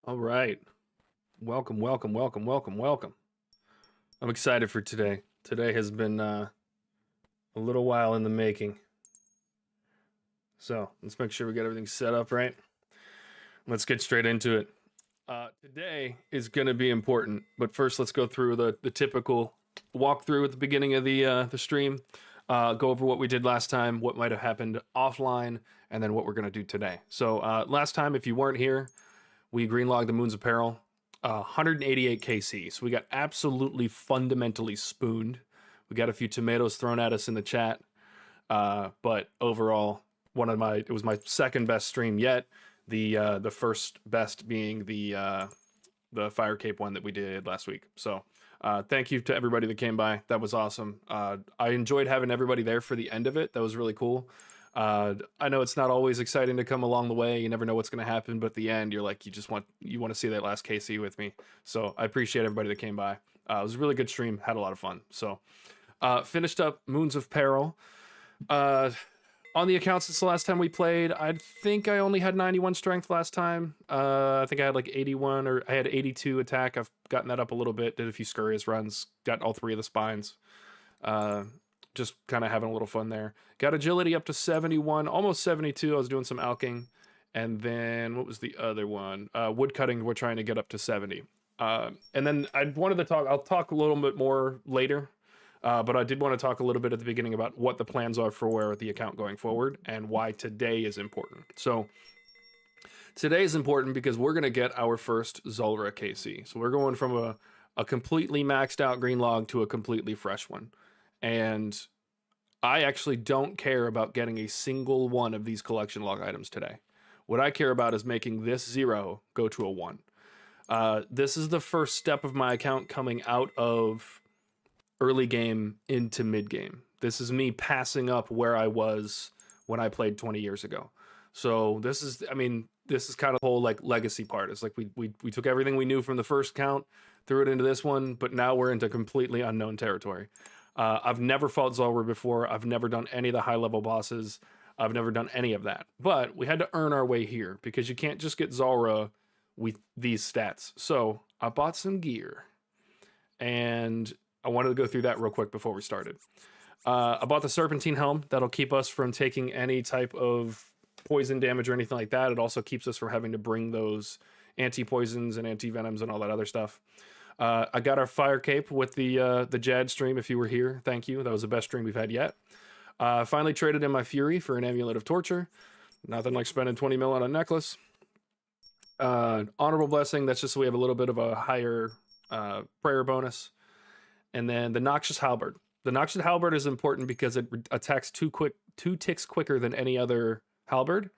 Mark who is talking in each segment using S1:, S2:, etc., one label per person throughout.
S1: All right. Welcome, welcome, welcome, welcome, welcome. I'm excited for today. Today has been a little while in the making. So let's make sure we get everything set up right. Let's get straight into it. Today is going to be important, but first let's go through the typical walkthrough at the beginning of the stream. Go over what we did last time, what might have happened offline, and then what we're going to do today. So last time, if you weren't here, we greenlogged the Moons of Peril, 188 KC. So we got absolutely fundamentally spooned. We got a few tomatoes thrown at us in the chat, but overall, it was my second best stream yet. The first best being the Fire Cape one that we did last week. So thank you to everybody that came by. That was awesome. I enjoyed having everybody there for the end of it. That was really cool. I know it's not always exciting to come along the way. You never know what's going to happen, but at the end, you're like, you want to see that last KC with me. So I appreciate everybody that came by. It was a really good stream. Had a lot of fun. So finished up Moons of Peril. On the account since the last time we played, I think I only had 91 strength last time. I think I had like 81 or I had 82 attack. I've gotten that up a little bit. Did a few scurrious runs. Got all three of the spines. Just kind of having a little fun there. Got agility up to 71, almost 72. I was doing some alching. And then what was the other one? Wood cutting, we're trying to get up to 70. And then I wanted to talk, I'll talk a little bit more later. But I did want to talk a little bit at the beginning about what the plans are for the account going forward and why today is important. So today is important because we're going to get our first Zulrah KC. So we're going from a completely maxed out green log to a completely fresh one. And I actually don't care about getting a single one of these collection log items today. What I care about is making this 0 go to a 1. This is the first step of my account coming out of early game into mid game. This is me passing up where I was when I played 20 years ago. So this is kind of the whole like legacy part. It's like we took everything we knew from the first count, threw it into this one, but now we're into completely unknown territory. I've never fought Zulrah before. I've never done any of the high level bosses. I've never done any of that. But we had to earn our way here because you can't just get Zulrah with these stats. So I bought some gear and I wanted to go through that real quick before we started. I bought the Serpentine Helm. That'll keep us from taking any type of poison damage or anything like that. It also keeps us from having to bring those anti-poisons and anti-venoms and all that other stuff. I got our Fire Cape with the Jad stream. If you were here, thank you. That was the best stream we've had yet. Finally traded in my Fury for an Amulet of Torture. Nothing like spending 20 mil on a necklace. Honorable Blessing. That's just so we have a little bit of a higher prayer bonus. And then the Noxious Halberd. The Noxious Halberd is important because it attacks 2 ticks quicker than any other halberd.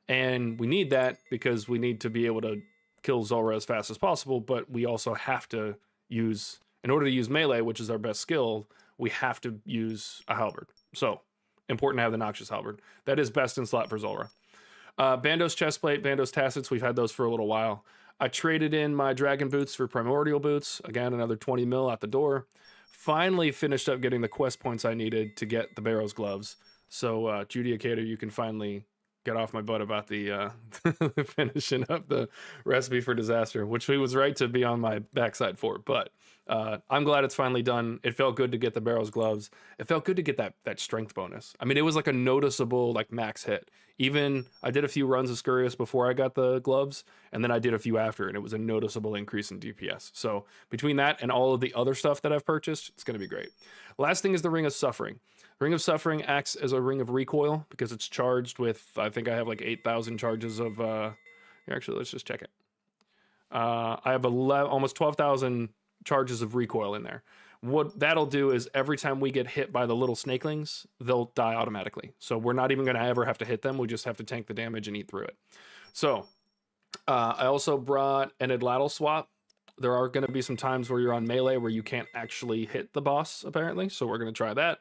S1: And we need that because we need to be able to kill Zulrah as fast as possible, but we also have to use, in order to use melee, which is our best skill, we have to use a halberd. So, important to have the Noxious Halberd. That is best in slot for Zulrah. Bandos Chestplate, Bandos Tassets, we've had those for a little while. I traded in my Dragon Boots for Primordial Boots. Again, another 20 mil at the door. Finally finished up getting the quest points I needed to get the Barrow's Gloves. So, Judicator, you can finally get off my butt about the finishing up the recipe for disaster, which he was right to be on my backside for. But I'm glad it's finally done. It felt good to get the Barrow's Gloves. It felt good to get that strength bonus. I mean, it was like a noticeable like max hit. Even I did a few runs of Scurrius before I got the gloves, and then I did a few after, and it was a noticeable increase in DPS. So between that and all of the other stuff that I've purchased, it's going to be great. Last thing is the Ring of Suffering. Ring of Suffering acts as a ring of recoil because it's charged with, I think I have like 8,000 charges of, actually, let's just check it. I have almost 12,000 charges of recoil in there. What that'll do is every time we get hit by the little snakelings, they'll die automatically. So we're not even going to ever have to hit them. We just have to tank the damage and eat through it. So I also brought an Adlatl swap. There are going to be some times where you're on melee where you can't actually hit the boss, apparently. So we're going to try that.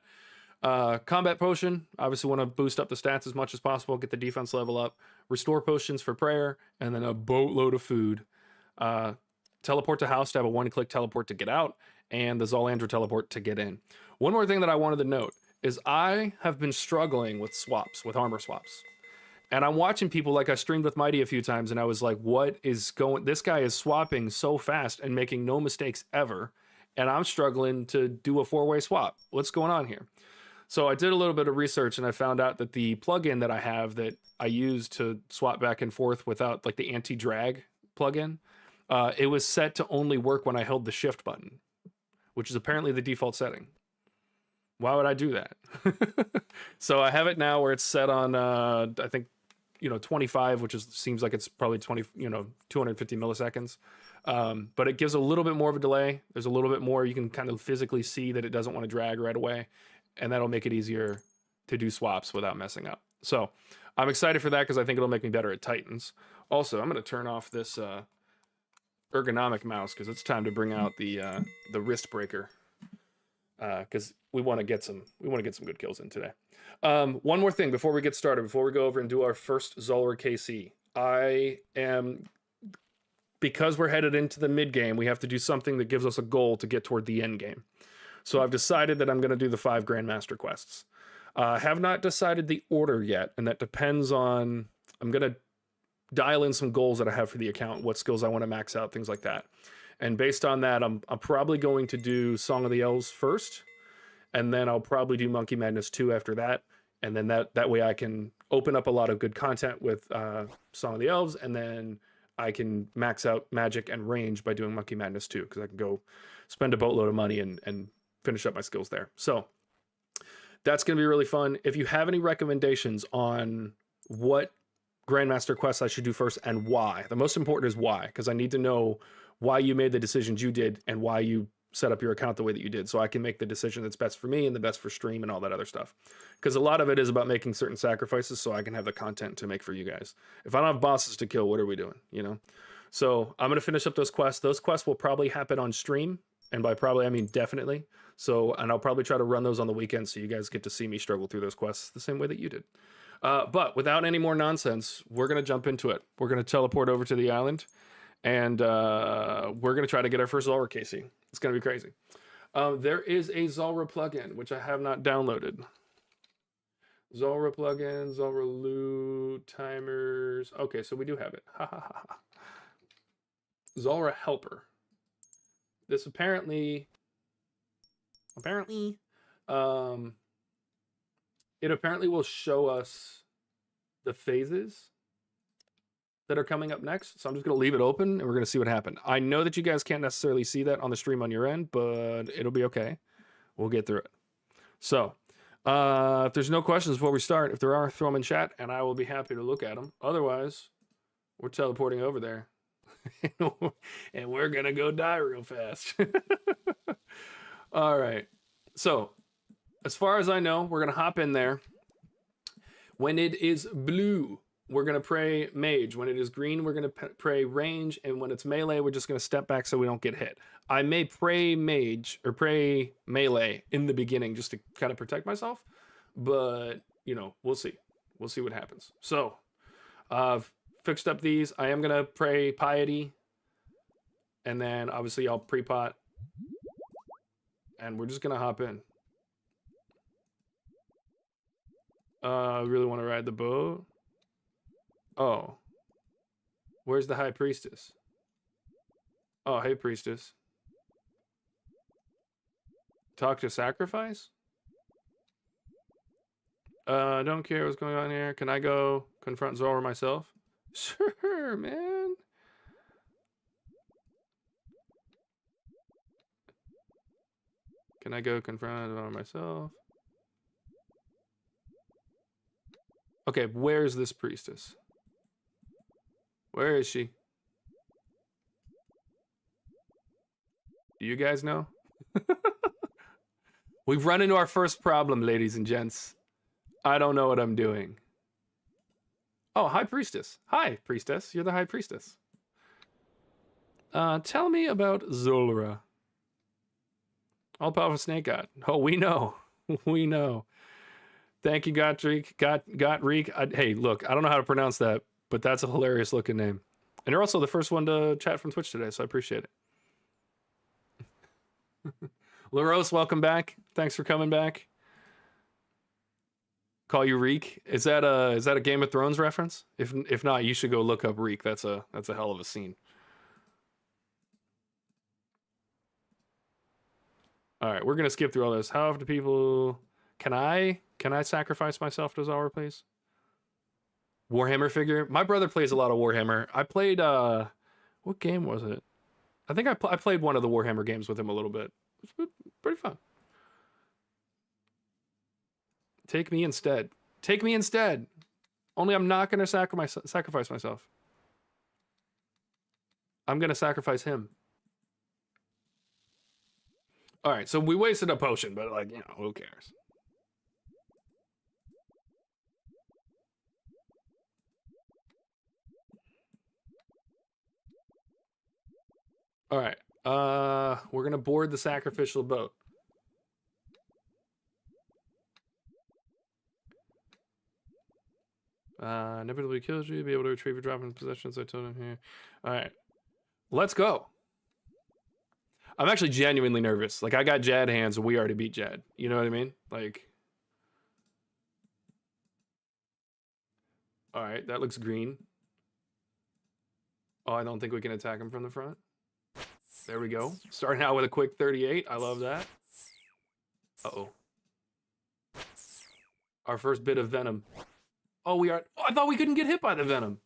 S1: Combat Potion, obviously want to boost up the stats as much as possible, get the defense level up. Restore Potions for prayer, and then a boatload of food. Teleport to house to have a one-click teleport to get out, and the Zolandra teleport to get in. One more thing that I wanted to note is I have been struggling with swaps, with armor swaps. And I'm watching people, like I streamed with Mighty a few times, and I was like, what is going, this guy is swapping so fast and making no mistakes ever. And I'm struggling to do a 4-way swap. What's going on here? So I did a little bit of research, and I found out that the plugin that I have that I use to swap back and forth without, like, the anti-drag plugin, it was set to only work when I held the shift button, which is apparently the default setting. Why would I do that? So I have it now where it's set on, I think, 25, which seems like it's probably 250 milliseconds. But it gives a little bit more of a delay. There's a little bit more, you can kind of physically see that it doesn't want to drag right away. And that'll make it easier to do swaps without messing up. So I'm excited for that because I think it'll make me better at Titans. Also, I'm going to turn off this ergonomic mouse because it's time to bring out the wrist breaker, because we want to get some good kills in today. One more thing before we get started, before we go over and do our first Zulrah KC, because we're headed into the mid game, we have to do something that gives us a goal to get toward the end game. So I've decided that I'm going to do the 5 Grandmaster quests. Have not decided the order yet, and that depends on, I'm going to dial in some goals that I have for the account, what skills I want to max out, things like that. And based on that, I'm probably going to do Song of the Elves first, and then I'll probably do Monkey Madness 2 after that. And then that way I can open up a lot of good content with Song of the Elves, and then I can max out magic and range by doing Monkey Madness 2, because I can go spend a boatload of money and finish up my skills there. So that's going to be really fun. If you have any recommendations on what Grandmaster quests I should do first and why, the most important is why, because I need to know why you made the decisions you did and why you set up your account the way that you did, so I can make the decision that's best for me and the best for stream and all that other stuff. Because a lot of it is about making certain sacrifices so I can have the content to make for you guys. If I don't have bosses to kill, what are we doing, So I'm going to finish up those quests. Those quests will probably happen on stream, and by probably I mean definitely. So, and I'll probably try to run those on the weekend so you guys get to see me struggle through those quests the same way that you did. But without any more nonsense, we're going to jump into it. We're going to teleport over to the island, and we're going to try to get our first Zulrah KC. It's going to be crazy. There is a Zulrah plugin, which I have not downloaded. Zulrah plugin, Zulrah loot, timers. Okay, so we do have it. Ha ha ha ha. Zulrah helper. This apparently, it apparently will show us the phases that are coming up next. So I'm just going to leave it open and we're going to see what happened. I know that you guys can't necessarily see that on the stream on your end, but it'll be okay. We'll get through it. So if there's no questions before we start, if there are, throw them in chat and I will be happy to look at them. Otherwise, we're teleporting over there and we're going to go die real fast. All right. So as far as I know, we're going to hop in there. When it is blue, we're going to pray mage. When it is green, we're going to pray range. And when it's melee, we're just going to step back so we don't get hit. I may pray mage or pray melee in the beginning just to kind of protect myself. But, we'll see. We'll see what happens. So, I've fixed up these. I am going to pray piety. And then, obviously, I'll pre-pot. And we're just going to hop in. I really want to ride the boat. Oh. Where's the high priestess? Oh, hey, priestess. Talk to sacrifice? I don't care what's going on here. Can I go confront Zulrah myself? Sure, man. Can I go confront Zulrah myself? Okay, where's this priestess? Where is she? Do you guys know? We've run into our first problem, ladies and gents. I don't know what I'm doing. Oh, high priestess. Hi, priestess. You're the high priestess. Tell me about Zulrah. All-powerful snake god. Oh, we know. We know. Thank you, Gottreek. Gottreek. Hey, look, I don't know how to pronounce that, but that's a hilarious looking name. And you're also the first one to chat from Twitch today, so I appreciate it. LaRose, welcome back. Thanks for coming back. Call you Reek? Is that a Game of Thrones reference? If not, you should go look up Reek. That's a hell of a scene. All right, we're gonna skip through all this. How often do people? Can I sacrifice myself to Zulrah, please? Warhammer figure. My brother plays a lot of Warhammer. I played what game was it? I think I played one of the Warhammer games with him a little bit. It's pretty fun. Take me instead. Take me instead. Only I'm not gonna sacrifice myself. I'm gonna sacrifice him. All right, so we wasted a potion, but like, you know, who cares? All right, we're gonna board the sacrificial boat. Inevitably kills you. Be able to retrieve your dropping possessions. I told him here. All right, let's go. I'm actually genuinely nervous. Like, I got Jad hands, and we already beat Jad. You know what I mean? Like, all right, that looks green. Oh, I don't think we can attack him from the front. There we go. Starting out with a quick 38. I love that. Uh-oh. Our first bit of venom. Oh, we are. Oh, I thought we couldn't get hit by the venom.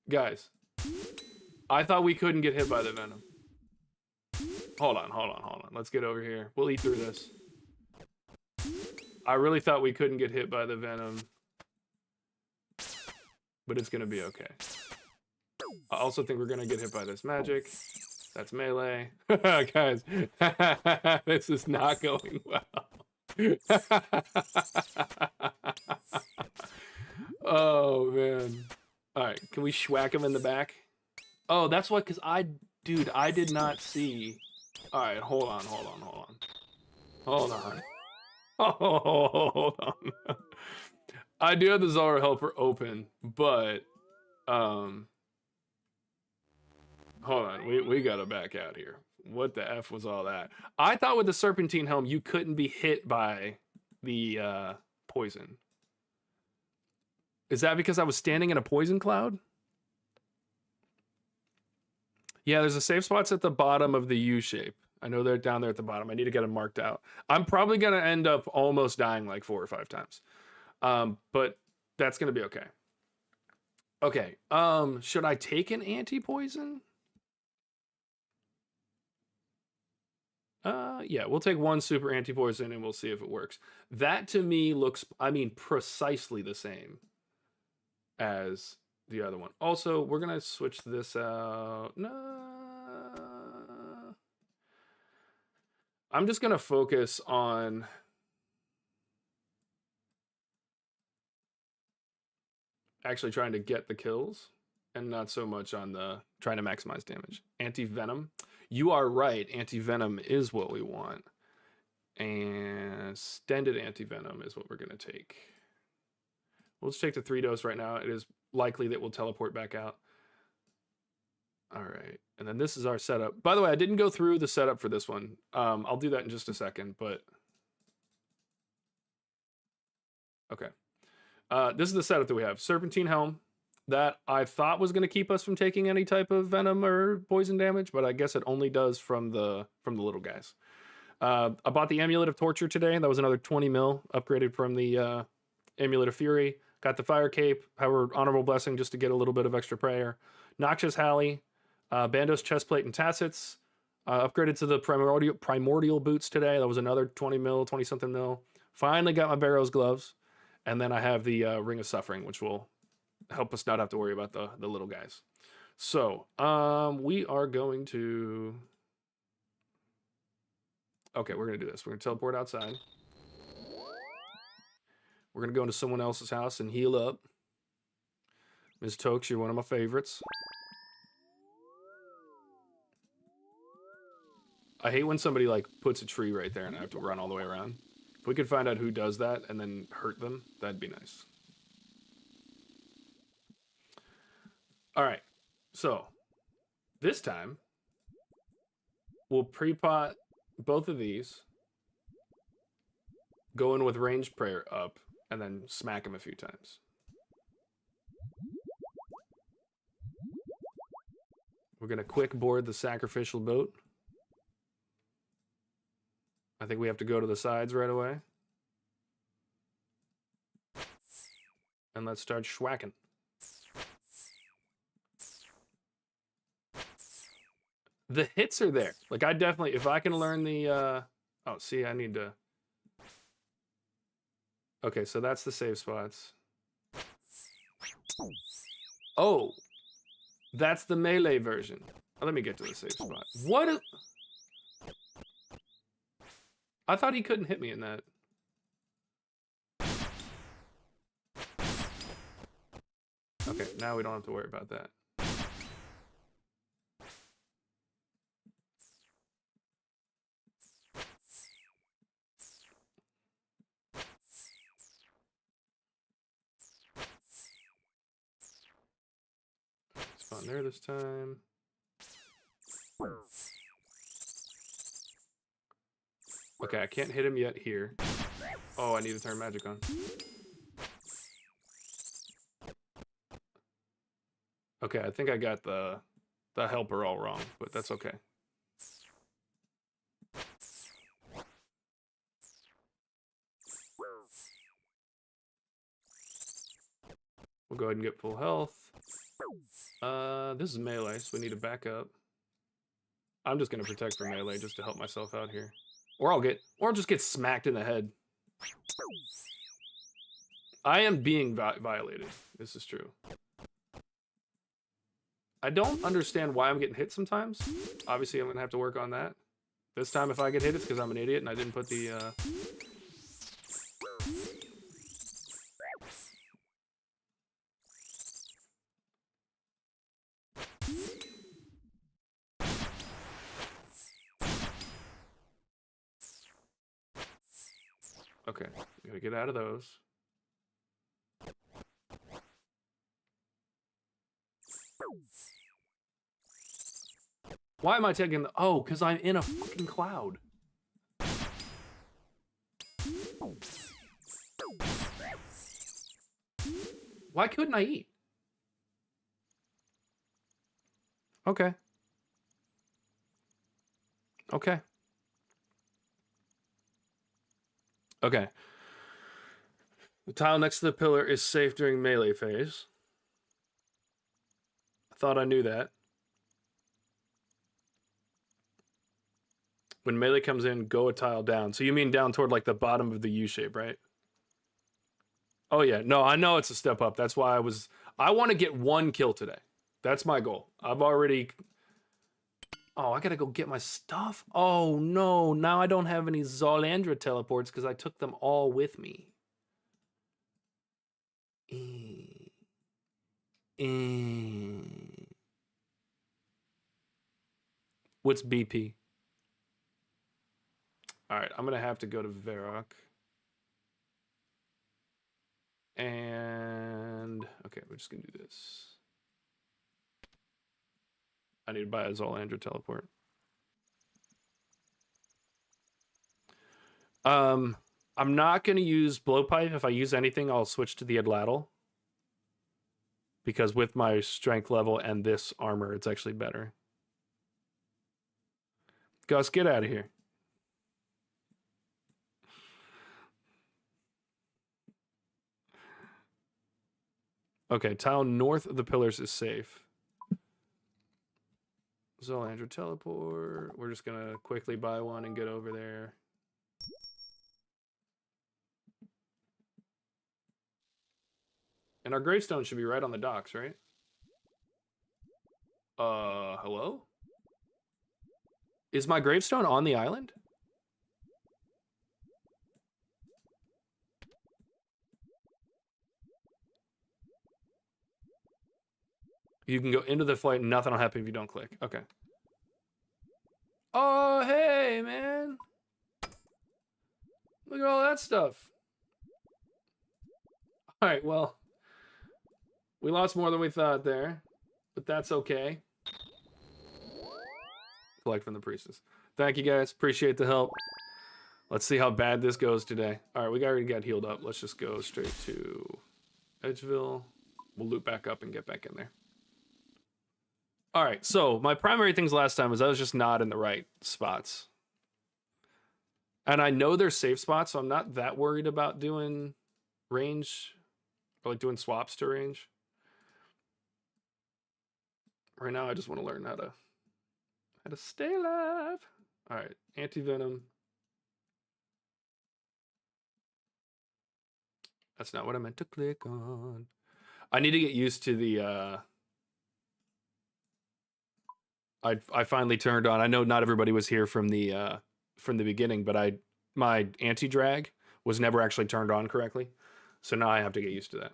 S1: Guys. I thought we couldn't get hit by the venom. Hold on. Let's get over here. We'll eat through this. I really thought we couldn't get hit by the venom. But it's going to be okay. I also think we're going to get hit by this magic. That's melee. Guys, this is not going well. Oh, man. All right, can we schwack him in the back? Oh, that's what, because I did not see. All right, hold on. Hold on. I do have the Zulrah helper open, but hold on, we gotta back out here. What the F was all that? I thought with the Serpentine Helm you couldn't be hit by the poison. Is that because I was standing in a poison cloud? Yeah, there's a safe spots at the bottom of the U shape. I know they're down there at the bottom. I need to get them marked out. I'm probably gonna end up almost dying like 4 or 5 times. But that's gonna be okay. Okay, should I take an anti-poison? Yeah, we'll take one super anti-poison and we'll see if it works. That to me looks, I mean, precisely the same as the other one. Also, we're gonna switch this out. No, I'm just gonna focus on actually trying to get the kills and not so much on the trying to maximize damage. Anti-venom. You are right. Anti-venom is what we want. And extended anti-venom is what we're going to take. We'll just take the 3 dose right now. It is likely that we'll teleport back out. All right. And then this is our setup. By the way, I didn't go through the setup for this one. I'll do that in just a second, but okay. This is the setup that we have. Serpentine Helm. That I thought was going to keep us from taking any type of venom or poison damage, but I guess it only does from the little guys. I bought the Amulet of Torture today. That was another 20 mil upgraded from the Amulet of Fury. Got the Fire Cape, Honorable Blessing just to get a little bit of extra prayer. Noxious Halley, Bandos Chestplate and Tassets. Upgraded to the Primordial Boots today. That was another 20 mil, 20 something mil. Finally got my Barrow's Gloves. And then I have the Ring of Suffering, which will help us not have to worry about the little guys. So, we are going to... Okay, we're going to do this. We're going to teleport outside. We're going to go into someone else's house and heal up. Ms. Tokes, you're one of my favorites. I hate when somebody, like, puts a tree right there and I have to run all the way around. If we could find out who does that and then hurt them, that'd be nice. All right, so this time we'll pre-pot both of these. Go in with ranged prayer up, and then smack him a few times. We're gonna quick board the sacrificial boat. I think we have to go to the sides right away. And let's start schwacking. The hits are there. Like, I definitely, if I can learn the, oh, see, I need to. Okay, so that's the save spots. Oh, that's the melee version. Oh, let me get to the save spot. What? I thought he couldn't hit me in that. Okay, now we don't have to worry about that. Spawn there this time. Okay, I can't hit him yet here. Oh, I need to turn magic on. Okay, I think I got the helper all wrong, but that's okay. We'll go ahead and get full health. This is melee, so we need to back up. I'm just gonna protect for melee just to help myself out here. Or I'll just get smacked in the head. I am being violated. This is true. I don't understand why I'm getting hit sometimes. Obviously, I'm gonna have to work on that. This time, if I get hit, it's because I'm an idiot and I didn't put the, Okay, gotta get out of those. Why am I taking the... Oh, because I'm in a fucking cloud. Why couldn't I eat? Okay. Okay. Okay. The tile next to the pillar is safe during melee phase. I thought I knew that. When melee comes in, go a tile down. So you mean down toward like the bottom of the U shape, right? Oh yeah, no, I know it's a step up. That's why I want to get 1 kill today. That's my goal. I've already... Oh, I gotta go get my stuff. Oh no, now I don't have any Zulrah teleports because I took them all with me. What's BP? All right, I'm gonna have to go to Varrock. And okay, we're just gonna do this. I need to buy a Zulrah teleport. I'm not gonna use blowpipe. If I use anything, I'll switch to the Adladdle. Because with my strength level and this armor, it's actually better. Gus, get out of here. Okay, tile north of the pillars is safe. Zulrah teleport. We're just gonna quickly buy one and get over there. And our gravestone should be right on the docks, right? Hello? Is my gravestone on the island? You can go into the flight, nothing will happen if you don't click. Okay. Oh, hey, man. Look at all that stuff. All right, well, we lost more than we thought there, but that's okay. Collect from the priestess. Thank you, guys. Appreciate the help. Let's see how bad this goes today. All right, we already got healed up. Let's just go straight to Edgeville. We'll loop back up and get back in there. All right, so my primary things last time was I was just not in the right spots. And I know they're safe spots, so I'm not that worried about doing range or like doing swaps to range. Right now, I just want to learn how to stay alive. All right, anti-venom. That's not what I meant to click on. I need to get used to the I finally turned on. I know not everybody was here from the beginning, but my anti-drag was never actually turned on correctly. So now I have to get used to that.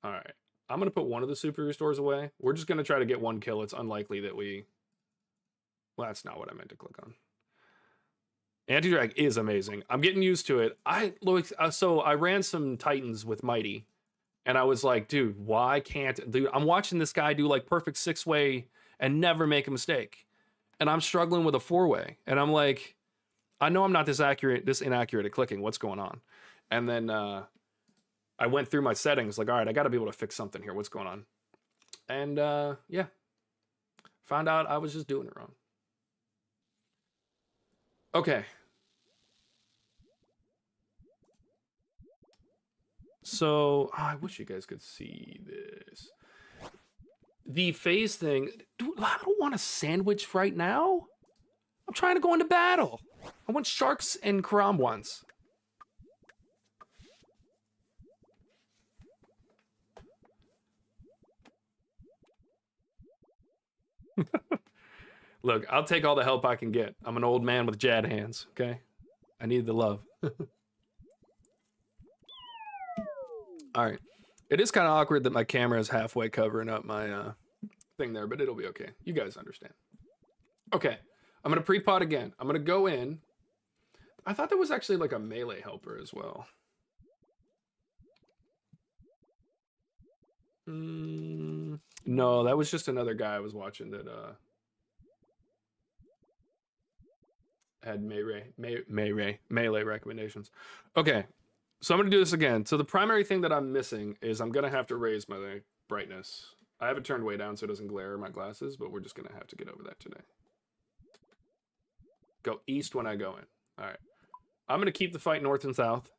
S1: All right. I'm going to put one of the super restores away. We're just going to try to get one kill. It's unlikely that we... Well, that's not what I meant to click on. Anti-drag is amazing. I'm getting used to it. So I ran some Titans with Mighty, and I was like, dude, why can't... Dude, I'm watching this guy do like perfect 6-way and never make a mistake. And I'm struggling with a 4-way. And I'm like, I know I'm not this inaccurate at clicking. What's going on? And then I went through my settings, like, all right, I got to be able to fix something here. What's going on? And yeah, found out I was just doing it wrong. Okay. So, I wish you guys could see this. The phase thing, dude, I don't want a sandwich right now. I'm trying to go into battle. I want sharks and Karambwans. Look, I'll take all the help I can get. I'm an old man with jad hands, okay? I need the love. All right. It is kind of awkward that my camera is halfway covering up my thing there, but it'll be okay. You guys understand. Okay. I'm going to pre-pot again. I'm going to go in. I thought there was actually like a melee helper as well. No, that was just another guy I was watching that had melee recommendations. Okay, so I'm gonna do this again. So the primary thing that I'm missing is I'm gonna have to raise my brightness. I have it turned way down so it doesn't glare in my glasses, but we're just gonna have to get over that today. Go east when I go in. All right, I'm gonna keep the fight north and south.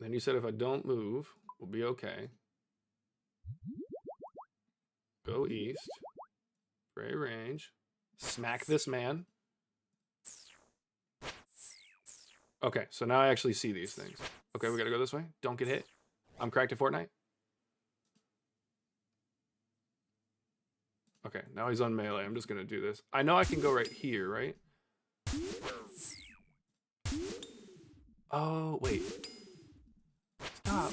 S1: Then you said if I don't move, we'll be okay. Go east. Gray range. Smack this man. Okay, so now I actually see these things. Okay, we gotta go this way. Don't get hit. I'm cracked at Fortnite. Okay, now he's on melee. I'm just gonna do this. I know I can go right here, right? Oh, wait. Stop.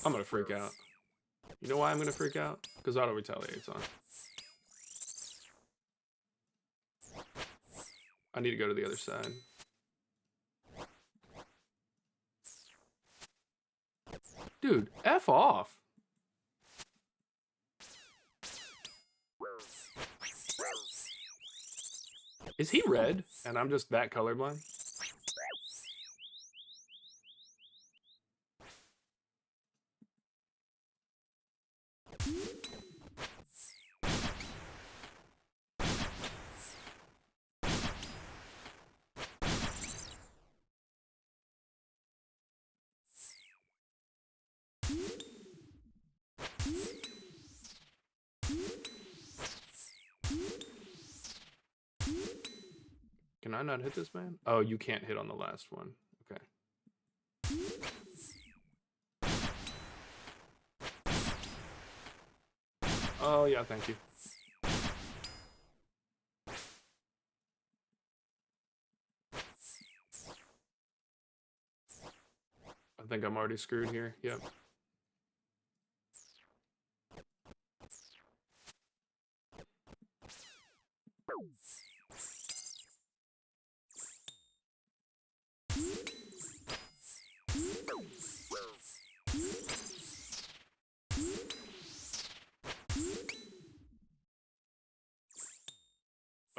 S1: I'm gonna freak out. You know why I'm gonna freak out? Because auto retaliate's on. I need to go to the other side. Dude, F off. Is he red? And I'm just that colorblind? Can I not hit this man? Oh, you can't hit on the last one. Okay. Oh, yeah, thank you. I think I'm already screwed here. Yep.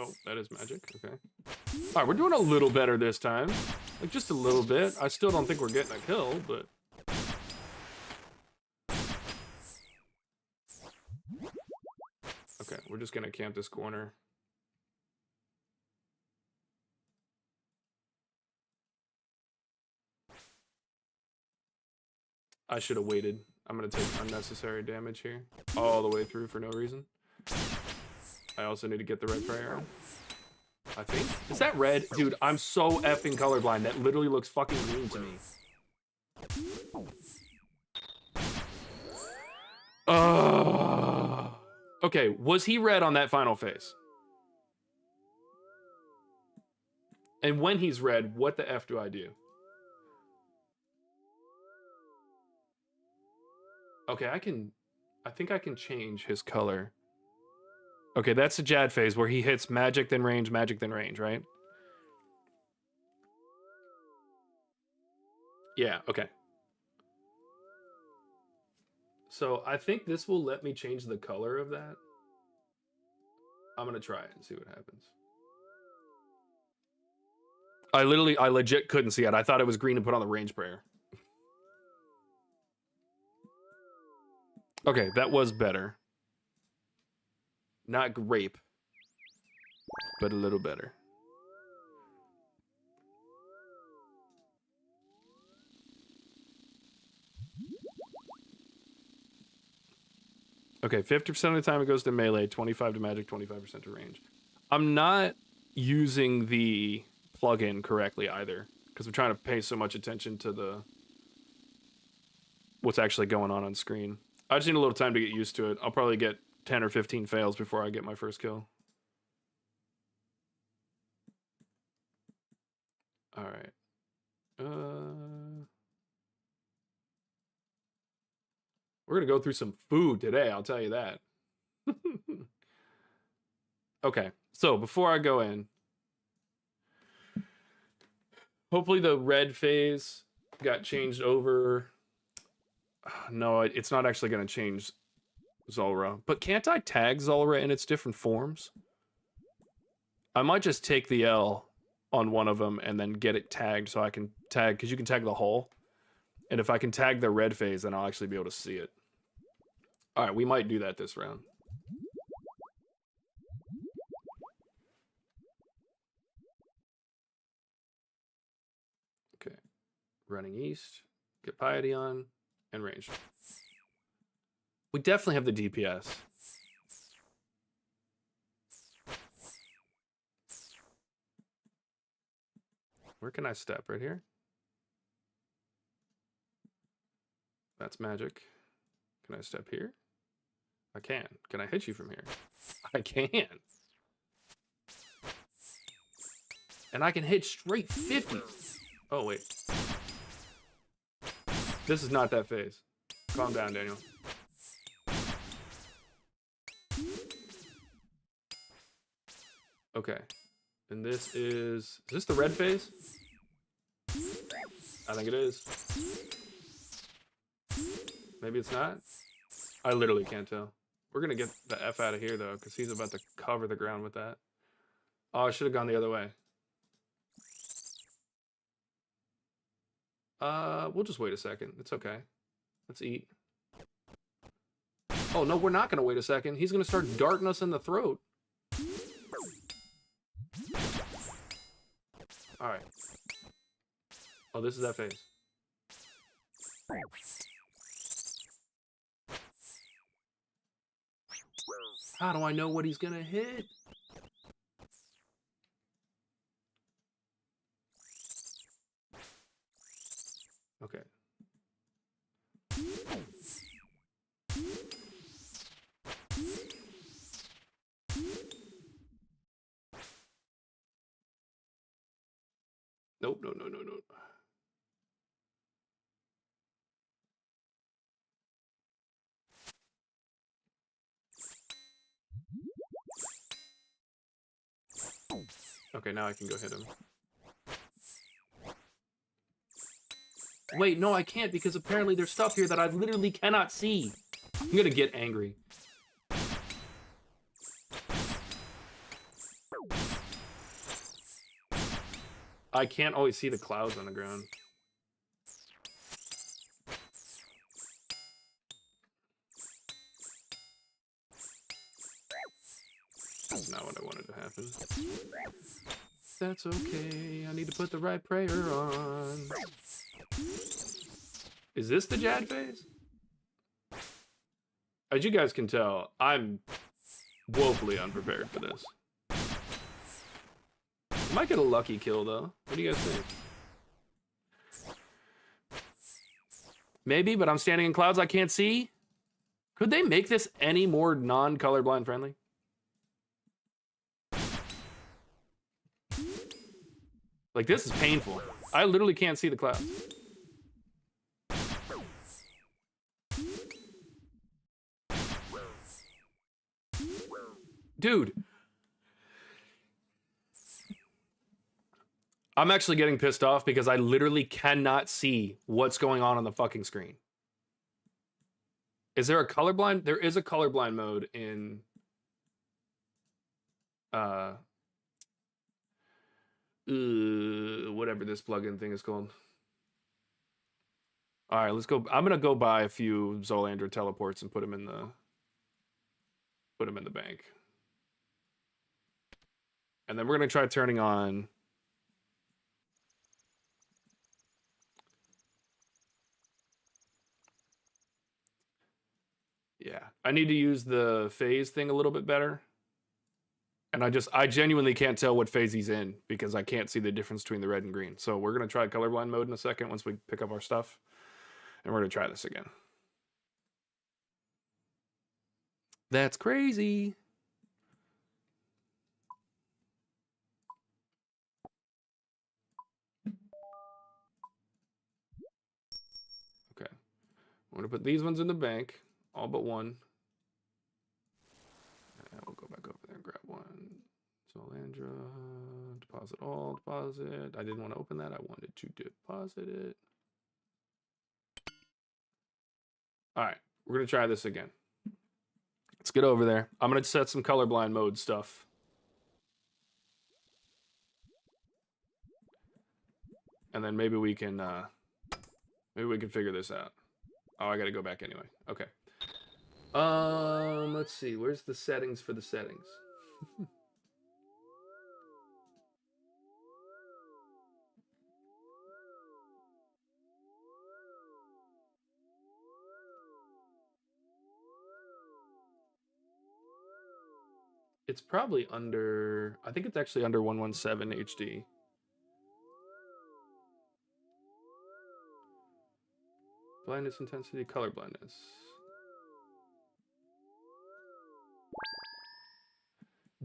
S1: Oh, that is magic. Okay. All right, we're doing a little better this time. Like, just a little bit. I still don't think we're getting a kill, but... Okay, we're just gonna camp this corner. I should have waited. I'm gonna take unnecessary damage here. All the way through for no reason. I also need to get the red prayer. I think. Is that red? Dude, I'm so effing colorblind. That literally looks fucking green to me. Okay, was he red on that final phase? And when he's red, what the F do I do? Okay, I think I can change his color. Okay, that's the Jad phase where he hits magic, then range, right? Yeah, okay. So I think this will let me change the color of that. I'm gonna try it and see what happens. I legit couldn't see it. I thought it was green and put on the range prayer. Okay, that was better. Not grape, but a little better. Okay, 50% of the time it goes to melee, 25 to magic, 25% to range. I'm not using the plugin correctly either, because I'm trying to pay so much attention to the what's actually going on screen. I just need a little time to get used to it. I'll probably get 10 or 15 fails before I get my first kill. All right. We're gonna go through some food today, I'll tell you that. Okay, so before I go in, hopefully the red phase got changed over. No, it's not actually gonna change Zulrah. But can't I tag Zulrah in its different forms? I might just take the L on one of them and then get it tagged so I can tag, because you can tag the whole. And if I can tag the red phase, then I'll actually be able to see it. All right, we might do that this round. Okay, running east, get Piety on, and range. We definitely have the DPS. Where can I step? Right here? That's magic. Can I step here? I can. Can I hit you from here? I can. And I can hit straight 50. Oh, wait. This is not that phase. Calm down, Daniel. Okay. And this is this the red phase? I think it is. Maybe it's not? I literally can't tell. We're going to get the F out of here, though, because he's about to cover the ground with that. Oh, I should have gone the other way. We'll just wait a second. It's okay. Let's eat. Oh, no, we're not going to wait a second. He's going to start darting us in the throat. All right. Oh, this is that phase. How do I know what he's gonna hit? Okay. Nope, no. Okay, now I can go hit him. Wait, no, I can't, because apparently there's stuff here that I literally cannot see. I'm gonna get angry. I can't always see the clouds on the ground. That's not what I wanted to happen. That's okay. I need to put the right prayer on. Is this the Jad phase? As you guys can tell, I'm woefully unprepared for this. I might get a lucky kill, though. What do you guys think? Maybe, but I'm standing in clouds I can't see? Could they make this any more non-colorblind friendly? Like, this is painful. I literally can't see the clouds. Dude. I'm actually getting pissed off because I literally cannot see what's going on the fucking screen. Is there a colorblind? There is a colorblind mode in whatever this plugin thing is called. All right, let's go. I'm gonna go buy a few Zolander teleports and put them in the bank, and then we're gonna try turning on. Yeah, I need to use the phase thing a little bit better. And I genuinely can't tell what phase he's in because I can't see the difference between the red and green. So we're going to try colorblind mode in a second once we pick up our stuff. And we're going to try this again. That's crazy. Okay. I'm going to put these ones in the bank. All but one. We'll go back over there and grab one. Zolandra, deposit all, deposit. I didn't want to open that. I wanted to deposit it. All right, we're going to try this again. Let's get over there. I'm going to set some colorblind mode stuff. And then maybe we can figure this out. Oh, I got to go back anyway. Okay. Let's see. Where's the settings for the settings? It's probably under, I think it's actually under 117 HD. Blindness intensity, color blindness.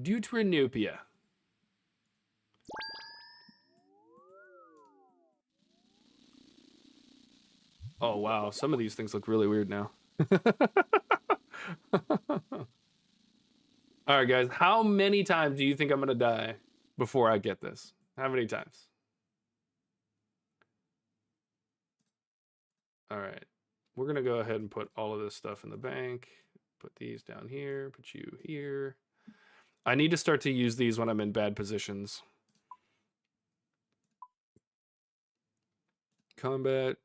S1: Deuteranopia. Oh wow, some of these things look really weird now. All right, guys, how many times do you think I'm gonna die before I get this? How many times? All right, we're gonna go ahead and put all of this stuff in the bank. Put these down here, put you here. I need to start to use these when I'm in bad positions. Combat,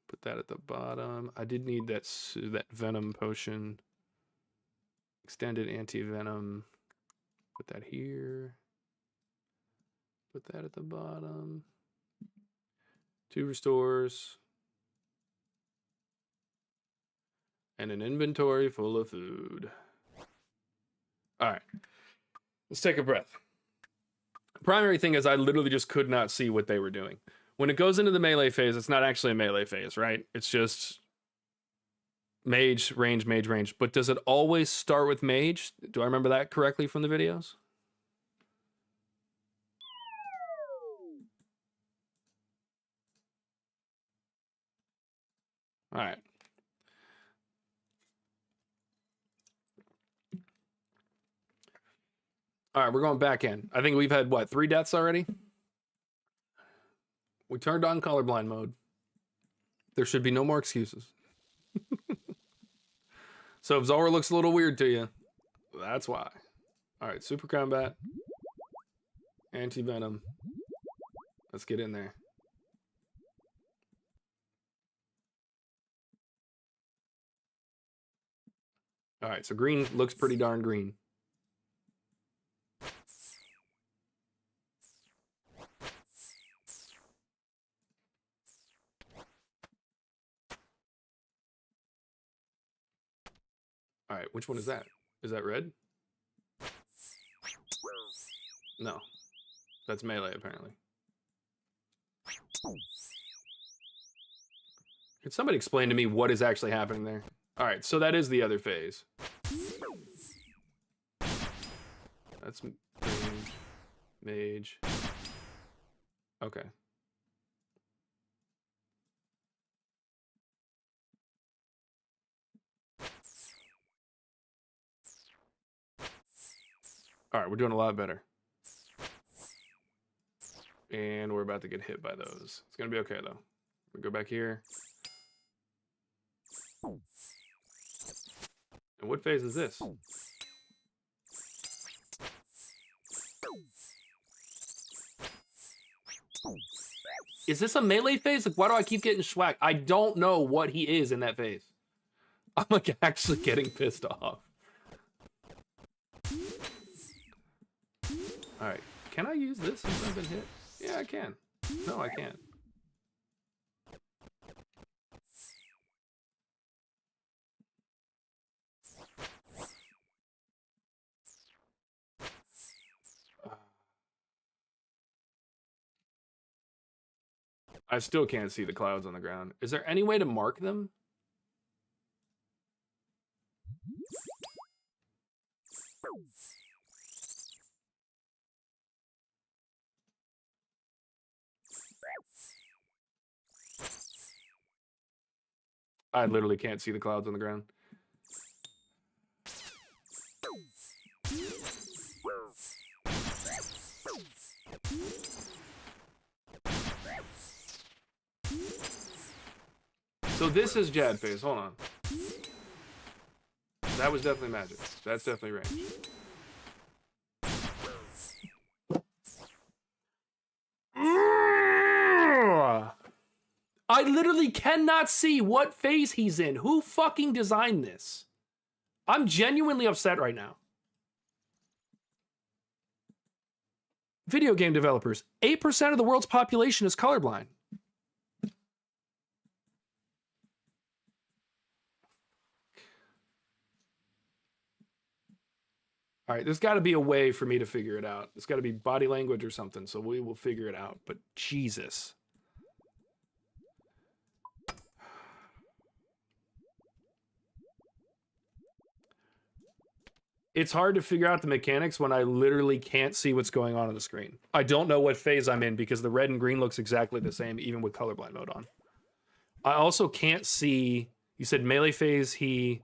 S1: put that at the bottom. I did need that venom potion. Extended anti-venom. Put that here. Put that at the bottom. 2 restores. And an inventory full of food. All right. Let's take a breath. Primary thing is I literally just could not see what they were doing. When it goes into the melee phase, it's not actually a melee phase, right? It's just mage, range, mage, range. But does it always start with mage? Do I remember that correctly from the videos? All right. All right, we're going back in. I think we've had, what, 3 deaths already? We turned on colorblind mode. There should be no more excuses. So if Zulrah looks a little weird to you, that's why. All right, super combat. Anti-venom. Let's get in there. All right, so green looks pretty darn green. All right, which one is that? Is that red? No, that's melee apparently. Can somebody explain to me what is actually happening there? All right, so that is the other phase. That's mage. Okay. All right, we're doing a lot better. And we're about to get hit by those. It's gonna be okay though. We go back here. And what phase is this? Is this a melee phase? Like, why do I keep getting schwacked? I don't know what he is in that phase. I'm like actually getting pissed off. All right, can I use this since I've been hit? Yeah, I can. No, I can't. I still can't see the clouds on the ground. Is there any way to mark them? I literally can't see the clouds on the ground. So this is Jad phase. Hold on. That was definitely magic. That's definitely range. I literally cannot see what phase he's in. Who fucking designed this? I'm genuinely upset right now. Video game developers. 8% of the world's population is colorblind. All right, there's got to be a way for me to figure it out. It's got to be body language or something, so we will figure it out. But Jesus. It's hard to figure out the mechanics when I literally can't see what's going on the screen. I don't know what phase I'm in because the red and green looks exactly the same, even with colorblind mode on. I also can't see, you said melee phase, he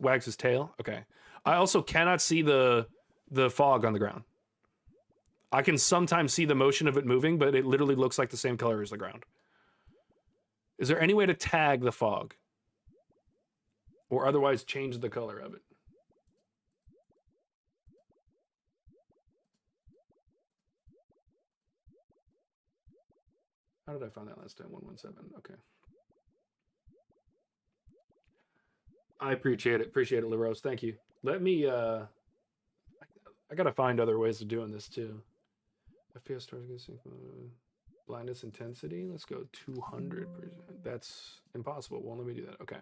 S1: wags his tail? Okay. I also cannot see the fog on the ground. I can sometimes see the motion of it moving, but it literally looks like the same color as the ground. Is there any way to tag the fog? Or otherwise change the color of it? How did I find that last time? 117. Okay. I appreciate it. Appreciate it, LaRose. Thank you. Let me, I gotta find other ways of doing this too. FPS target blindness intensity. Let's go 200%. That's impossible. Won't let me do that. Okay.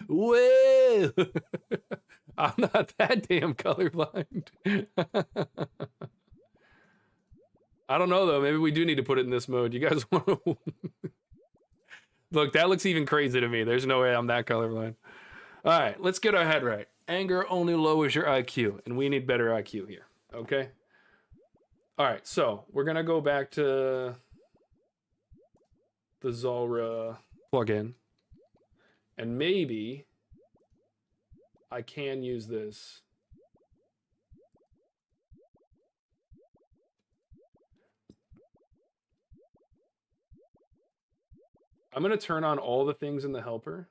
S1: Whoa! I'm not that damn colorblind. I don't know though. Maybe we do need to put it in this mode. You guys want to look? That looks even crazy to me. There's no way I'm that colorblind. All right, let's get our head right. Anger only lowers your IQ, and we need better IQ here. Okay. All right, so we're gonna go back to the Zulrah plugin, and maybe I can use this. I'm going to turn on all the things in the helper.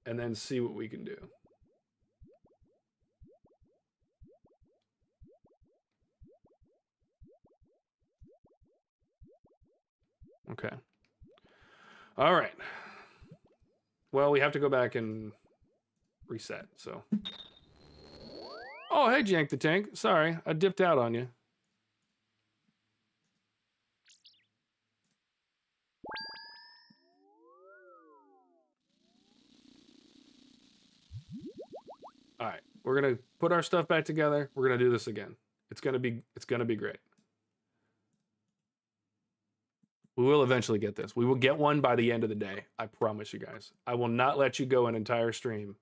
S1: And then see what we can do. Okay. All right. Well, we have to go back and reset, so. Oh, hey, Jank the Tank. Sorry, I dipped out on you. All right, we're gonna put our stuff back together. We're gonna do this again. It's gonna be great. We will eventually get this. We will get one by the end of the day. I promise you guys. I will not let you go an entire stream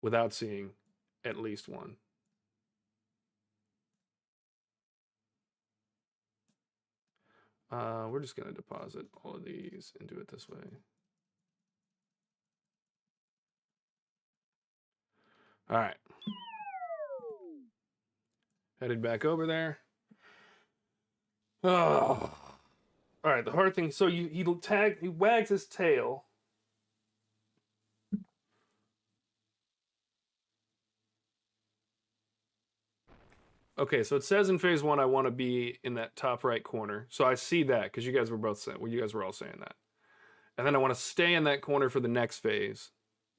S1: without seeing at least one. We're just gonna deposit all of these and do it this way. All right. Headed back over there. Oh. All right, the hard thing. So he wags his tail. Okay, so it says in phase 1 I want to be in that top right corner. So I see that because you guys were both saying, well, you guys were all saying that. And then I want to stay in that corner for the next phase.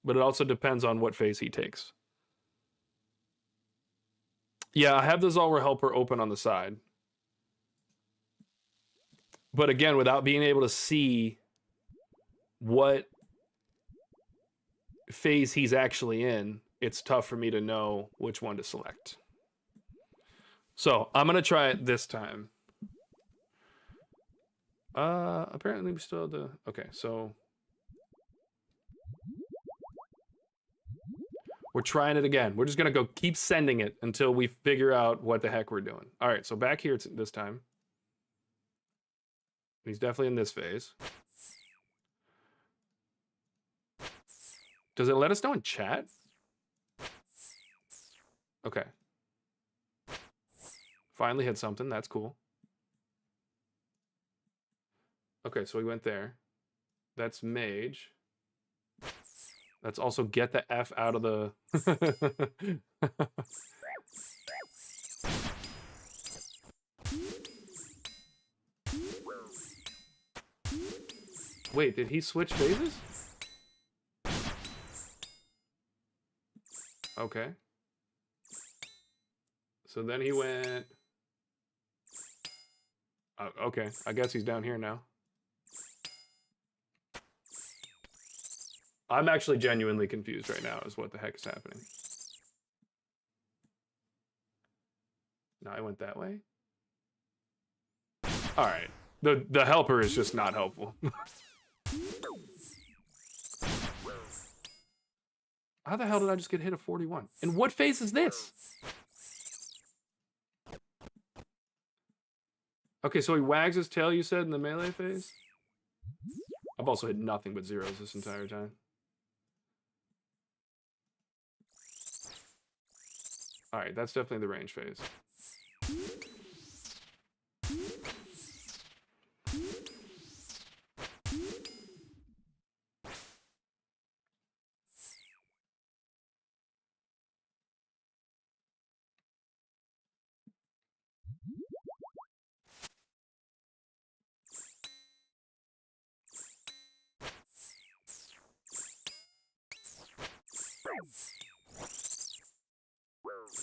S1: But it also depends on what phase he takes. Yeah, I have the Zulrah helper open on the side. But again, without being able to see what phase he's actually in, it's tough for me to know which one to select. So I'm gonna try it this time. Apparently we still have the, okay, so we're trying it again. We're just gonna go keep sending it until we figure out what the heck we're doing. All right, so back here this time. He's definitely in this phase. Does it let us know in chat? Okay. Finally hit something. That's cool. Okay, so we went there. That's mage. That's also get the F out of the... Wait, did he switch phases? Okay. So then he went... okay, I guess he's down here now. I'm actually genuinely confused right now as what the heck is happening. No, I went that way? Alright. The helper is just not helpful. How the hell did I just get hit a 41? And what phase is this? Okay, so he wags his tail, you said, in the melee phase? I've also hit nothing but zeros this entire time. Alright, that's definitely the range phase.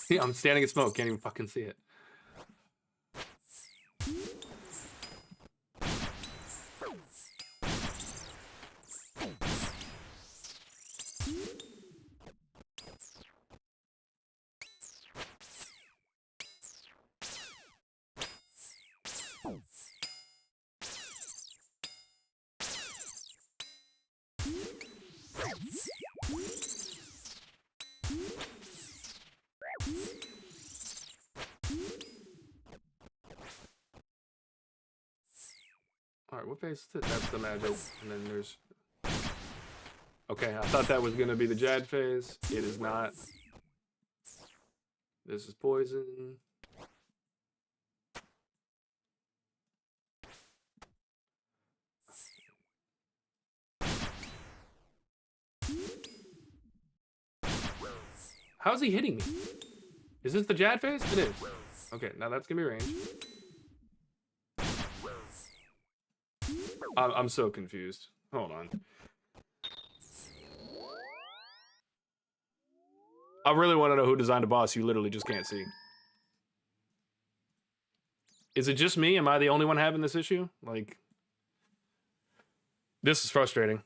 S1: Yeah, I'm standing in smoke, can't even fucking see it. Alright, what phase is it? That's the magic. And then there's... Okay, I thought that was going to be the Jad phase. It is not. This is poison. How's he hitting me? Is this the Jad phase? It is. Okay, now that's gonna be range. I'm so confused. Hold on. I really want to know who designed a boss you literally just can't see. Is it just me? Am I the only one having this issue? Like, this is frustrating.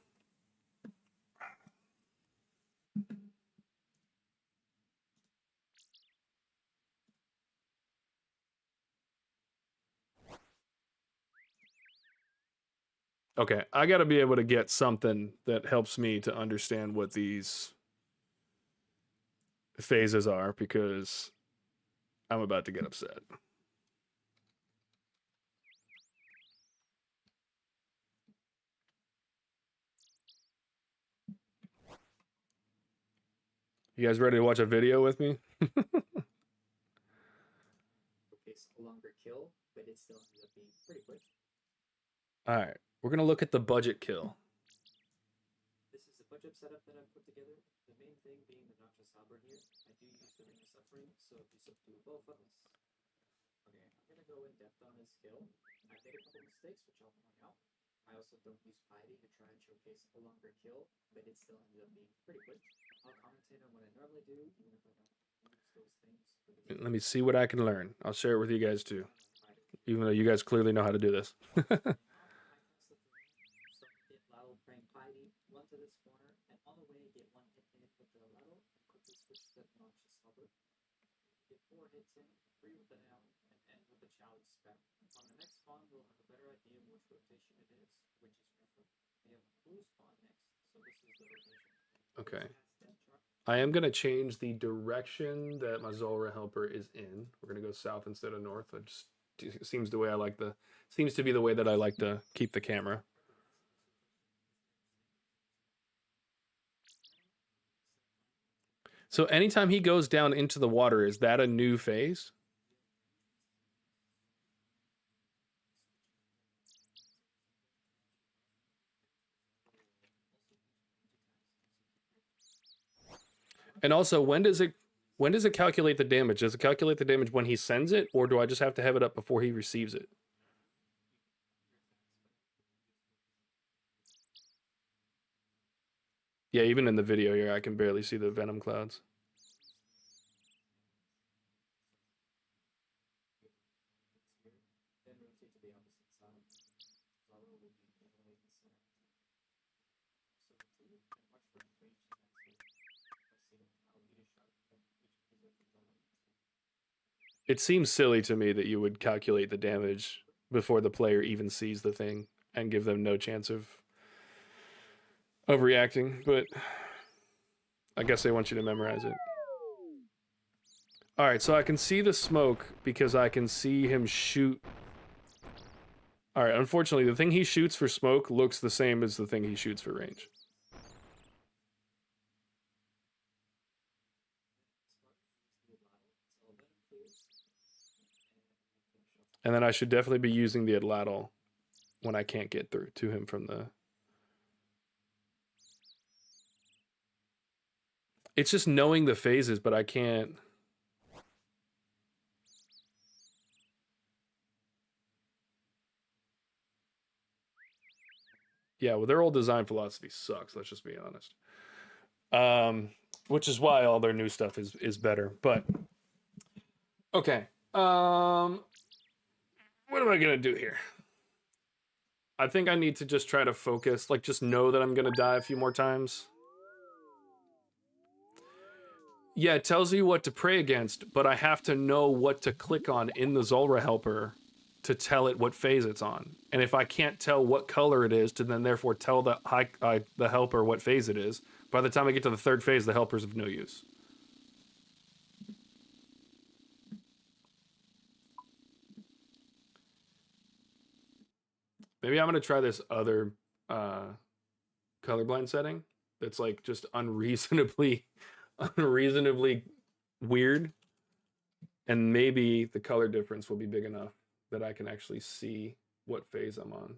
S1: Okay, I gotta be able to get something that helps me to understand what these phases are, because I'm about to get upset. You guys ready to watch a video with me?
S2: It's a longer kill, but it still ends up being pretty quick.
S1: All right, we're gonna look at the budget kill.
S2: This is the budget setup that I've put together. The main thing being the Noxious Halberd here. I do use the Ring of Suffering, so if you subdue both of us. Okay, I'm gonna go in depth on this kill. I've made a couple mistakes, which I'll point out. I also don't use Piety to try and showcase a longer kill, but it still ended up being pretty quick. I'll commentate on what I normally do, even if I don't use those things.
S1: Let me see what I can learn. I'll share it with you guys too, even though you guys clearly know how to do this.
S2: Run to this corner, and on the way get one hit in with the Lateral, and quickly switch to the Noxious Halberd. Get 4 hits in, 3 with the nail, and end with the Chalice spell. On the next spawn, we'll have a better idea of which rotation it is, which is preferred. We have a blue spawn next, so this is the rotation.
S1: Okay. I am going to change the direction that my Zulrah helper is in. We're going to go south instead of north. It just seems the way I like the, seems to be the way that I like to keep the camera. So anytime he goes down into the water, is that a new phase? And also, when does it calculate the damage? Does it calculate the damage when he sends it, or do I just have to have it up before he receives it? Yeah, even in the video here, I can barely see the venom clouds. It seems silly to me that you would calculate the damage before the player even sees the thing and give them no chance of reacting, but I guess they want you to memorize it. All right, so I can see the smoke because I can see him shoot. All right, unfortunately, the thing he shoots for smoke looks the same as the thing he shoots for range. And then I should definitely be using the Atlatl when I can't get through to him from the... It's just knowing the phases, but I can't... Yeah, well, their old design philosophy sucks, let's just be honest. Which is why all their new stuff is better, but... Okay. What am I gonna do here? I think I need to just try to focus, like just know that I'm gonna die a few more times. Yeah, it tells you what to pray against, but I have to know what to click on in the Zulrah helper to tell it what phase it's on. And if I can't tell what color it is to then therefore tell the helper what phase it is, by the time I get to the third phase, the helper's of no use. Maybe I'm gonna try this other colorblind setting that's like just unreasonably weird, and maybe the color difference will be big enough that I can actually see what phase I'm on.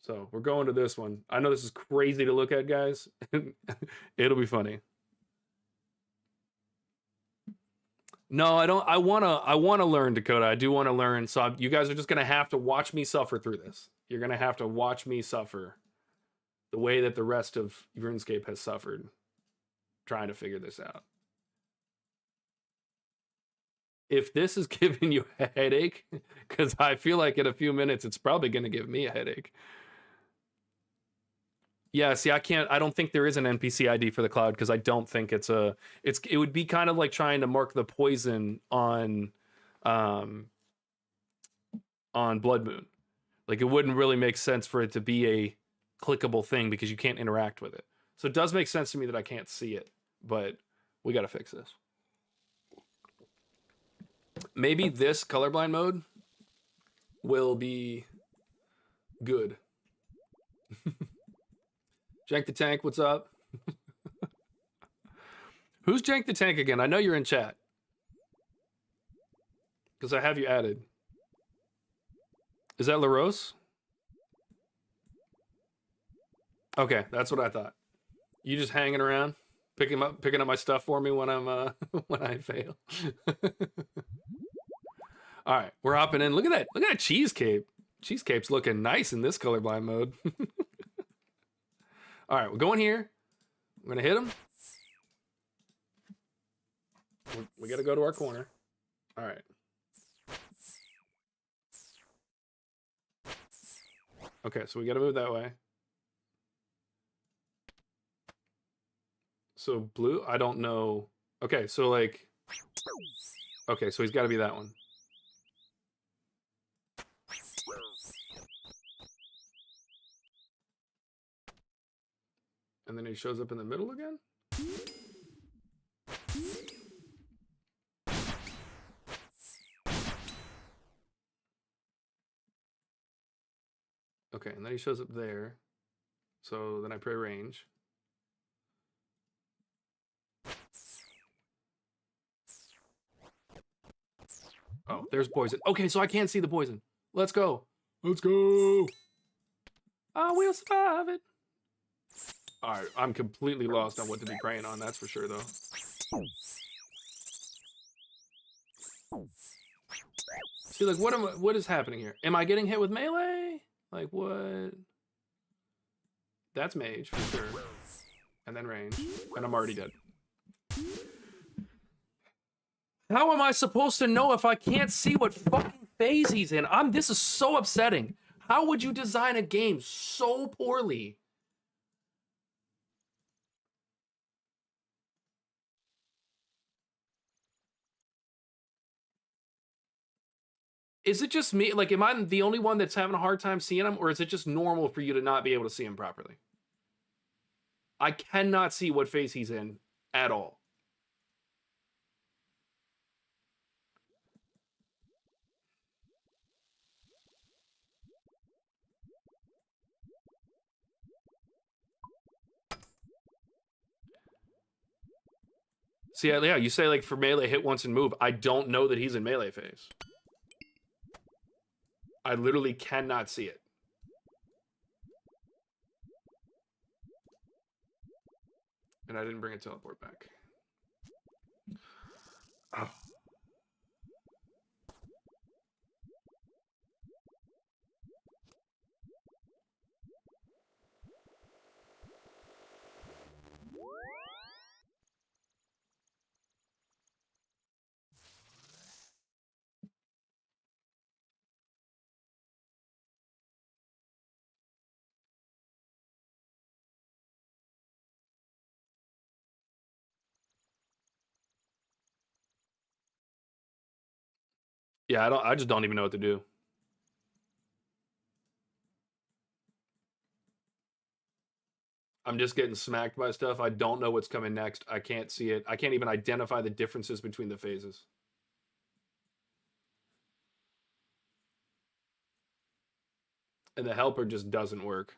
S1: So we're going to this one. I know this is crazy to look at, guys. It'll be funny. No, I don't. I wanna learn, Dakota. I do want to learn. So you guys are just gonna have to watch me suffer through this. You're gonna have to watch me suffer the way that the rest of RuneScape has suffered trying to figure this out. If this is giving you a headache, because I feel like in a few minutes it's probably gonna give me a headache. Yeah, see, I don't think there is an NPC ID for the cloud because I don't think it would be kind of like trying to mark the poison on Blood Moon. Like it wouldn't really make sense for it to be a clickable thing because you can't interact with it. So it does make sense to me that I can't see it, but we got to fix this. Maybe this colorblind mode will be good. Jank the Tank, what's up? Who's Jank the Tank again? I know you're in chat. Because I have you added. Is that LaRose? Okay, that's what I thought. You just hanging around, picking up my stuff for me when I'm when I fail. All right, we're hopping in. Look at that! Look at that cheesecake. Cheesecake's looking nice in this colorblind mode. All right, we're going here. I'm gonna hit him. We gotta go to our corner. All right. Okay, so we gotta move that way. So blue, I don't know. Okay, so like, okay, so he's got to be that one. And then he shows up in the middle again? Okay, and then he shows up there. So then I pray range. Oh, there's poison. Okay, so I can't see the poison. Let's go. Let's go. I will survive it. All right, I'm completely lost on what to be praying on. That's for sure, though. See, like, what is happening here? Am I getting hit with melee? Like, what? That's mage, for sure. And then range. And I'm already dead. How am I supposed to know if I can't see what fucking phase he's in? This is so upsetting. How would you design a game so poorly? Is it just me? Like, am I the only one that's having a hard time seeing him? Or is it just normal for you to not be able to see him properly? I cannot see what phase he's in at all. See, yeah, you say like for melee hit once and move. I don't know that he's in melee phase. I literally cannot see it. And I didn't bring a teleport back. Oh. Yeah, I just don't even know what to do. I'm just getting smacked by stuff. I don't know what's coming next. I can't see it. I can't even identify the differences between the phases. And the helper just doesn't work.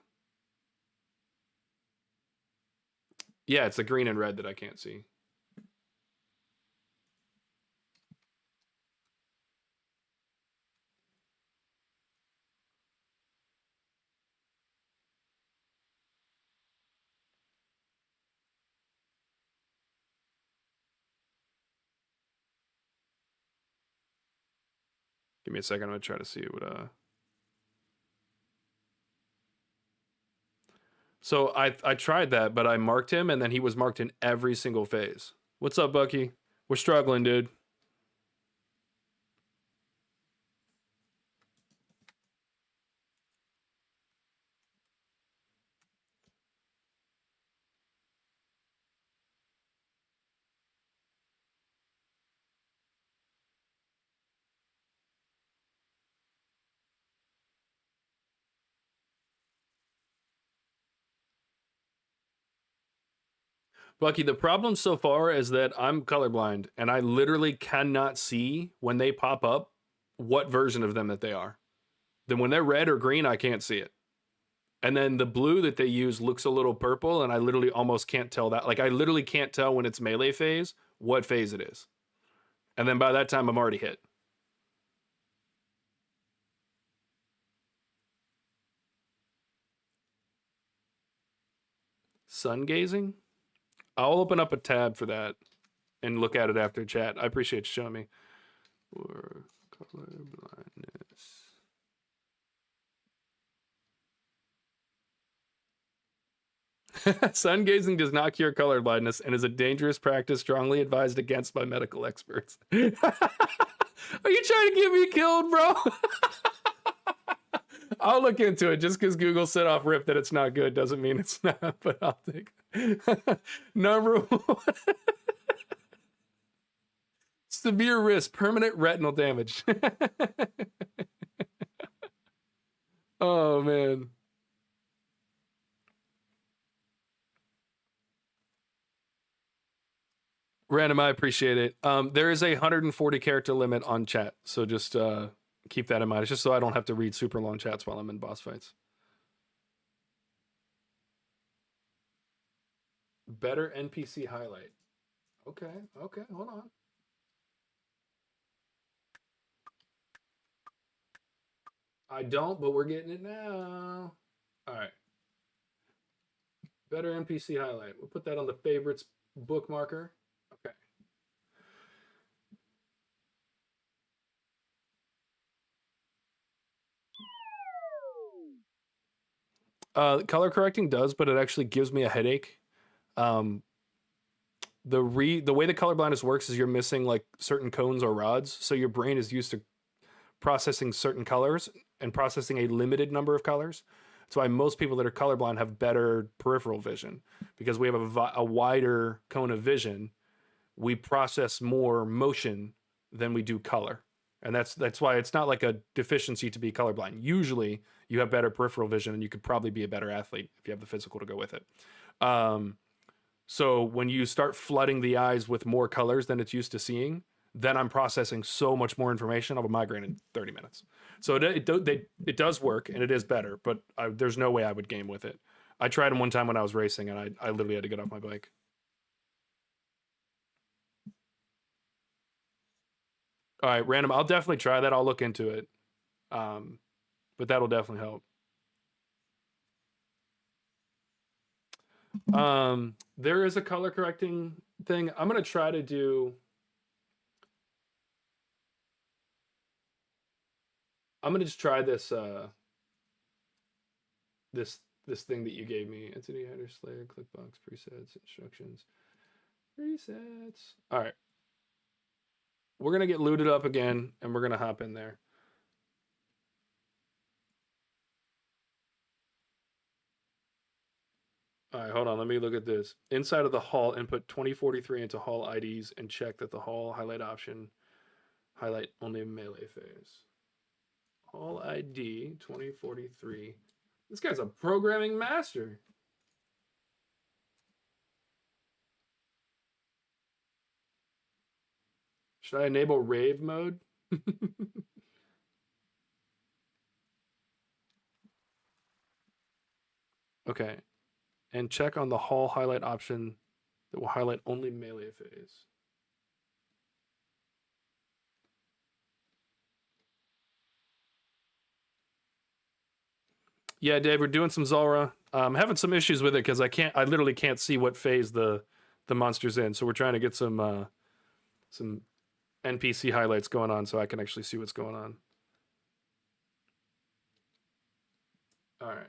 S1: Yeah, it's the green and red that I can't see. Give me a second. I'm gonna try to see what. So I tried that, but I marked him, and then he was marked in every single phase. What's up, Bucky? We're struggling, dude. Bucky, the problem so far is that I'm colorblind, and I literally cannot see when they pop up what version of them that they are. Then when they're red or green, I can't see it. And then the blue that they use looks a little purple, and I literally almost can't tell that. Like, I literally can't tell when it's melee phase what phase it is. And then by that time, I'm already hit. Sun gazing? I'll open up a tab for that and look at it after chat. I appreciate you showing me. Or color blindness. Sun gazing does not cure color blindness and is a dangerous practice strongly advised against by medical experts. Are you trying to get me killed, bro? I'll look into it. Just because Google said off rip that it's not good doesn't mean it's not, but I'll take it. Number one. Severe risk, permanent retinal damage. Oh, man. Random, I appreciate it. There is a 140 character limit on chat, so just keep that in mind. It's just so I don't have to read super long chats while I'm in boss fights. Better NPC highlight. Okay, hold on. I don't, but we're getting it now. All right. Better NPC highlight. We'll put that on the favorites bookmarker. Okay. Color correcting does, but it actually gives me a headache. The way the color blindness works is you're missing like certain cones or rods, so your brain is used to processing certain colors and processing a limited number of colors. That's why most people that are colorblind have better peripheral vision, because we have a wider cone of vision. We process more motion than we do color, and that's why it's not like a deficiency to be colorblind. Usually, you have better peripheral vision, and you could probably be a better athlete if you have the physical to go with it. So when you start flooding the eyes with more colors than it's used to seeing, then I'm processing so much more information. I'll have a migraine in 30 minutes. So it does work, and it is better, but there's no way I would game with it. I tried them one time when I was racing, and I literally had to get off my bike. All right, random. I'll definitely try that. I'll look into it. But that'll definitely help. There is a color correcting thing. I'm gonna try to do. I'm gonna just try this. This thing that you gave me. Entity header, Slayer, clickbox, presets, instructions, presets. All right. We're gonna get looted up again, and we're gonna hop in there. All right, hold on. Let me look at this. Inside of the hall, input 2043 into hall IDs and check that the hall highlight option highlight only melee phase. Hall ID 2043. This guy's a programming master. Should I enable rave mode? Okay. And check on the hall highlight option that will highlight only melee phase. Yeah, Dave, we're doing some Zulrah. I'm having some issues with it because I literally can't see what phase the monster's in. So we're trying to get some NPC highlights going on so I can actually see what's going on. All right.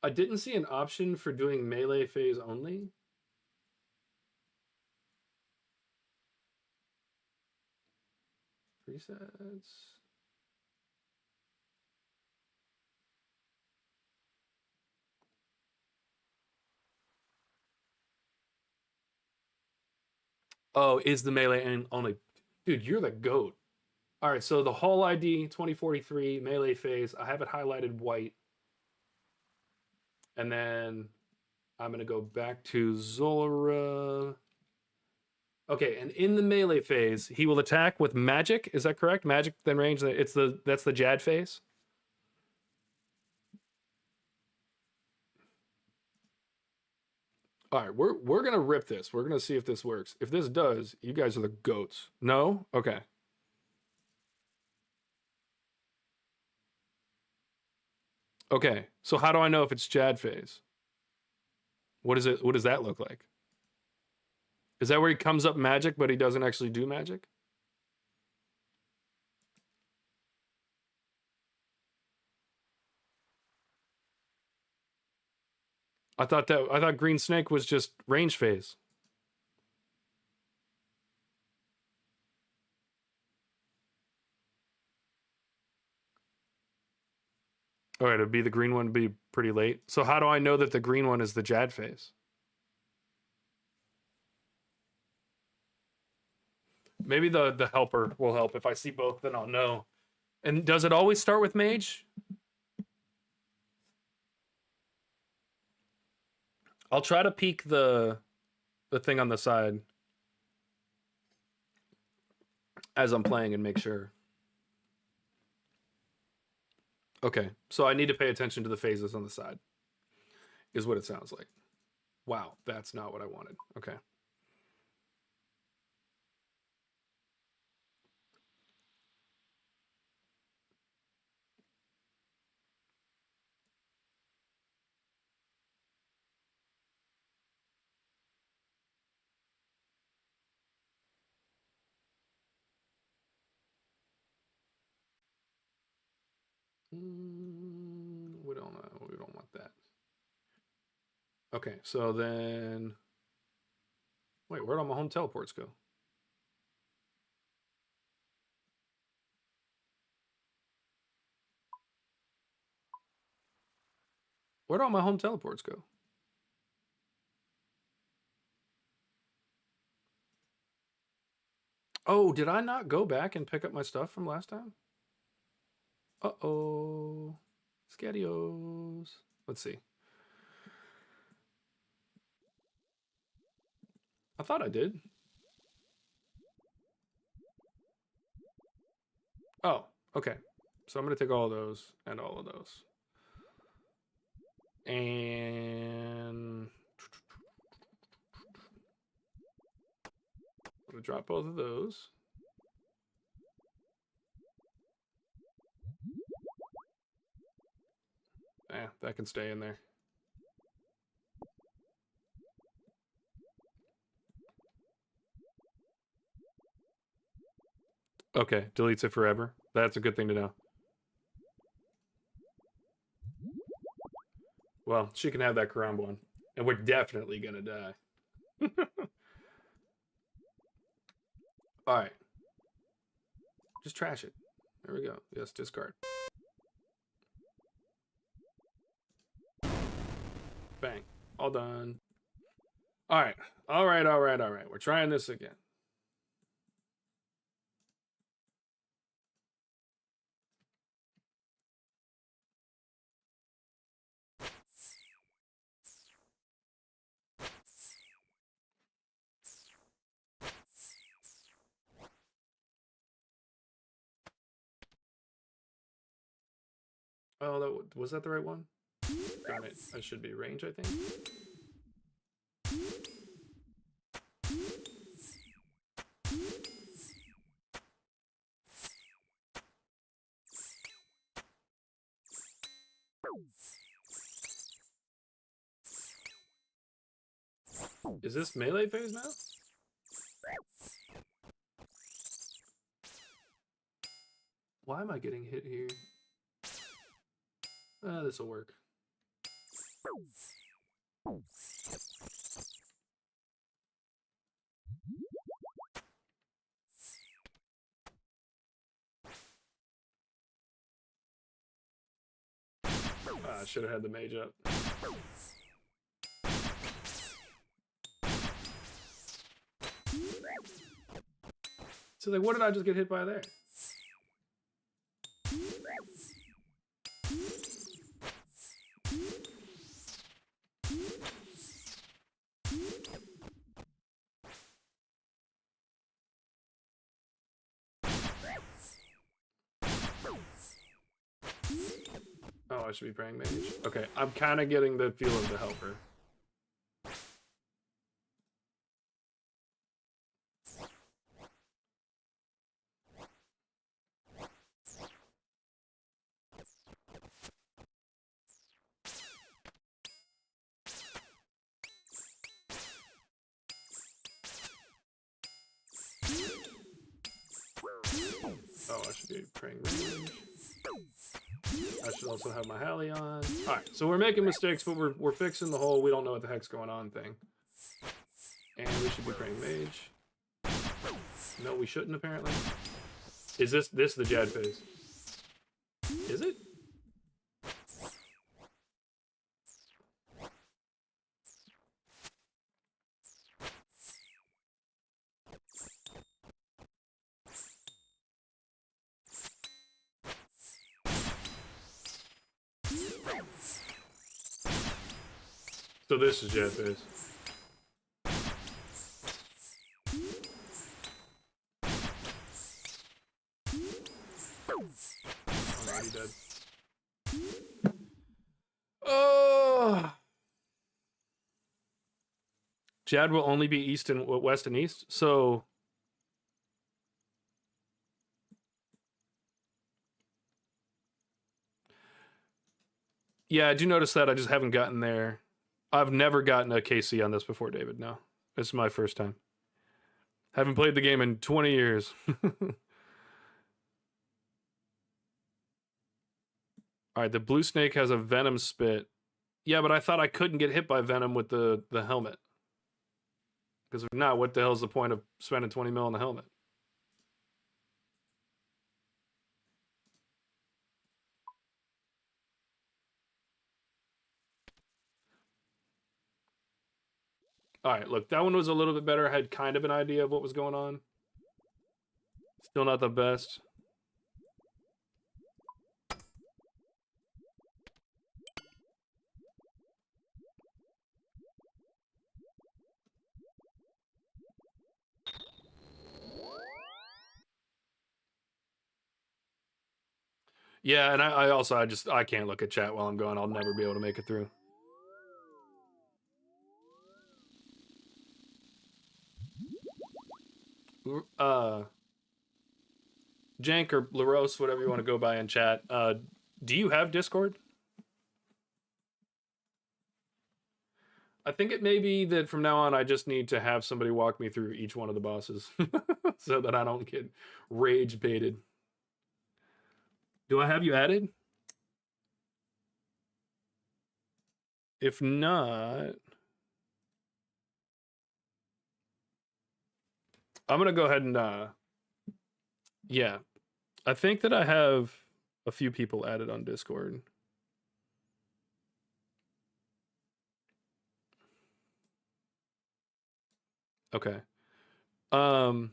S1: I didn't see an option for doing melee phase only. Presets. Oh, is the melee and only? Dude, you're the goat. All right, so the whole ID 2043 melee phase, I have it highlighted white. And then I'm going to go back to Zulrah. Okay, and in the melee phase, he will attack with magic. Is that correct? Magic, then range. That's the Jad phase. All right, we're gonna rip this. We're gonna see if this works. If this does, you guys are the goats. No? Okay. Okay. So how do I know if it's Jad phase? What is it? What does that look like? Is that where he comes up magic, but he doesn't actually do magic? I thought Green Snake was just range phase. All right, it'd be the green one be pretty late. So how do I know that the green one is the Jad phase? Maybe the helper will help. If I see both, then I'll know. And does it always start with mage? I'll try to peek the thing on the side as I'm playing and make sure. Okay, so I need to pay attention to the phases on the side, is what it sounds like. Wow, that's not what I wanted. Okay. We don't want that. Okay, so then, wait, where'd all my home teleports go? Where'd all my home teleports go? Oh, did I not go back and pick up my stuff from last time? Uh-oh. Scadios. Let's see. I thought I did. Oh, okay. So I'm going to take all of those and all of those. And I'm going to drop both of those. That can stay in there. Okay, deletes it forever. That's a good thing to know. Well, she can have that Karam one. And we're definitely going to die. All right. Just trash it. There we go. Yes, discard. Bang. All done. All right. All right, all right, all right. We're trying this again. Oh, was that the right one? Damn it. That should be range, I think. Is this melee phase now? Why am I getting hit here? This will work. I should have had the mage up. So like, what did I just get hit by there? Oh, I should be praying mage. Okay, I'm kind of getting the feel of the helper. Oh, I should be praying range. I should also have my Hallie on. Alright, so we're making mistakes, but we're fixing the whole we don't know what the heck's going on thing. And we should be praying mage. No, we shouldn't, apparently. Is this the Jad phase? Is it? So this is Jad phase. I'm already dead. Oh! Jad will only be east and west and east, so... Yeah, I do notice that. I just haven't gotten there. I've never gotten a KC on this before, David. No. This is my first time. Haven't played the game in 20 years. Alright, the blue snake has a venom spit. Yeah, but I thought I couldn't get hit by venom with the helmet. Because if not, what the hell is the point of spending 20 mil on the helmet? Alright, look, that one was a little bit better. I had kind of an idea of what was going on. Still not the best. Yeah, and I also, I can't look at chat while I'm going. I'll never be able to make it through. Jank or Laros, whatever you want to go by in chat. Do you have Discord? I think it may be that from now on I just need to have somebody walk me through each one of the bosses so that I don't get rage baited. Do I have you added? If not, I'm gonna go ahead and yeah. I think that I have a few people added on Discord. Okay. I'm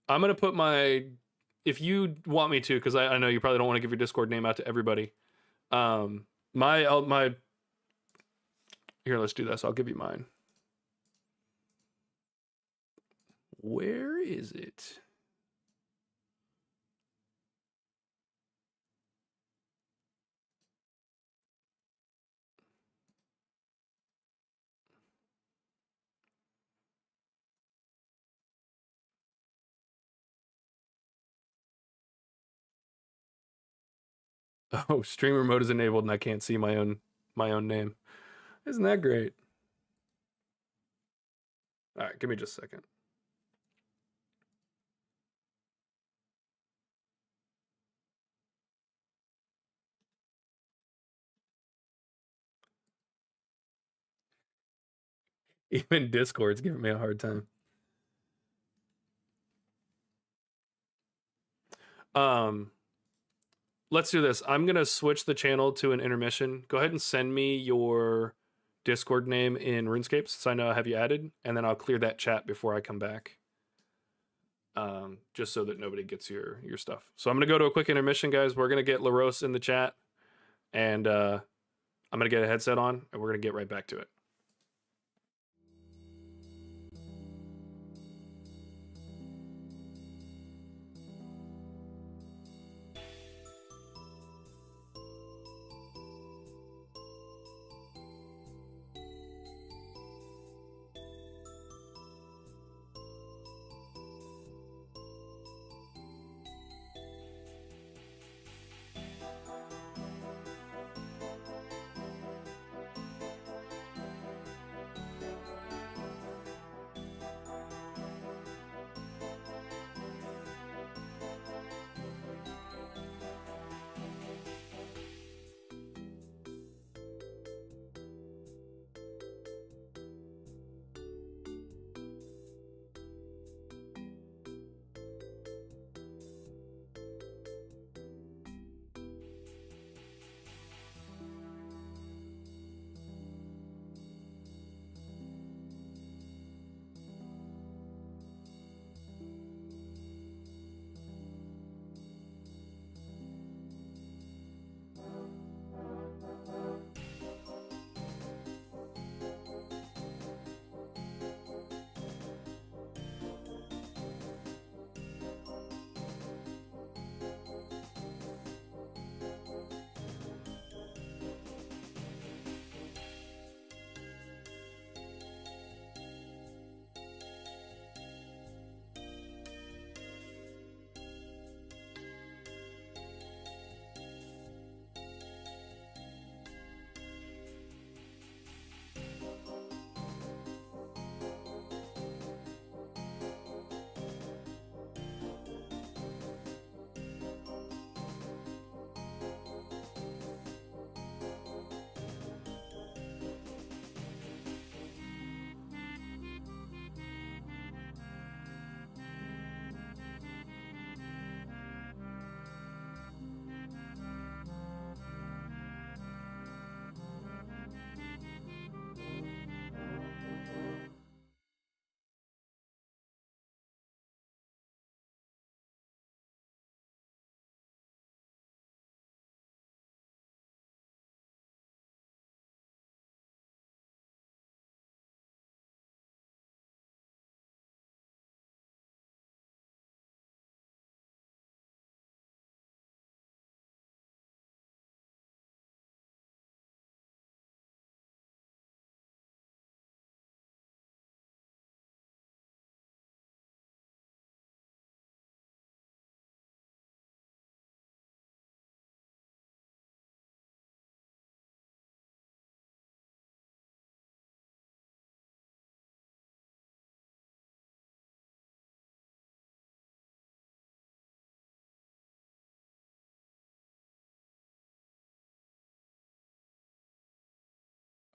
S1: gonna put my, if you want me to, because I know you probably don't want to give your Discord name out to everybody. My here, let's do this. I'll give you mine. Where is it? Oh, streamer mode is enabled and I can't see my own name. Isn't that great? All right, give me just a second. Even Discord's giving me a hard time. Let's do this. I'm gonna switch the channel to an intermission. Go ahead and send me your Discord name in RuneScape so I know I have you added, and then I'll clear that chat before I come back. Just so that nobody gets your stuff. So I'm gonna go to a quick intermission, guys. We're gonna get LaRose in the chat, and I'm gonna get a headset on, and we're gonna get right back to it.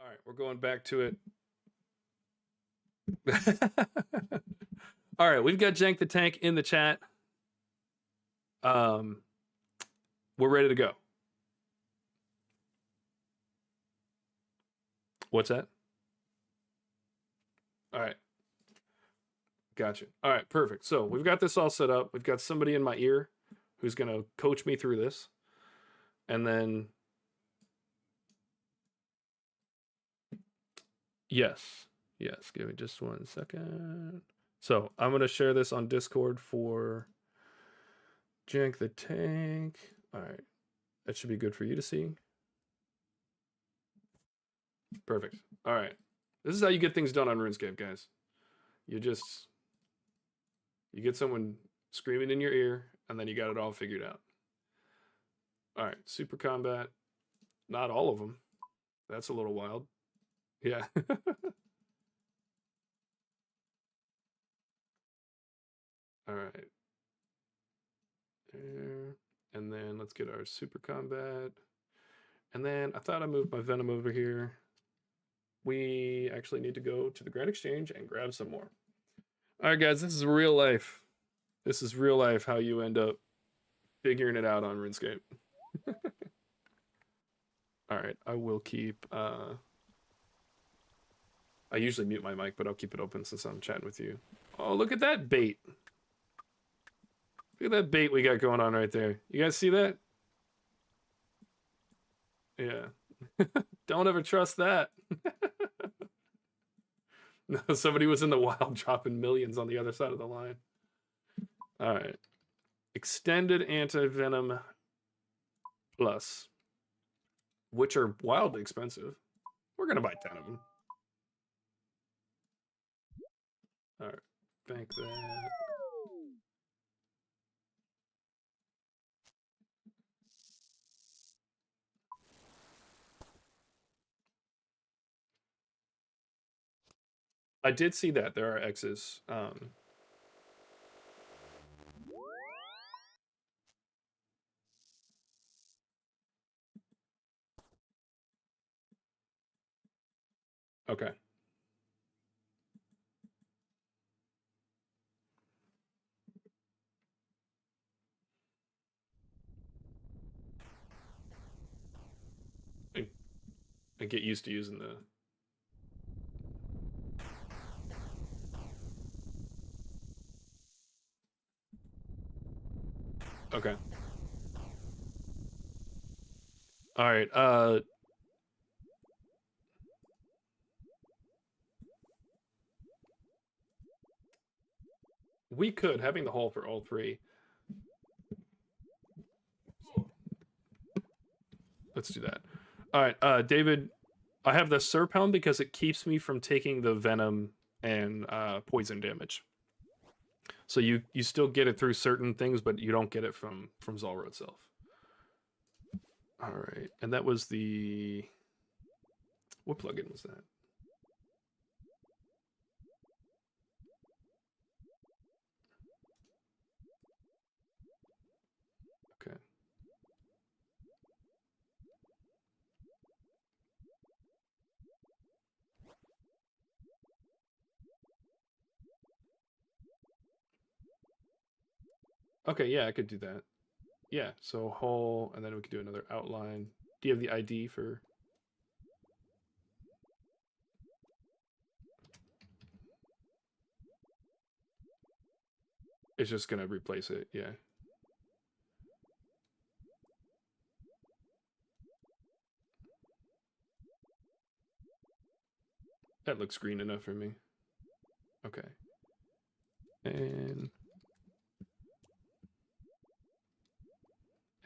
S1: All right, we're going back to it. All right, we've got Jank the Tank in the chat. We're ready to go. What's that? All right. Gotcha. All right, perfect. So we've got this all set up. We've got somebody in my ear who's going to coach me through this. And then, yes, give me just 1 second. So I'm going to share this on Discord for Jank the Tank. All right, that should be good for you to see. Perfect. All right. This is how you get things done on RuneScape, guys. You get someone screaming in your ear, and then you got it all figured out. All right, super combat. Not all of them. That's a little wild. Yeah. All right. There. And then let's get our super combat. And then I thought I moved my venom over here. We actually need to go to the Grand Exchange and grab some more. All right, guys, this is real life. This is real life how you end up figuring it out on RuneScape. All right, I will keep... I usually mute my mic, but I'll keep it open since I'm chatting with you. Oh, look at that bait. Look at that bait we got going on right there. You guys see that? Yeah. Don't ever trust that. No, somebody was in the wild dropping millions on the other side of the line. All right. Extended anti-venom plus, which are wildly expensive. We're going to buy 10 of them. All right. Bank that. I did see that there are X's. Okay. And get used to using the... Okay. All right. We could, having the hall for all three. Let's do that. All right, David, I have the Serpound because it keeps me from taking the venom and poison damage. So you still get it through certain things, but you don't get it from Zulrah itself. All right, and that was the... What plugin was that? Okay. Okay, yeah, I could do that. Yeah, so whole, and then we could do another outline. Do you have the ID for... It's just gonna replace it, yeah. That looks green enough for me. Okay. And...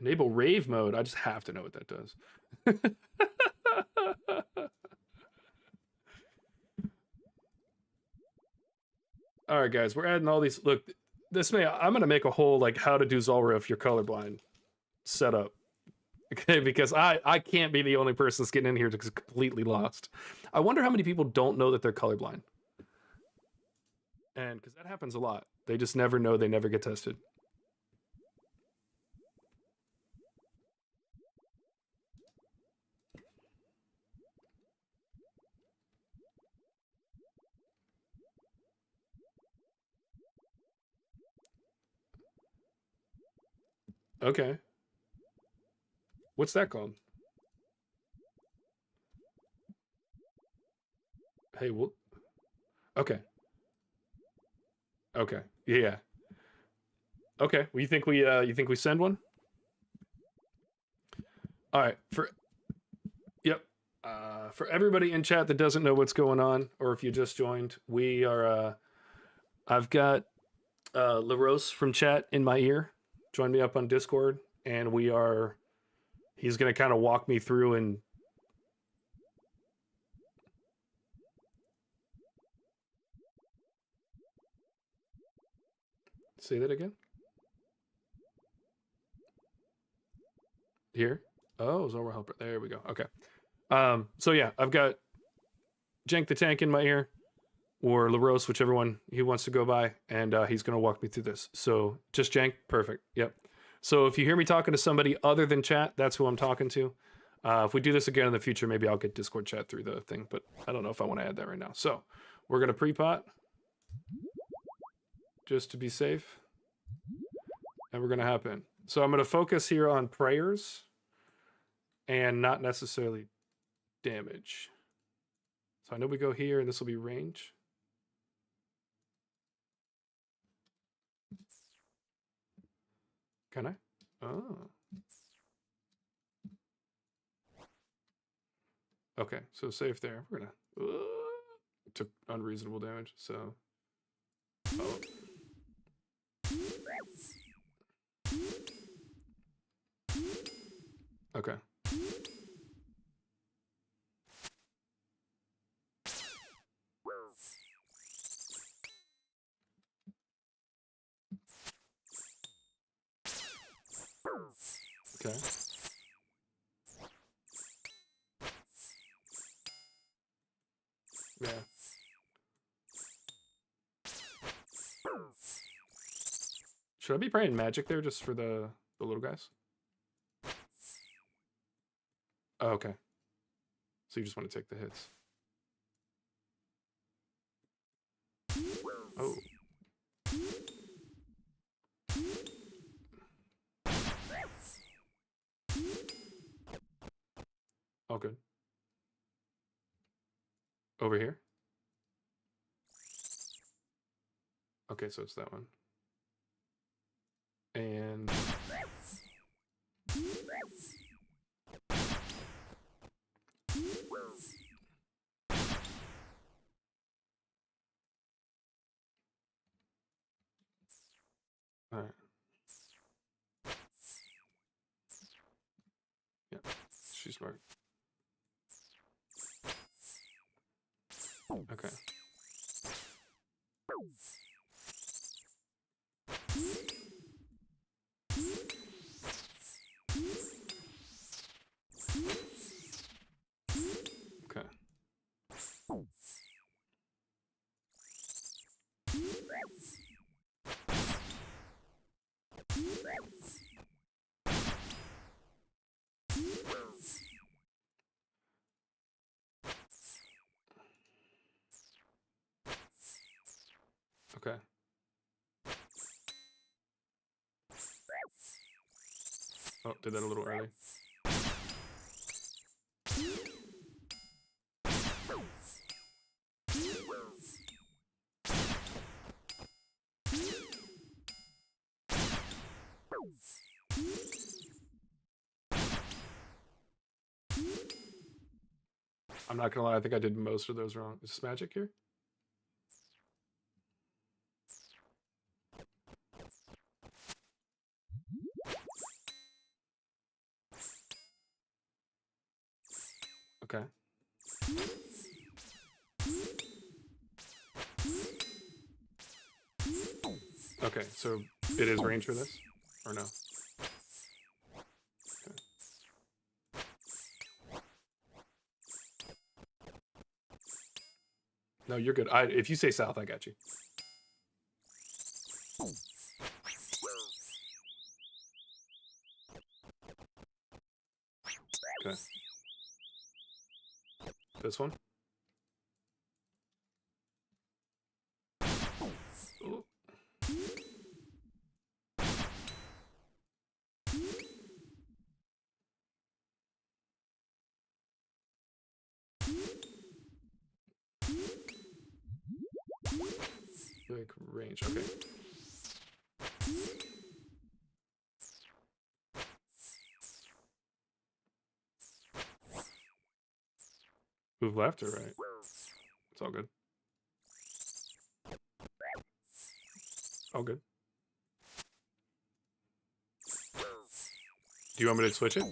S1: Enable rave mode. I just have to know what that does. All right, guys, we're adding all these. Look, I'm going to make a whole, like, how to do Zulrah if you're colorblind setup. Okay, because I can't be the only person that's getting in here just completely lost. I wonder how many people don't know that they're colorblind. And because that happens a lot. They just never know, they never get tested. Okay. What's that called? Hey, well, okay. Okay. Yeah. Okay. Well, you think we send one? All right. Yep. For everybody in chat that doesn't know what's going on, or if you just joined, we are I've got LaRose from chat in my ear. Join me up on Discord, and he's going to kind of walk me through and say that again. Here. Oh, Zulrah helper. There we go. Okay. So yeah, I've got Jank the Tank in my ear. or LaRose, whichever one he wants to go by, and he's going to walk me through this. So just Jank, perfect. Yep. So if you hear me talking to somebody other than chat, that's who I'm talking to. If we do this again in the future, maybe I'll get Discord chat through the thing, but I don't know if I want to add that right now. So we're going to pre-pot just to be safe, and we're going to hop in. So I'm going to focus here on prayers and not necessarily damage. So I know we go here, and this will be range. Can I? Oh. Okay, so safe there. We're gonna took unreasonable damage, so oh. Okay. Okay. Yeah. Should I be praying magic there just for the little guys? Oh, okay. So you just want to take the hits. Oh. All good. Over here? Okay, so it's that one. And all right. Yeah, she's smart. Okay. Okay. Okay. Oh, did that a little early. I'm not gonna lie, I think I did most of those wrong. Is this magic here? Okay. Okay, so it is range for this? Or no? Okay. No, you're good. If you say south, I got you. Okay. This one? Ooh. Like range, okay. Move left or right? It's all good. All good. Do you want me to switch it?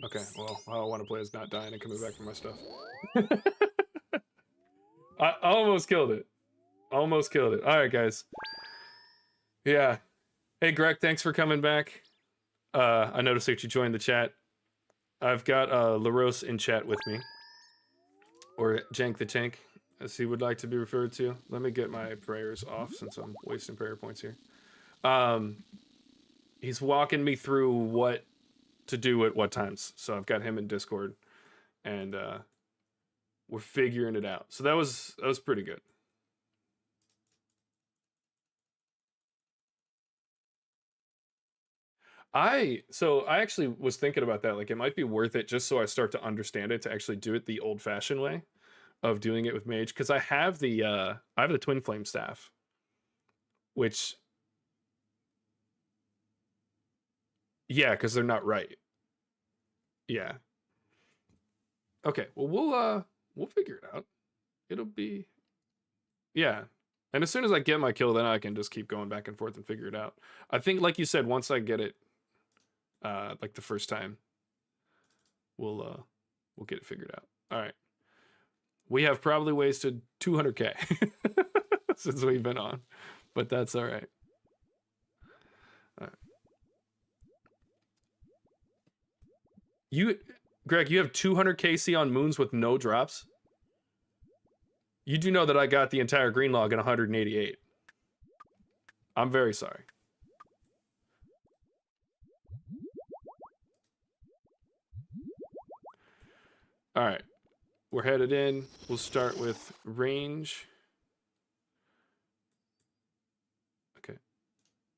S1: Okay, well, I want to play as not dying and coming back for my stuff. I almost killed it. Almost killed it. All right, guys. Yeah. Hey, Greg, thanks for coming back. I noticed that you joined the chat. I've got LaRose in chat with me, or Jank the Tank, as he would like to be referred to. Let me get my prayers off since I'm wasting prayer points here. He's walking me through what to do at what times. So I've got him in Discord, and we're figuring it out. So that was pretty good. I actually was thinking about that. Like, it might be worth it just so I start to understand it to actually do it the old-fashioned way of doing it with Mage, because I have the Twin Flame staff, which, yeah, because they're not right. Yeah. Okay. Well, we'll figure it out. It'll be, yeah. And as soon as I get my kill, then I can just keep going back and forth and figure it out. I think, like you said, once I get it, like the first time, we'll get it figured out. All right. We have probably wasted 200K since we've been on, but that's all right. All right. Greg, you have 200 KC on moons with no drops? You do know that I got the entire green log in 188. I'm very sorry. All right. We're headed in. We'll start with range. Okay.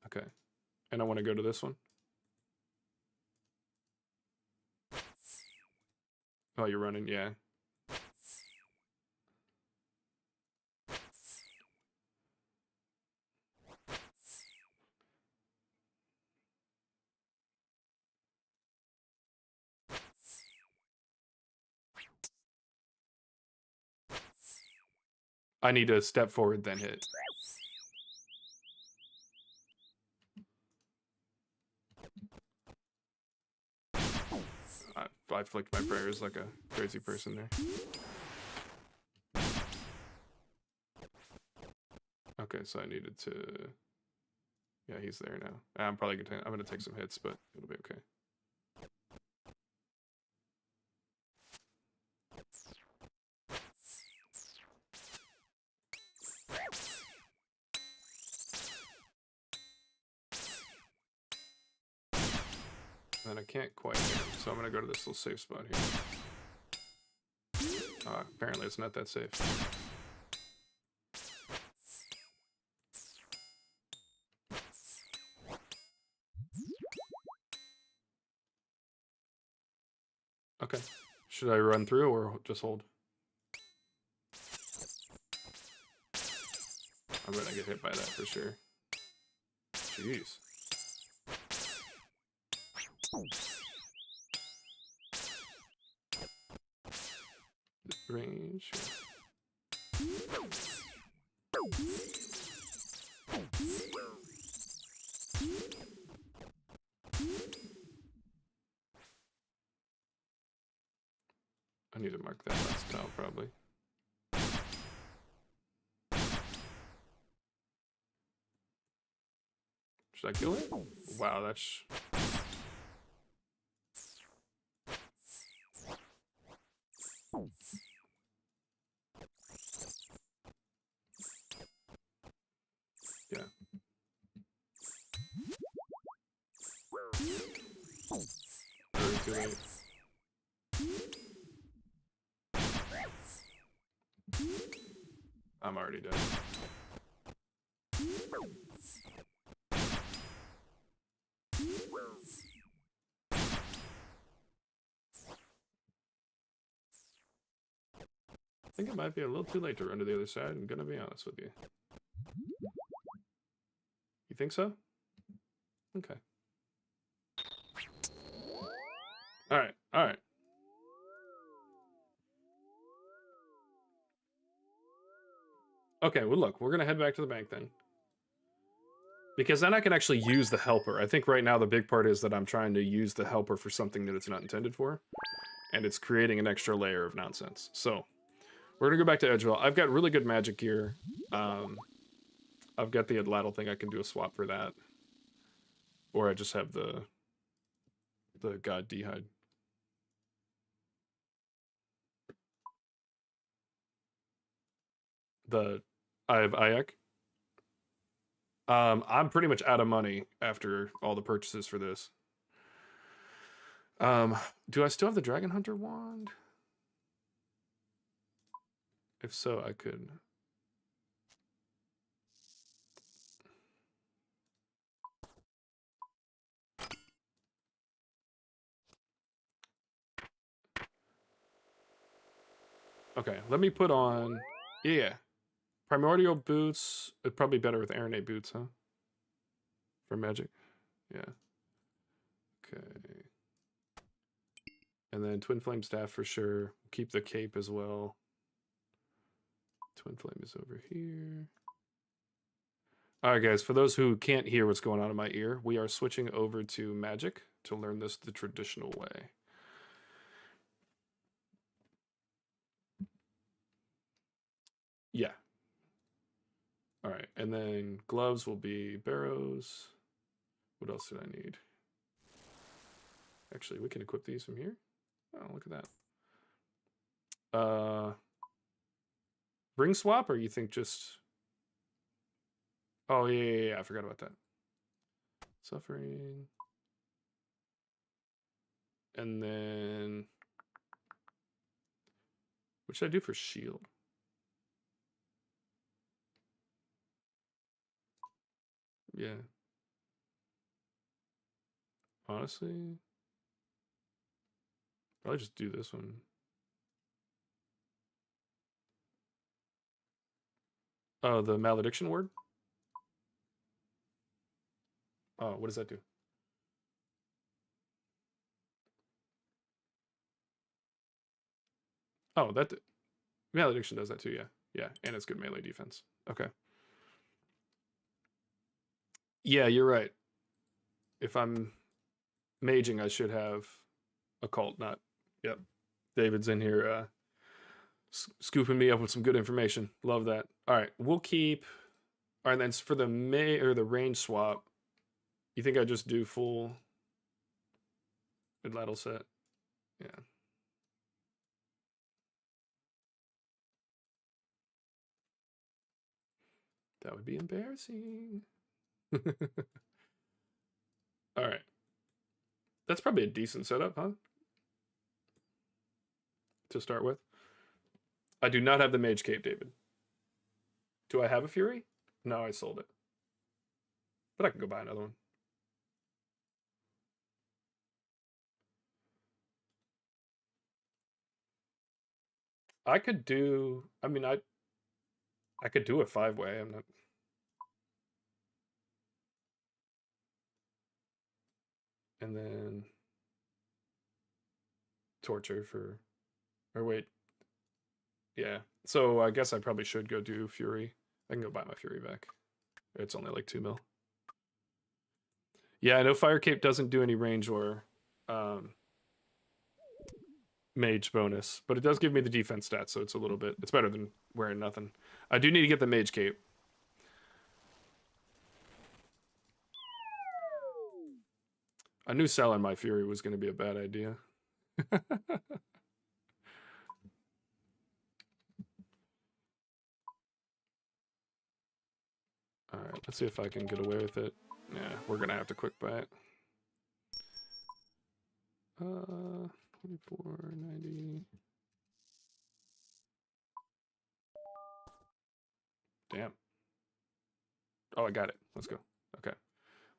S1: Okay. And I want to go to this one. Oh, you're running, yeah. I need to step forward, then hit. I flicked my prayers like a crazy person there. Okay, so I needed to... Yeah, he's there now. I'm probably gonna take some hits, but it'll be okay. And I can't quite hit him, so I'm gonna go to this little safe spot here. Apparently it's not that safe. Okay. Should I run through or just hold? I bet I get hit by that for sure. Jeez. Range. I need to mark that last tile probably. Should I kill it? Wow, that's... Yeah. Very too late. I'm already dead. I think it might be a little too late to run to the other side, I'm gonna be honest with you. You think so? Okay. Alright, alright. Okay, well look, we're gonna head back to the bank then. Because then I can actually use the helper. I think right now the big part is that I'm trying to use the helper for something that it's not intended for. And it's creating an extra layer of nonsense. So, we're gonna go back to Edgewell. I've got really good magic gear. I've got the Adladdle thing, I can do a swap for that. Or I just have the God D'hide. I have IAC. I'm pretty much out of money after all the purchases for this. Do I still have the Dragon Hunter wand? If so, I could. Okay, let me put on. Yeah, primordial boots. It's probably better with Aranate boots, huh? For magic. Yeah. Okay. And then Twin Flame staff for sure. Keep the cape as well. Twin Flame is over here. All right, guys, for those who can't hear what's going on in my ear, we are switching over to magic to learn this the traditional way. Yeah. All right, and then gloves will be barrows. What else did I need? Actually, we can equip these from here. Oh, look at that. Ring swap, or you think just... Oh, yeah, I forgot about that. Suffering. And then... What should I do for shield? Yeah. Honestly... Probably just do this one. Oh, the malediction word? Oh, what does that do? Oh, that... Malediction does that too, yeah. Yeah, and it's good melee defense. Okay. Yeah, you're right. If I'm maging, I should have occult, not... Yep. David's in here scooping me up with some good information. Love that. All right, we'll keep... All right, then for the the range swap, you think I just do full mid-ladle set? Yeah. That would be embarrassing. All right. That's probably a decent setup, huh? To start with. I do not have the Mage Cape, David. Do I have a Fury? No, I sold it. But I can go buy another one. I could do... I mean, I could do a 5-way. I'm not... And then... Torture for... Or wait. Yeah. So I guess I probably should go do Fury. I can go buy my Fury back. It's only like 2 mil. Yeah, I know Fire Cape doesn't do any range or mage bonus, but it does give me the defense stats, so it's a little bit... It's better than wearing nothing. I do need to get the Mage Cape. I knew selling my Fury was going to be a bad idea. All right, let's see if I can get away with it. Yeah, we're going to have to quick buy it. 24.90. Damn. Oh, I got it. Let's go. Okay.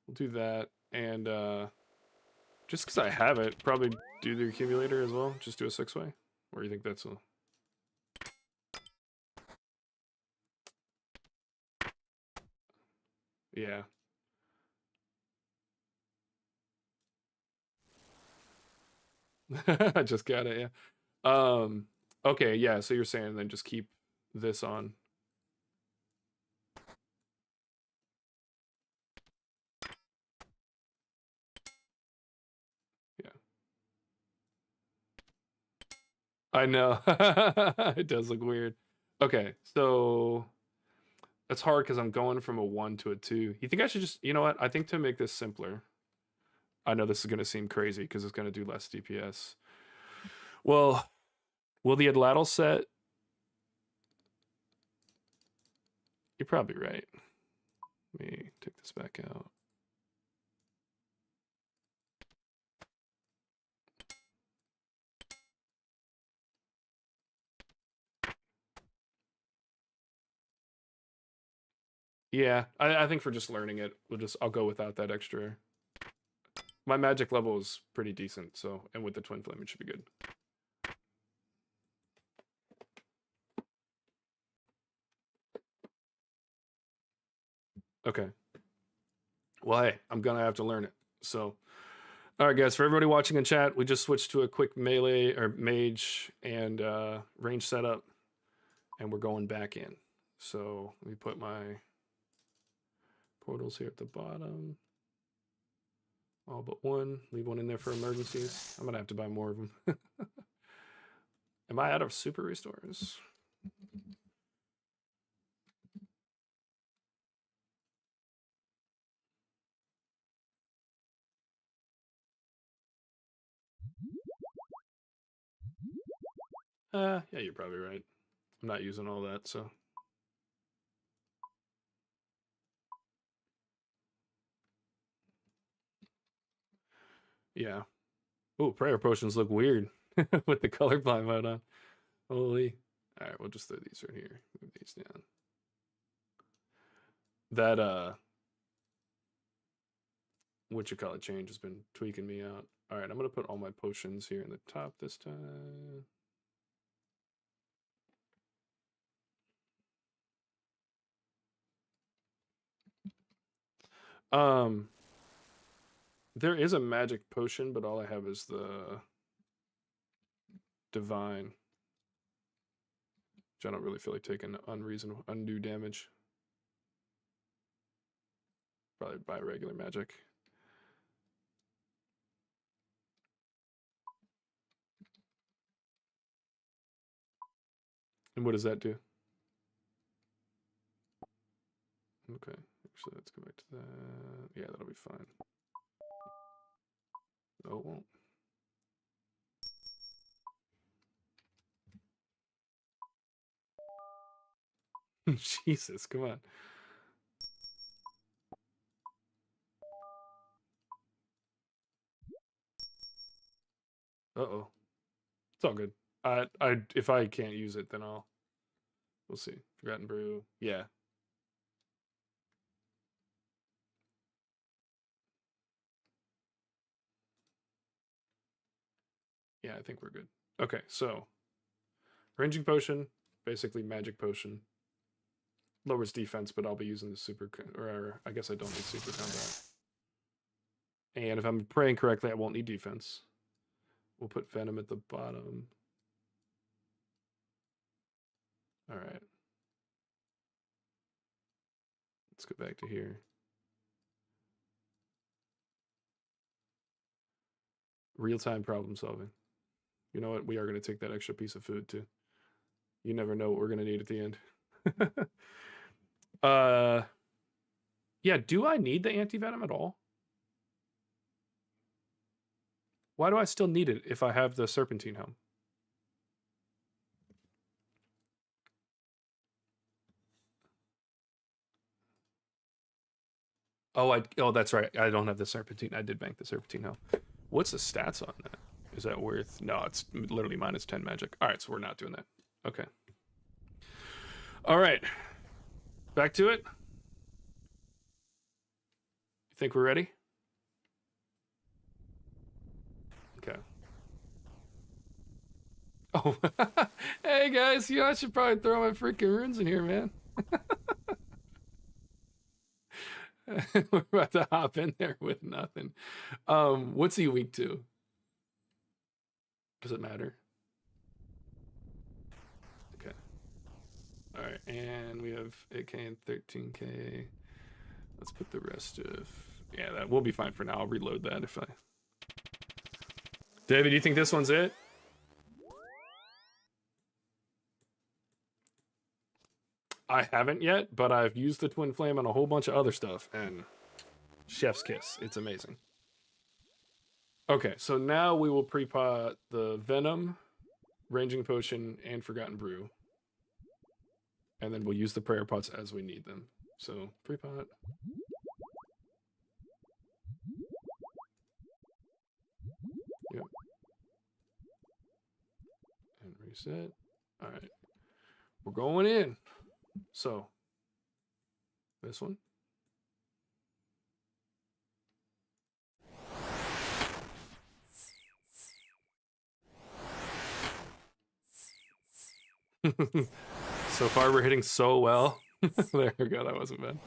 S1: We'll do that. And just because I have it, probably do the accumulator as well. Just do a 6-way. Or you think that's a... Yeah. I just got it, yeah. Okay, yeah, so you're saying then just keep this on. Yeah. I know. It does look weird. Okay, so that's hard because I'm going from a 1 to a 2. You think I should just... You know what? I think to make this simpler... I know this is going to seem crazy because it's going to do less DPS. Well, will the Adlatl set... You're probably right. Let me take this back out. Yeah, I think for just learning it, I'll go without that extra. My magic level is pretty decent, so, and with the twin flame, it should be good. Okay. Well, hey, I'm gonna have to learn it. So, all right, guys, for everybody watching in chat, we just switched to a quick melee or mage and range setup, and we're going back in. So let me put my portals here at the bottom. All but one. Leave one in there for emergencies. I'm gonna have to buy more of them. Am I out of super restores? Yeah, you're probably right. I'm not using all that, so. Yeah. Oh, prayer potions look weird with the colorblind mode on. Holy. All right, we'll just throw these right here. Move these down. That, what you call it, change has been tweaking me out. All right, I'm going to put all my potions here in the top this time. There is a magic potion, but all I have is the divine, which I don't really feel like taking undue damage. Probably buy regular magic. And what does that do? Okay, actually, let's go back to that. Yeah, that'll be fine. No, it won't. Jesus, come on. Uh-oh. It's all good. If I can't use it, then we'll see. Forgotten Brew. Yeah. Yeah, I think we're good. Okay, so ranging potion, basically magic potion. Lowers defense, but I'll be using the super, or I guess I don't need super combat. And if I'm praying correctly, I won't need defense. We'll put venom at the bottom. All right. Let's go back to here. Real-time problem solving. You know what? We are going to take that extra piece of food too. You never know what we're going to need at the end. Yeah, do I need the anti-venom at all? Why do I still need it if I have the serpentine helm? Oh, that's right. I don't have the serpentine. I did bank the serpentine helm. What's the stats on that? Is that worth? No, it's literally minus 10 magic. All right, so we're not doing that. Okay. All right. Back to it. You think we're ready? Okay. Oh, hey guys, I should probably throw my freaking runes in here, man. We're about to hop in there with nothing. What's he weak to? Does it matter? Okay. All right, and we have 8K and 13K. Let's put the rest of, yeah, that will be fine for now. I'll reload that if I. David, do you think this one's it? I haven't yet, but I've used the twin flame on a whole bunch of other stuff, and chef's kiss. It's amazing. Okay, so now we will pre-pot the venom, ranging potion, and forgotten brew. And then we'll use the prayer pots as we need them. So, pre-pot. Yep. And reset. All right. We're going in. So, this one. So far, we're hitting so well. There we go. That wasn't bad.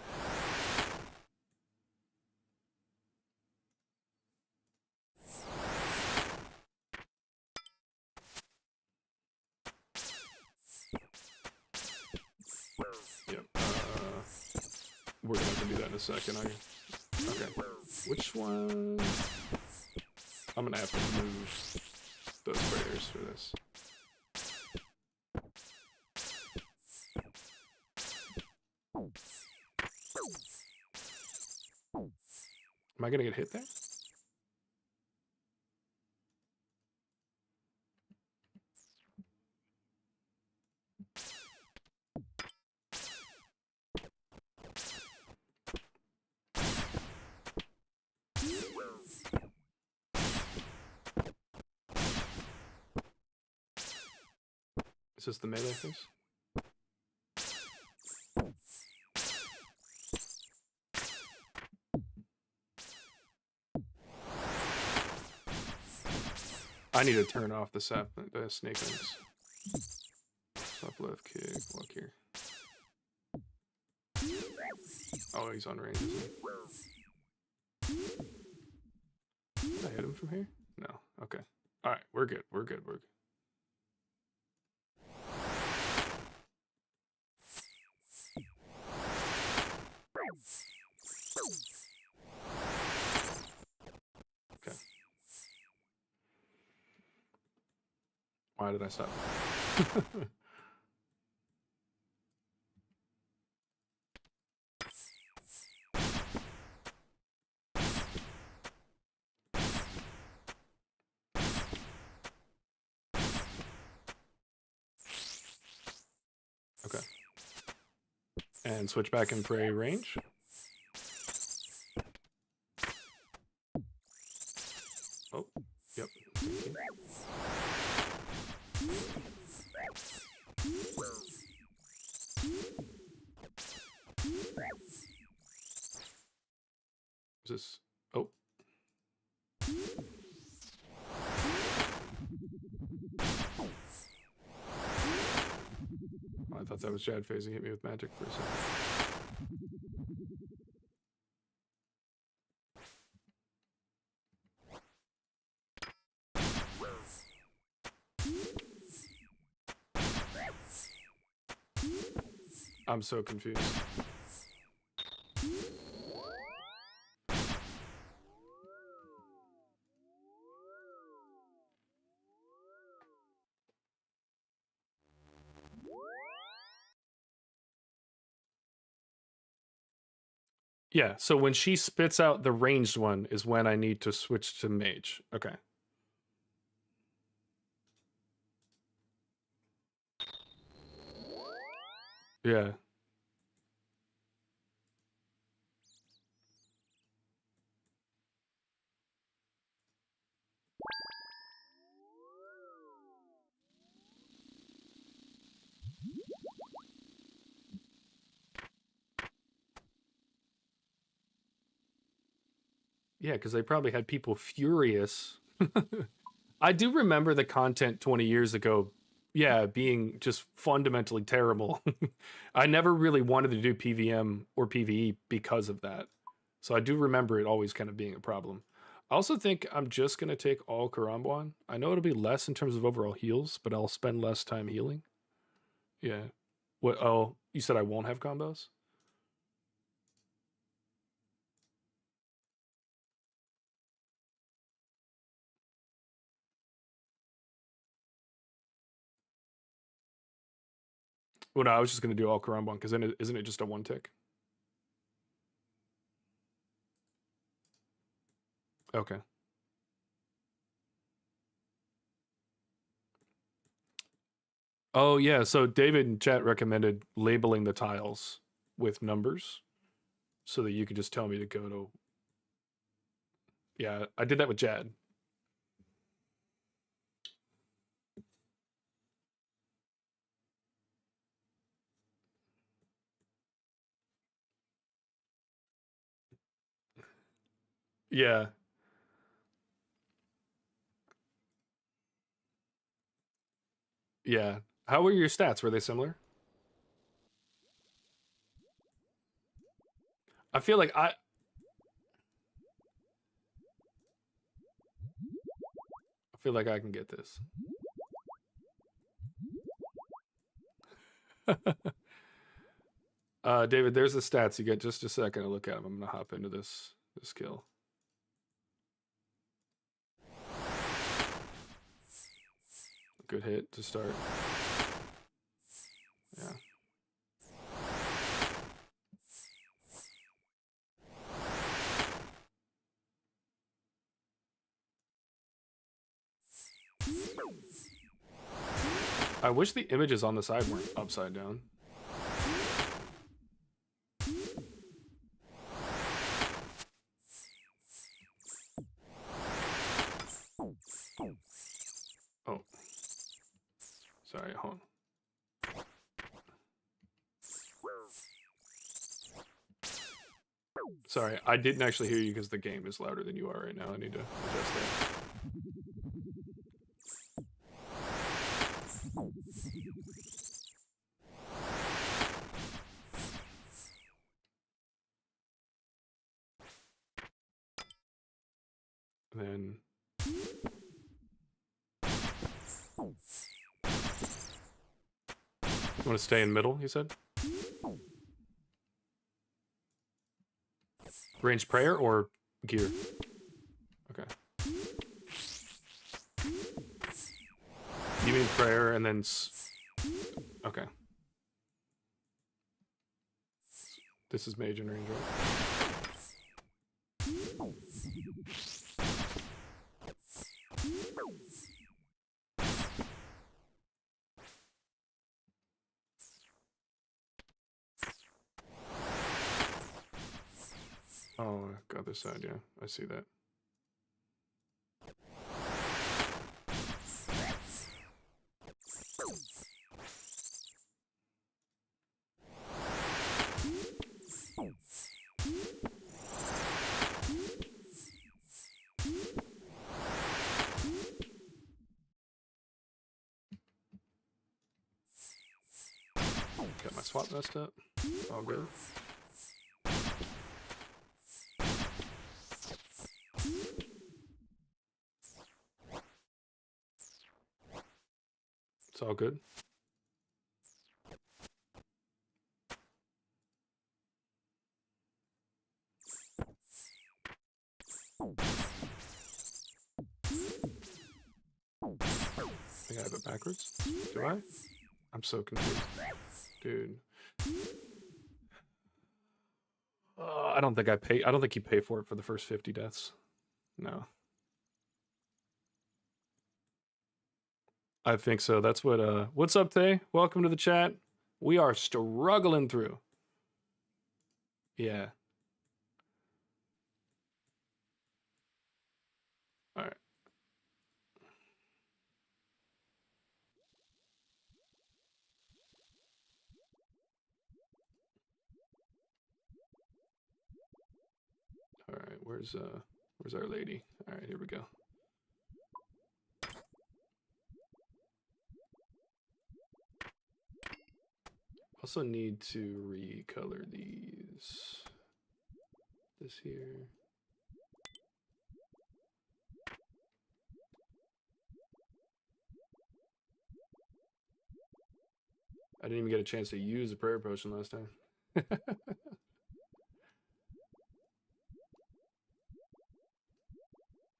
S1: Yep. We're gonna have to do that in a second. Okay. Which one? I'm gonna have to move those prayers for this. Am I gonna get hit there? Is this the melee face? I need to turn off the snake wings. Up left kick, walk here. Oh, he's on range, isn't he? Did I hit him from here? No. Okay. Alright, we're good. We're good. We're good. Okay. Why did I stop? Okay. And switch back and pray range. Oh, yep. Thank you. Is this? Oh. I thought that was Jad phasing hit me with magic for a second. I'm so confused. Yeah, so when she spits out the ranged one is when I need to switch to mage. Okay. Yeah. Yeah, because they probably had people furious. I do remember the content 20 years ago, yeah, being just fundamentally terrible. I never really wanted to do PVM or PvE because of that. So I do remember it always kind of being a problem. I also think I'm just going to take all Karambuan. I know it'll be less in terms of overall heals, but I'll spend less time healing. Yeah. What? Oh, you said I won't have combos? Well, no, I was just going to do all Karambuan because then isn't it just a one tick? Okay. Oh yeah, so David in chat recommended labeling the tiles with numbers so that you could just tell me to go to. Yeah, I did that with Jad. Yeah. Yeah. How were your stats? Were they similar? I feel like I can get this. David, there's the stats. You get just a second to look at them. I'm gonna hop into this kill. Good hit to start. Yeah. I wish the images on the side weren't upside down. Oh. Sorry, hold on. Sorry, I didn't actually hear you because the game is louder than you are right now. I need to adjust that. Then you want to stay in middle, you said? Range prayer or gear? Okay. You mean prayer and then... Okay. This is mage and range, right? Oh, I got this side, yeah. I see that. Got my swap messed up. All good. It's all good. I think I have it backwards. Do I? I'm so confused. Dude. I don't think I don't think you pay for it for the first 50 deaths. No. I think so. That's what what's up, Tay? Welcome to the chat. We are struggling through. Yeah. All right. All right. Where's our lady? All right, here we go. Also need to recolor these. This here. I didn't even get a chance to use a prayer potion last time.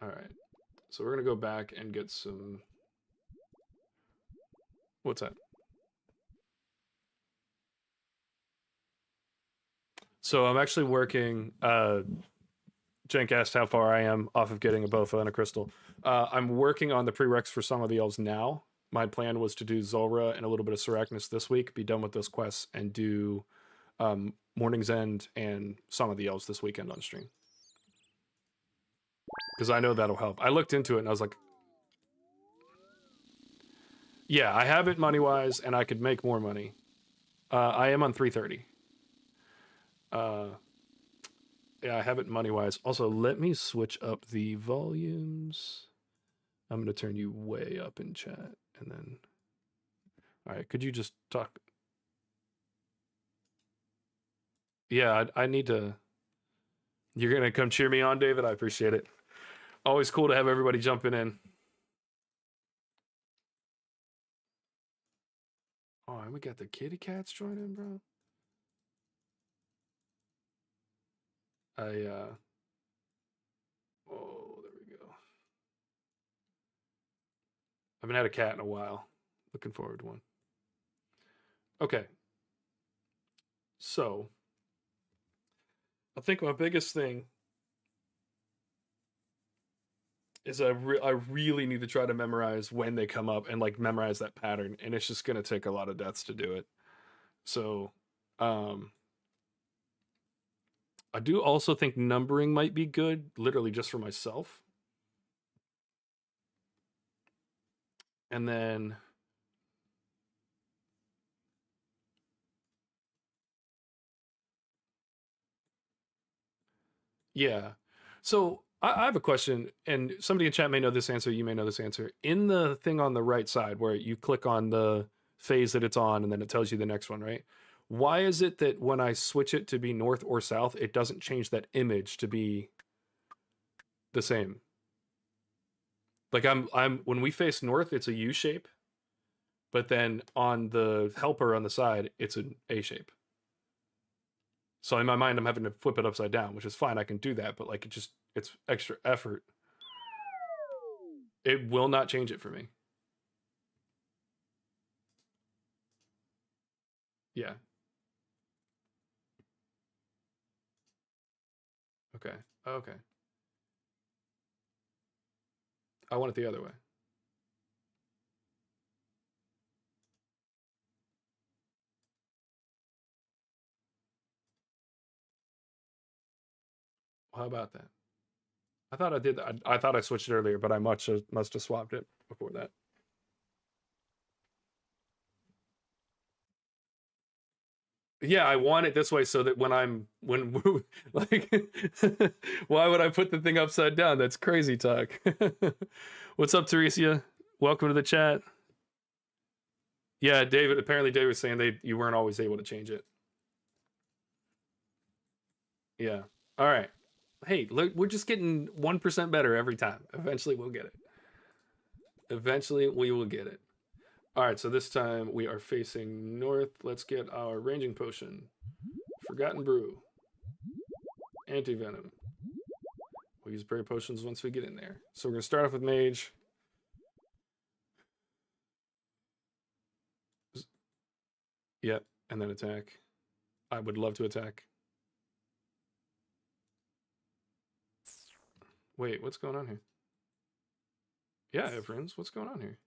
S1: All right. So we're going to go back and get some... What's that? So I'm actually working... Jenk asked how far I am off of getting a Bofa and a crystal. I'm working on the prereqs for some of the elves now. my plan was to do Zulrah and a little bit of Sarachnis this week, be done with those quests, and do Morning's End and Song of the Elves this weekend on stream. Because I know that'll help. I looked into it and I was like, yeah, I have it money-wise and I could make more money. I am on 330. Yeah, I have it money-wise. Also, let me switch up the volumes. I'm going to turn you way up in chat. And then... All right, could you just talk? Yeah, I need to... You're going to come cheer me on, David? I appreciate it. Always cool to have everybody jumping in. Oh, and we got the kitty cats joining, bro. Oh, there we go. I haven't had a cat in a while. Looking forward to one. Okay. So, I think my biggest thing is I really need to try to memorize when they come up and like memorize that pattern, and it's just going to take a lot of deaths to do it. So, I do also think numbering might be good, literally just for myself. And then yeah. So I have a question, and somebody in chat may know this answer, you may know this answer. In the thing on the right side where you click on the phase that it's on and then it tells you the next one, right? Why is it that when I switch it to be north or south, it doesn't change that image to be the same? Like when we face north, it's a U shape, but then on the helper on the side, it's an A shape. So in my mind, I'm having to flip it upside down, which is fine. I can do that, but like it's extra effort. It will not change it for me. Yeah. Okay. Okay. I want it the other way. How about that? I thought I did. I thought I switched it earlier, but I must have swapped it before that. Yeah, I want it this way so that when like, why would I put the thing upside down? That's crazy talk. What's up, Teresia? Welcome to the chat. Yeah, David. Apparently, David was saying you weren't always able to change it. Yeah. All right. Hey, look, we're just getting 1% better every time. Eventually, we'll get it. Eventually, we will get it. All right, so this time we are facing north. Let's get our ranging potion. Forgotten Brew. Anti-venom. We'll use berry potions once we get in there. So we're going to start off with mage. Yep, and then attack. I would love to attack. Wait, what's going on here? Yeah, friends, what's going on here?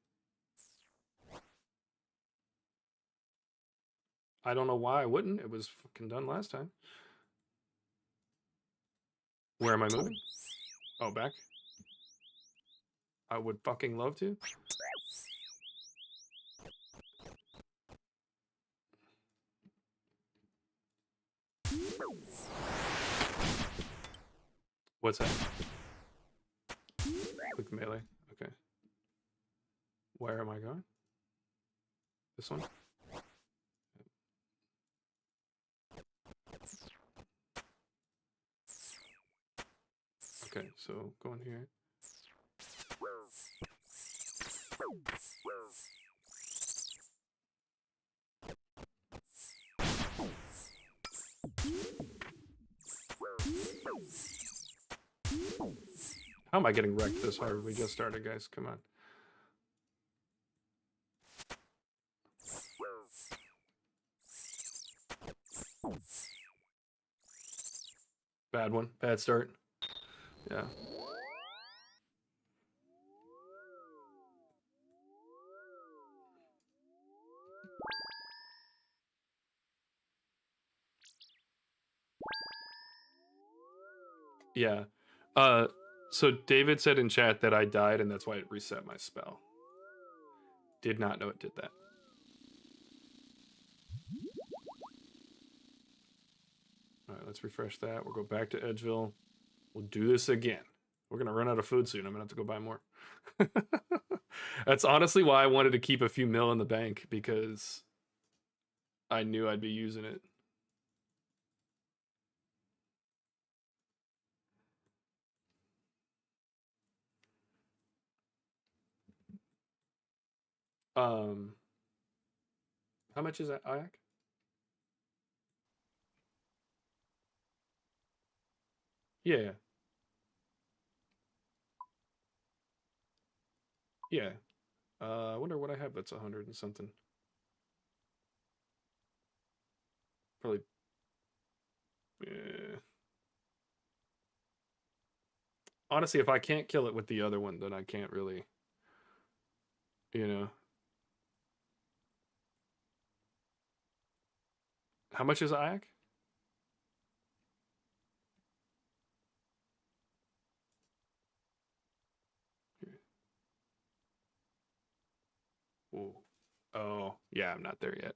S1: I don't know why I wouldn't. It was fucking done last time. Where am I moving? Oh, back. I would fucking love to. What's that? Click melee. Okay. Where am I going? This one? Okay, so go in here. How am I getting wrecked this hard? We just started, guys. Come on. Bad one. Bad start. Yeah. Yeah. So David said in chat that I died and that's why it reset my spell. Did not know it did that. All right, let's refresh that. We'll go back to Edgeville. We'll do this again. We're going to run out of food soon. I'm going to have to go buy more. That's honestly why I wanted to keep a few mil in the bank, because I knew I'd be using it. How much is that, Ayak? Yeah. Yeah. I wonder what I have that's 100 and something. Probably. Honestly, if I can't kill it with the other one, then I can't really, you know. How much is Ayak? Ooh. Oh, yeah, I'm not there yet.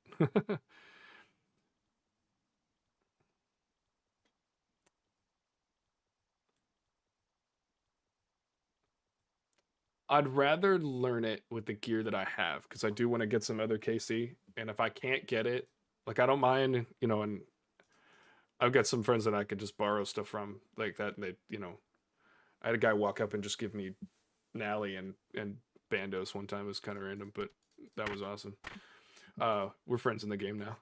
S1: I'd rather learn it with the gear that I have, because I do want to get some other KC. And if I can't get it, like, I don't mind, you know, and I've got some friends that I could just borrow stuff from like that. And they, you know, I had a guy walk up and just give me Nally and Bandos one time. It was kind of random, but that was awesome. We're friends in the game now.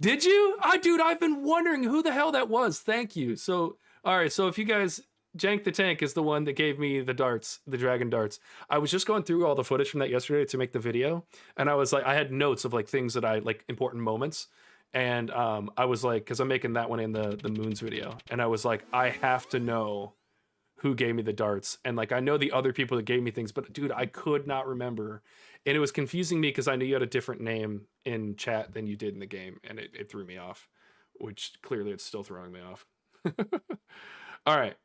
S1: Did you? Dude, I've been wondering who the hell that was. Thank you. So, all right. So if you guys, Jank the Tank is the one that gave me the darts, the dragon darts. I was just going through all the footage from that yesterday to make the video, and I was like, I had notes of like things that I like, important moments, and I was like, because I'm making that one in the moons video, and I was like, I have to know who gave me the darts, and like I know the other people that gave me things, but dude, I could not remember, and it was confusing me because I knew you had a different name in chat than you did in the game, and it threw me off, which clearly it's still throwing me off. All right.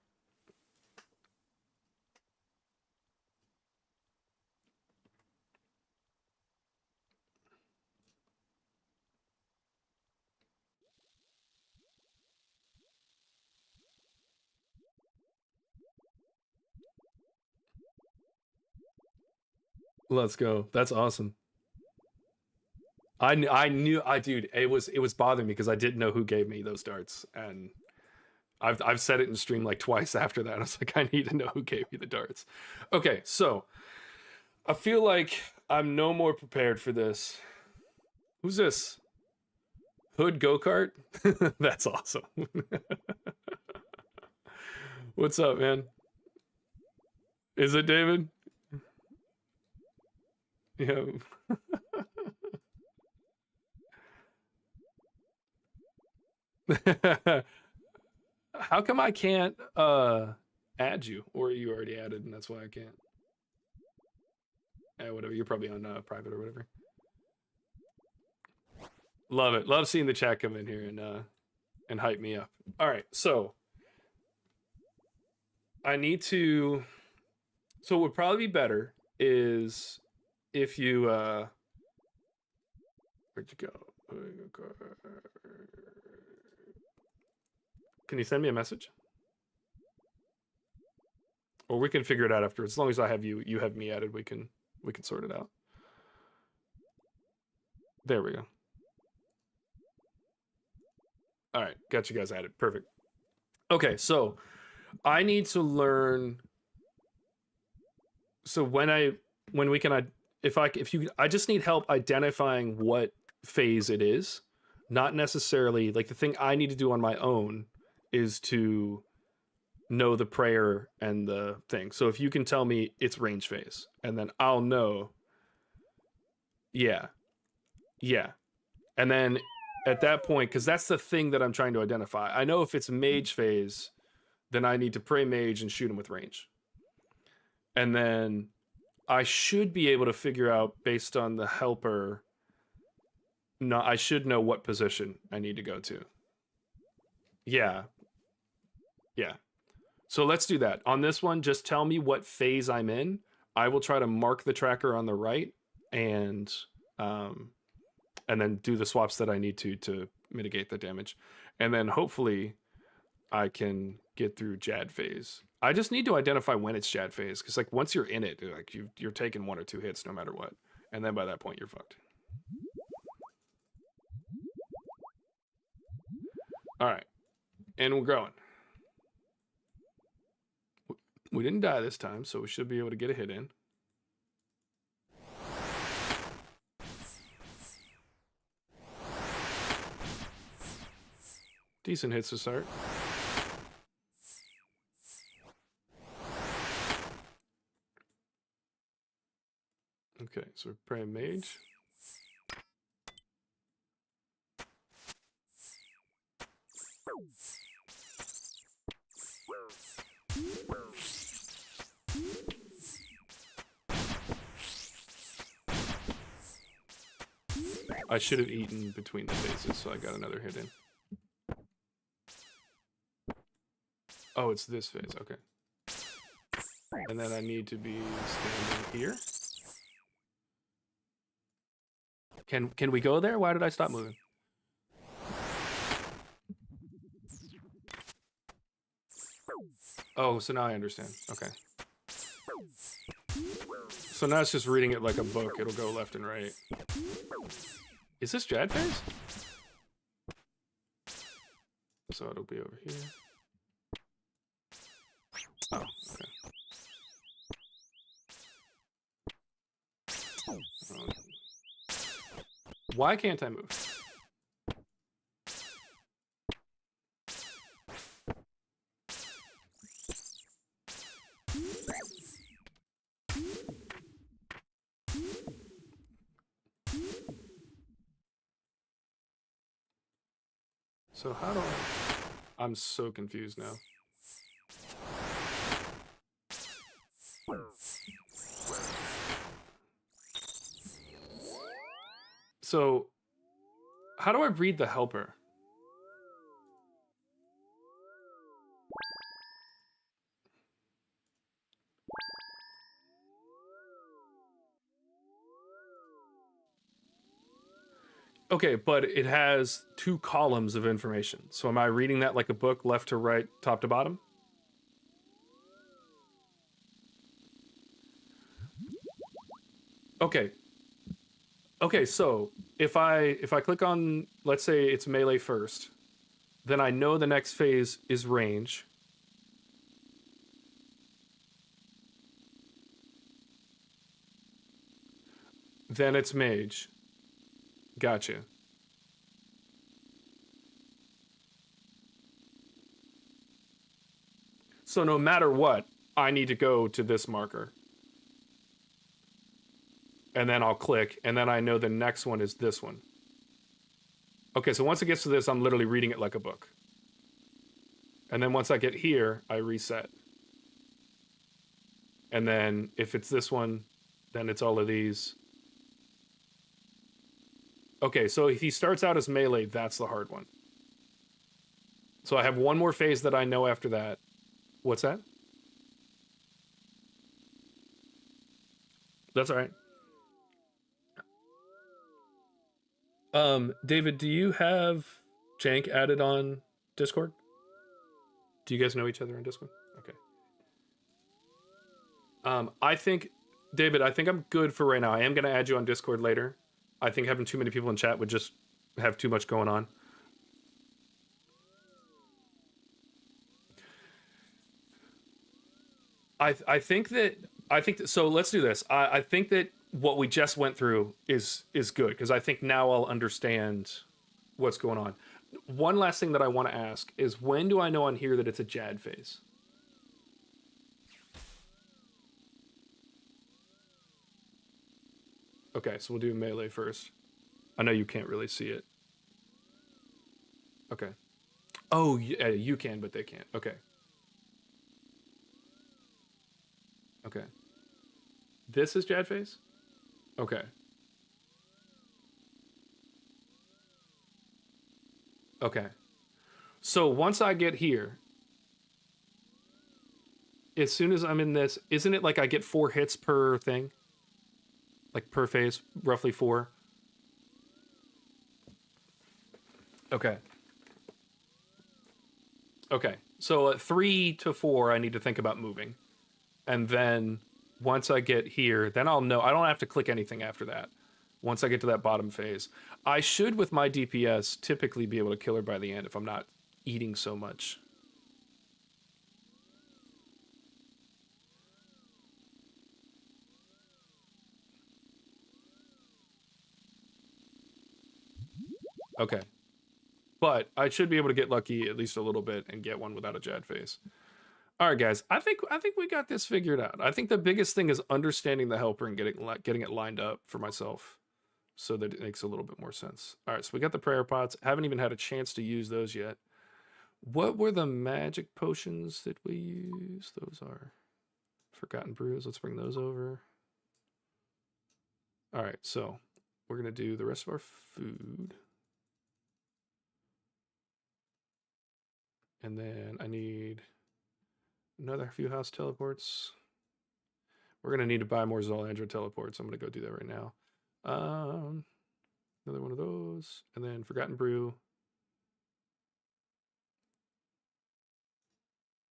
S1: Let's go. That's awesome. I knew, dude, it was bothering me because I didn't know who gave me those darts, and I've said it in stream like twice after that. I was like, I need to know who gave me the darts. Okay, so I feel like I'm no more prepared for this. Who's this? Hood go-kart? That's awesome. What's up, man? Is it David? Yeah. How come I can't add you? Or you already added and that's why I can't? Whatever, you're probably on private or whatever. Love it. Love seeing the chat come in here and hype me up. All right, so I need to. So what would probably be better is if you where'd you go? Can you send me a message? Or we can figure it out afterwards. As long as I have you have me added, we can sort it out. There we go. All right, got you guys added. Perfect. Okay, so I need to learn. So I just need help identifying what phase it is. Not necessarily like the thing I need to do on my own is to know the prayer and the thing. So if you can tell me it's range phase, and then I'll know. Yeah. Yeah. And then at that point, because that's the thing that I'm trying to identify. I know if it's mage phase, then I need to pray mage and shoot him with range. And then I should be able to figure out based on the helper. No, I should know what position I need to go to. Yeah. Yeah. So let's do that. On this one, just tell me what phase I'm in. I will try to mark the tracker on the right and um and then do the swaps that I need to mitigate the damage. And then hopefully I can get through Jad phase. I just need to identify when it's Jad phase because like once you're in it, like you're taking 1 or 2 hits no matter what, and then by that point you're fucked. All right, and we're growing. We didn't die this time, so we should be able to get a hit in. Decent hits to start. Okay, so we're praying mage. I should have eaten between the phases, so I got another hit in. Oh, it's this phase, okay. And then I need to be standing here. Can we go there? Why did I stop moving? Oh, so now I understand. Okay. So now it's just reading it like a book. It'll go left and right. Is this Jad phase? So it'll be over here. Oh, okay. Oh. Why can't I move? So how do I... I'm so confused now. So, how do I read the helper? Okay, but it has 2 columns of information. So am I reading that like a book, left to right, top to bottom? Okay. Okay, so if I click on, let's say it's melee first, then I know the next phase is range. Then it's mage. Gotcha. So no matter what, I need to go to this marker. And then I'll click, and then I know the next one is this one. Okay, so once it gets to this, I'm literally reading it like a book. And then once I get here, I reset. And then if it's this one, then it's all of these. Okay, so if he starts out as melee, that's the hard one. So I have one more phase that I know after that. What's that? That's all right. David, do you have Jank added on Discord? Do you guys know each other on Discord? Okay. I think, David, I think I'm good for right now. I am going to add you on Discord later. I think having too many people in chat would just have too much going on. I think that so let's do this. I think that what we just went through is good because I think now I'll understand what's going on. One last thing that I want to ask is when do I know on here that it's a Jad phase? Okay, so we'll do melee first. I know you can't really see it. Okay. Oh, yeah, you can, but they can't. Okay. Okay. This is Jad phase? Okay. Okay. So once I get here, as soon as I'm in this, isn't it like I get 4 hits per thing? Like per phase, roughly 4. Okay. Okay. So at 3 to 4, I need to think about moving. And then once I get here, then I'll know. I don't have to click anything after that. Once I get to that bottom phase, I should, with my DPS, typically be able to kill her by the end if I'm not eating so much. Okay. But I should be able to get lucky at least a little bit and get one without a Jad phase. All right, guys. I think we got this figured out. I think the biggest thing is understanding the helper and getting it lined up for myself, so that it makes a little bit more sense. All right, so we got the prayer pots. Haven't even had a chance to use those yet. What were the magic potions that we use? Those are Forgotten Brews. Let's bring those over. All right, so we're gonna do the rest of our food. And then I need another few house teleports. We're gonna need to buy more Zolandra teleports. I'm gonna go do that right now. Another one of those, and then Forgotten Brew,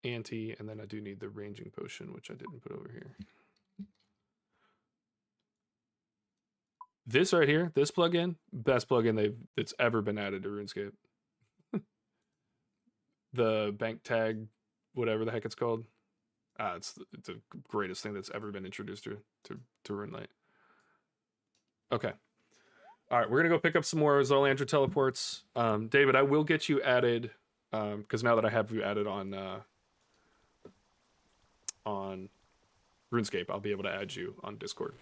S1: Anti, and then I do need the ranging potion, which I didn't put over here. This right here, this plugin, best plugin that's ever been added to RuneScape. The bank tag, whatever the heck it's called. It's the greatest thing that's ever been introduced to RuneLite. Okay. All right, we're gonna go pick up some more Zolandra teleports. David, I will get you added, because now that I have you added on RuneScape, I'll be able to add you on Discord.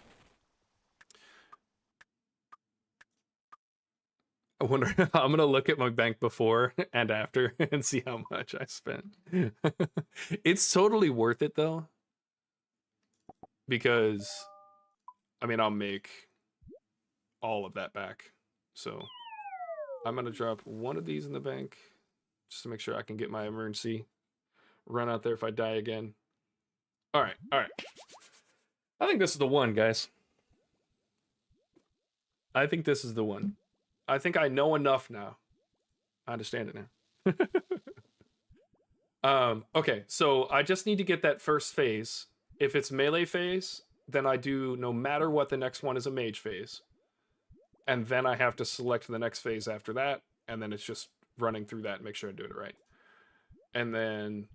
S1: I wonder, I'm gonna look at my bank before and after and see how much I spent. It's totally worth it though, because I mean, I'll make all of that back. So I'm gonna drop one of these in the bank just to make sure I can get my emergency run out there if I die again. All right, all right. I think this is the one, guys. I think this is the one. I think I know enough now. I understand it now. Okay, so I just need to get that first phase. If it's melee phase, then I do, no matter what, the next one is a mage phase. And then I have to select the next phase after that, and then it's just running through that and make sure I do it right. And then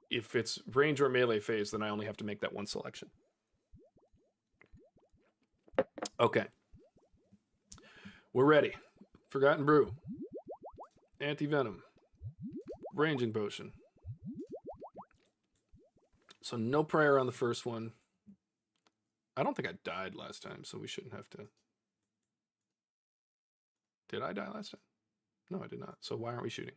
S1: if it's range or melee phase, then I only have to make that one selection. Okay. We're ready. Forgotten Brew. Anti-Venom. Ranging Potion. So no prayer on the first one. I don't think I died last time, so we shouldn't have to. Did I die last time? No, I did not. So why aren't we shooting?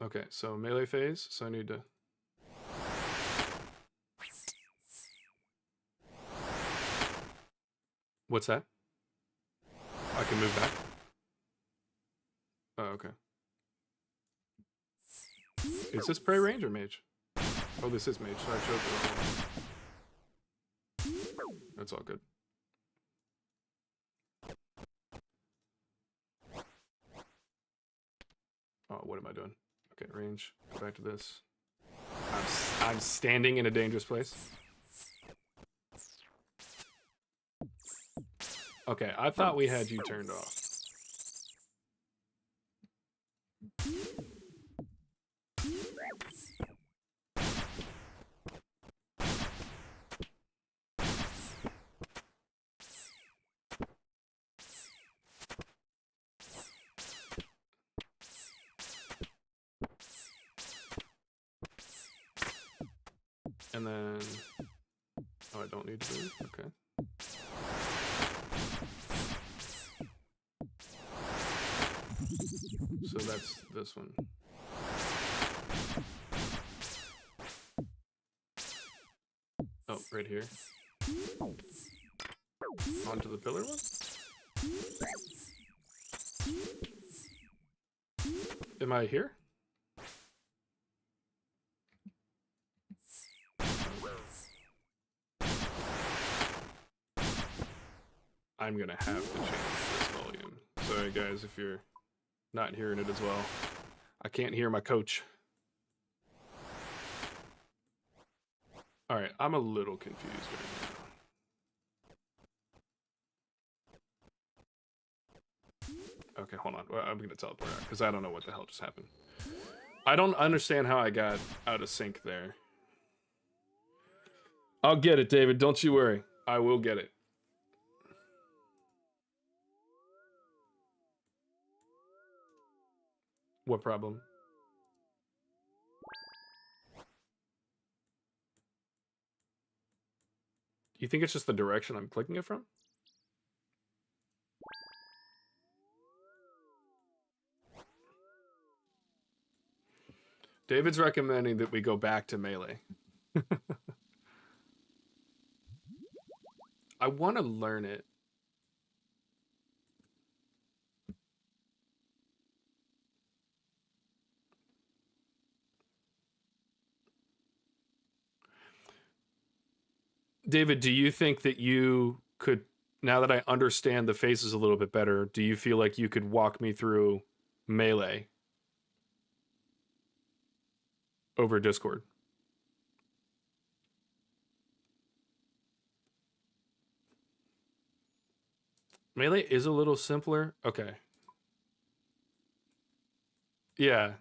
S1: Okay, so melee phase, so I need to... What's that? I can move back? Oh, okay. Is this prey range or mage? Oh, this is mage, so I chose the wrong one. That's all good. Oh, what am I doing? Okay, range. Go back to this. I'm standing in a dangerous place. Okay, I thought we had you turned off. And then... Oh, I don't need to move? Okay. So that's this one. Oh, right here. Onto the pillar one? Am I here? I'm gonna have to change this volume. Sorry guys if you're not hearing it as well. I can't hear my coach. Alright, I'm a little confused right now. Okay, hold on. I'm gonna teleport out because I don't know what the hell just happened. I don't understand how I got out of sync there. I'll get it, David. Don't you worry. I will get it. What problem? You think it's just the direction I'm clicking it from? David's recommending that we go back to melee. I want to learn it. David, do you think that you could, now that I understand the phases a little bit better, do you feel like you could walk me through melee over Discord? Melee is a little simpler. Okay. Yeah.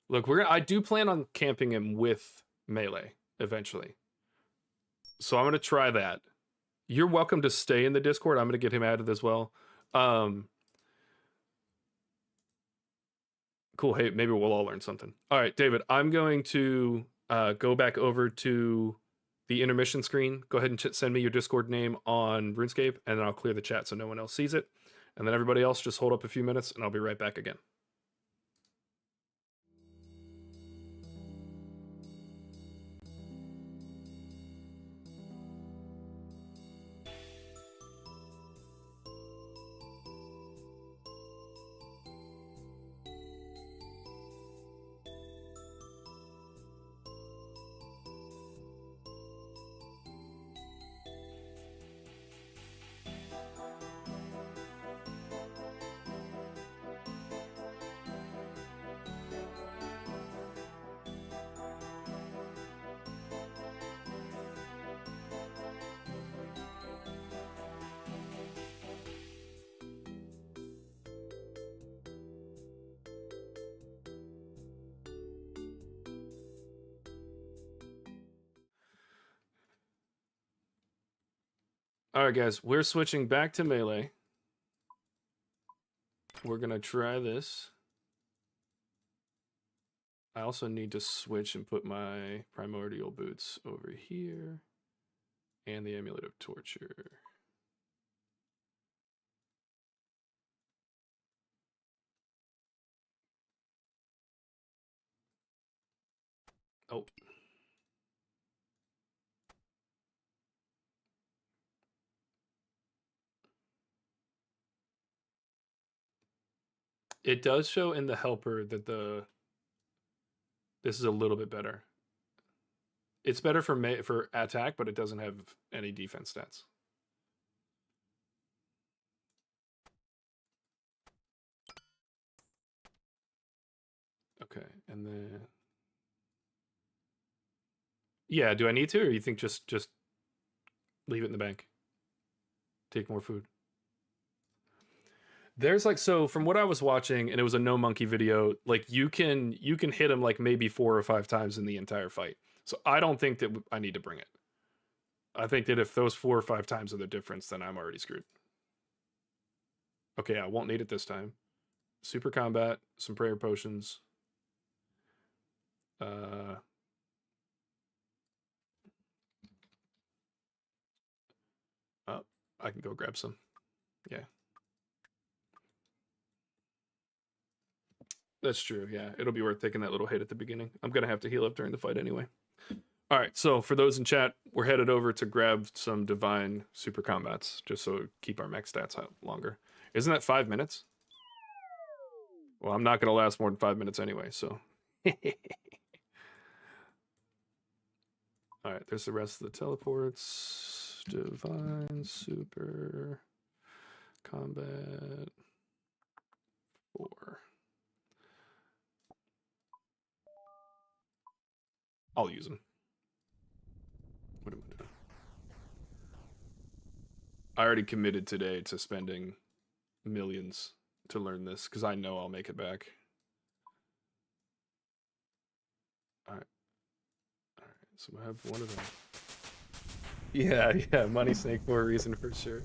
S1: Look, I do plan on camping him with melee eventually. So I'm going to try that. You're welcome to stay in the Discord. I'm going to get him added as well. Cool. Hey, maybe we'll all learn something. All right, David, I'm going to go back over to the intermission screen. Go ahead and send me your Discord name on RuneScape, and then I'll clear the chat so no one else sees it. And then everybody else just hold up a few minutes, and I'll be right back again. All right, guys, we're switching back to melee. We're going to try this. I also need to switch and put my primordial boots over here and the amulet of torture. Oh. It does show in the helper that this is a little bit better. It's better for attack, but it doesn't have any defense stats. Okay, and then yeah, do I need to, or you think just leave it in the bank? Take more food. There's like, so from what I was watching, and it was a no monkey video, like you can hit him like maybe 4 or 5 times in the entire fight. So I don't think that I need to bring it. I think that if those 4 or 5 times are the difference, then I'm already screwed. Okay, I won't need it this time. Super combat, some prayer potions. Oh, I can go grab some. Yeah. That's true. Yeah, it'll be worth taking that little hit at the beginning. I'm gonna have to heal up during the fight anyway. All right, so for those in chat, we're headed over to grab some divine super combats just so keep our mech stats out longer. Isn't that 5 minutes? Well, I'm not gonna last more than 5 minutes anyway, so. All right, there's the rest of the teleports. Divine, super, combat, 4. I'll use them. What am I doing? I already committed today to spending millions to learn this because I know I'll make it back. All right. All right, so I have one of them. Yeah, money snake for a reason for sure.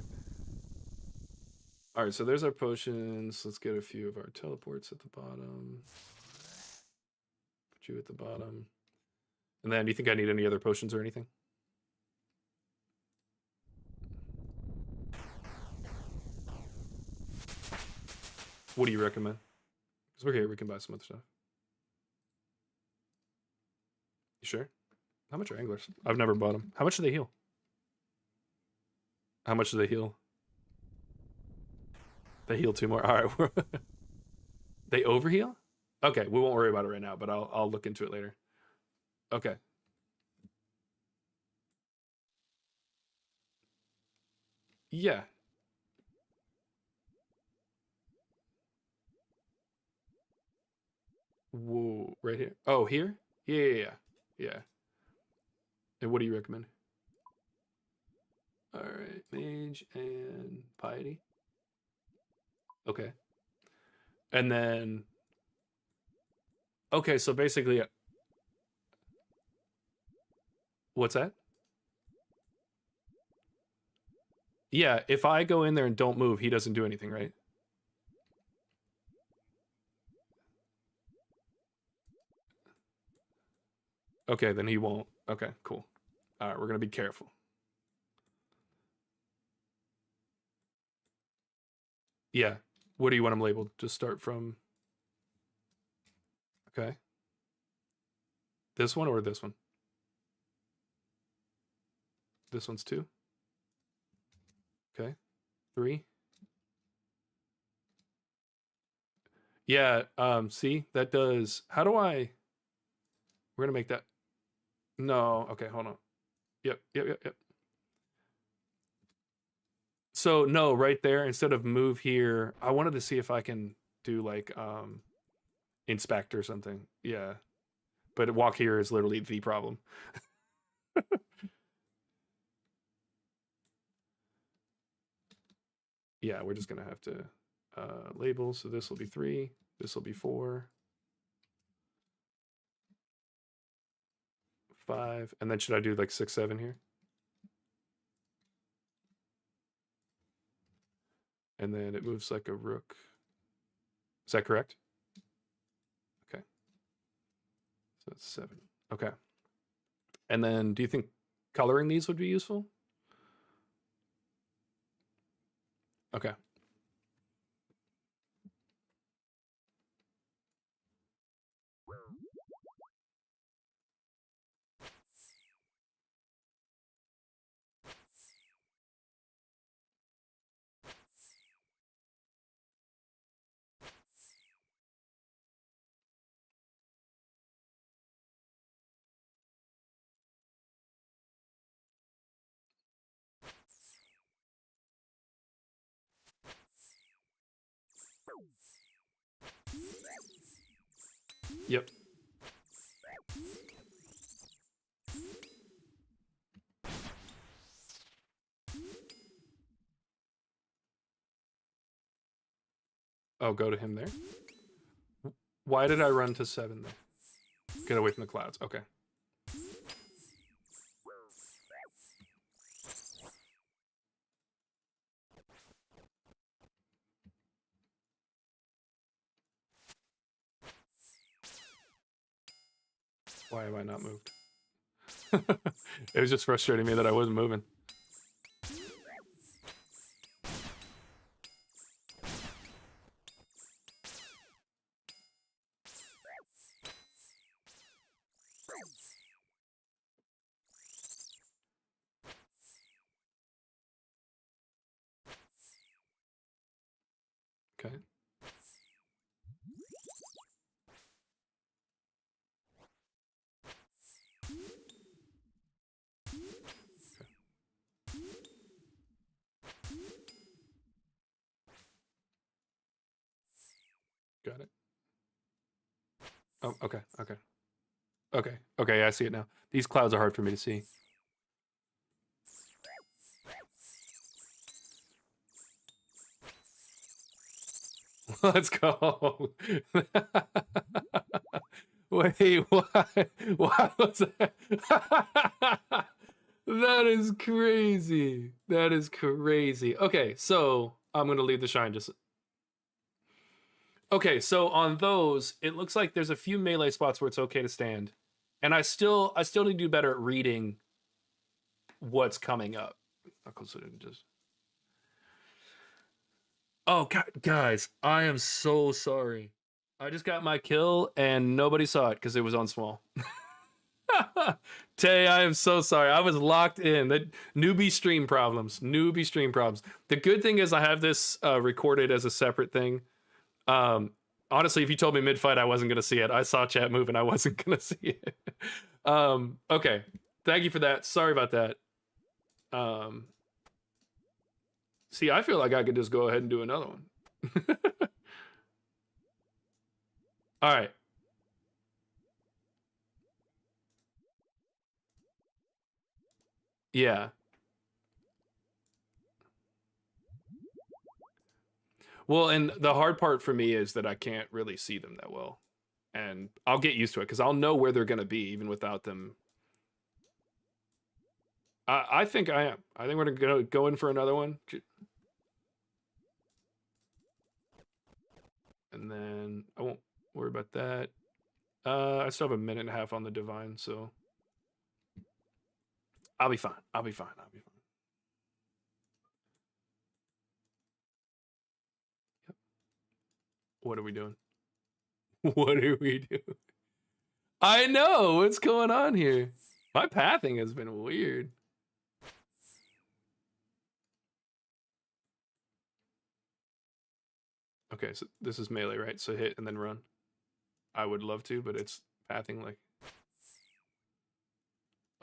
S1: All right, so there's our potions. Let's get a few of our teleports at the bottom. Put you at the bottom. And then, do you think I need any other potions or anything? What do you recommend? Because we're here, we can buy some other stuff. You sure? How much are anglers? I've never bought them. How much do they heal? How much do they heal? They heal 2 more. All right. They overheal? Okay, we won't worry about it right now, but I'll look into it later. Okay. Yeah. Whoa, right here. Oh, here? Yeah. Yeah. And what do you recommend? All right, mage and piety. Okay. And then okay, so basically what's that? Yeah, if I go in there and don't move, he doesn't do anything, right? Okay, then he won't. Okay, cool. All right, we're gonna be careful. Yeah. What do you want him labeled? Just start from. Okay. This one or this one? This one's 2. Okay. 3. Yeah. See, that does. How do I? We're gonna make that. No. Okay. Hold on. Yep. So no, right there. Instead of move here, I wanted to see if I can do like inspect or something. Yeah. But walk here is literally the problem. Yeah, we're just gonna have to label. So this will be 3. This will be 4. 5. And then should I do like 6, 7 here? And then it moves like a rook. Is that correct? Okay. So that's 7. Okay. And then do you think coloring these would be useful? Okay. Yep. Oh, go to him there. Why did I run to 7 there? Get away from the clouds. Okay. Why am I not moved? It was just frustrating me that I wasn't moving. Okay. Got it. Oh, okay, okay. Okay, okay, I see it now. These clouds are hard for me to see. Let's go. Wait, why? Why was that? That is crazy. That is crazy. Okay, so I'm gonna leave the shine just. Okay, so on those, it looks like there's a few melee spots where it's okay to stand, and I still need to do better at reading what's coming up. Just. Oh, guys, I am so sorry. I just got my kill and nobody saw it because it was on small. Tay, I am so sorry. I was locked in. The newbie stream problems. Newbie stream problems. The good thing is I have this recorded as a separate thing. Honestly, if you told me mid-fight I wasn't going to see it, I saw chat move and I wasn't going to see it. Okay. Thank you for that. Sorry about that. See, I feel like I could just go ahead and do another one. All right. Yeah. Well, and the hard part for me is that I can't really see them that well. And I'll get used to it because I'll know where they're going to be even without them. I think I am. I think we're going to go in for another one. And then I won't worry about that. I still have a minute and a half on the divine, so I'll be fine. I'll be fine. I'll be fine. Yep. What are we doing? What are we doing? I know what's going on here. My pathing has been weird. Okay, so this is melee, right? So hit and then run. I would love to, but it's pathing like.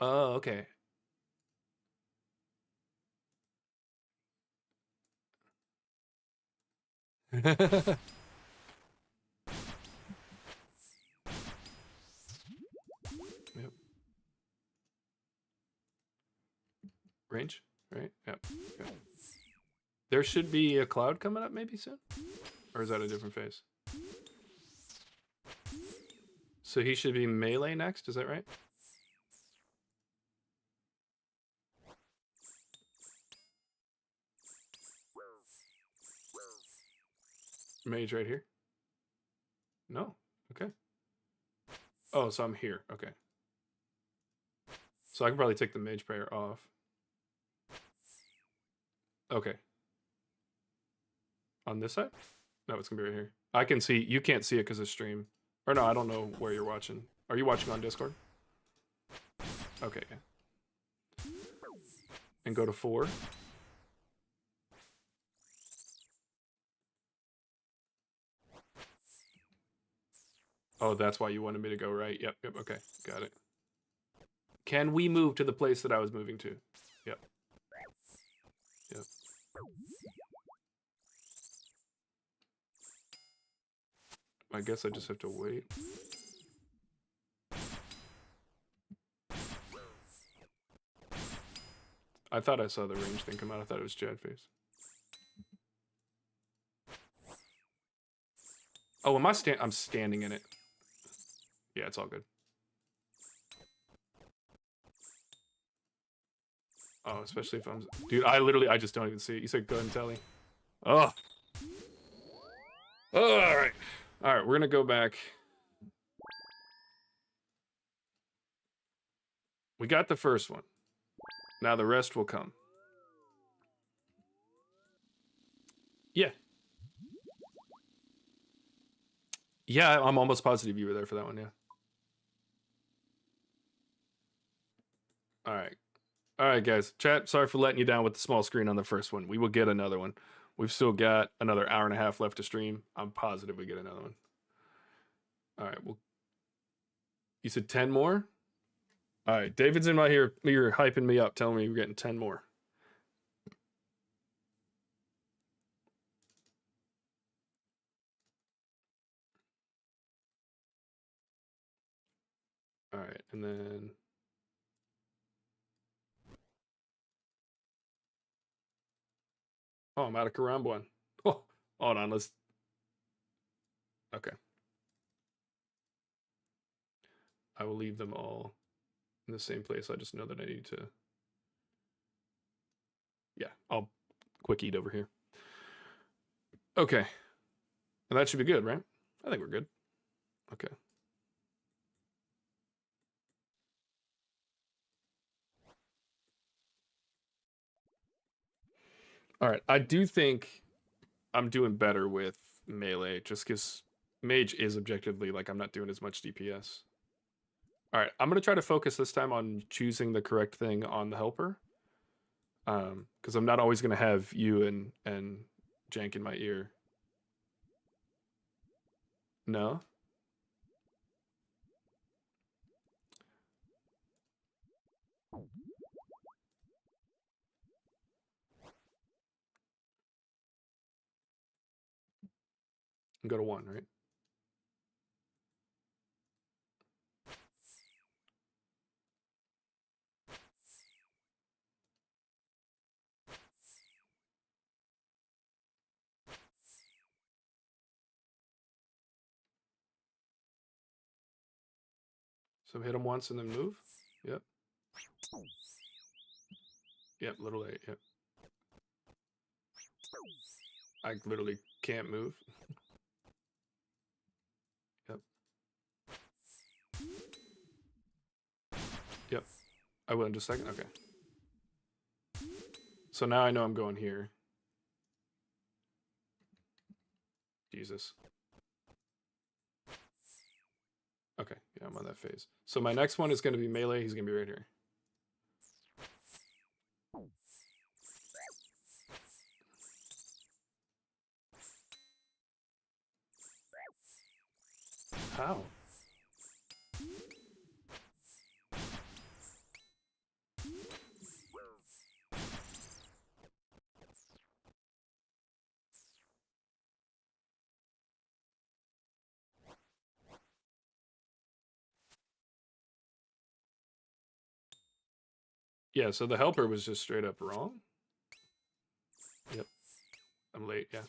S1: Oh, okay. Yep. Range, right? Yep. Okay. There should be a cloud coming up maybe soon? Or is that a different phase? So he should be melee next, is that right? Mage right here? No. Okay. Oh, so I'm here. Okay. So I can probably take the mage prayer off. Okay. On this side? No, it's gonna be right here. I can see. You can't see it because of stream. Or no, I don't know where you're watching. Are you watching on Discord? Okay. Yeah. And go to 4. Oh, that's why you wanted me to go right. Yep, yep, okay. Got it. Can we move to the place that I was moving to? Yep. Yep. I guess I just have to wait. I thought I saw the range thing come out. I thought it was Chad face. Oh, am I I'm standing in it. Yeah, it's all good. Oh, especially if I'm... Dude, I just don't even see it. You said go ahead and tell me. Oh. Oh, all right. All right, we're going to go back. We got the first one. Now the rest will come. Yeah. Yeah, I'm almost positive you were there for that one, yeah. All right. All right, guys. Chat, sorry for letting you down with the small screen on the first one. We will get another one. We've still got another hour and a half left to stream. I'm positive we get another one. All right. Well, you said 10 more? All right. David's in my ear. You're hyping me up, telling me we're getting 10 more. All right. And then. Oh, I'm out of Karambwan. Oh, hold on. Let's. Okay. I will leave them all in the same place. I just know that I need to. Yeah, I'll quick eat over here. Okay. And that should be good, right? I think we're good. Okay. All right. I do think I'm doing better with melee just because mage is objectively like I'm not doing as much DPS. All right. I'm going to try to focus this time on choosing the correct thing on the helper. Because I'm not always going to have you and Jank in my ear. No? Go to 1, right? So hit him once and then move. Yep. Yep, little 8, yep. I literally can't move. Yep. Yep. I will in just a second. Okay. So now I know I'm going here. Jesus. Okay, yeah, I'm on that phase. So my next one is going to be melee. He's going to be right here. How? Yeah, so the helper was just straight up wrong. Yep. I'm late, yeah.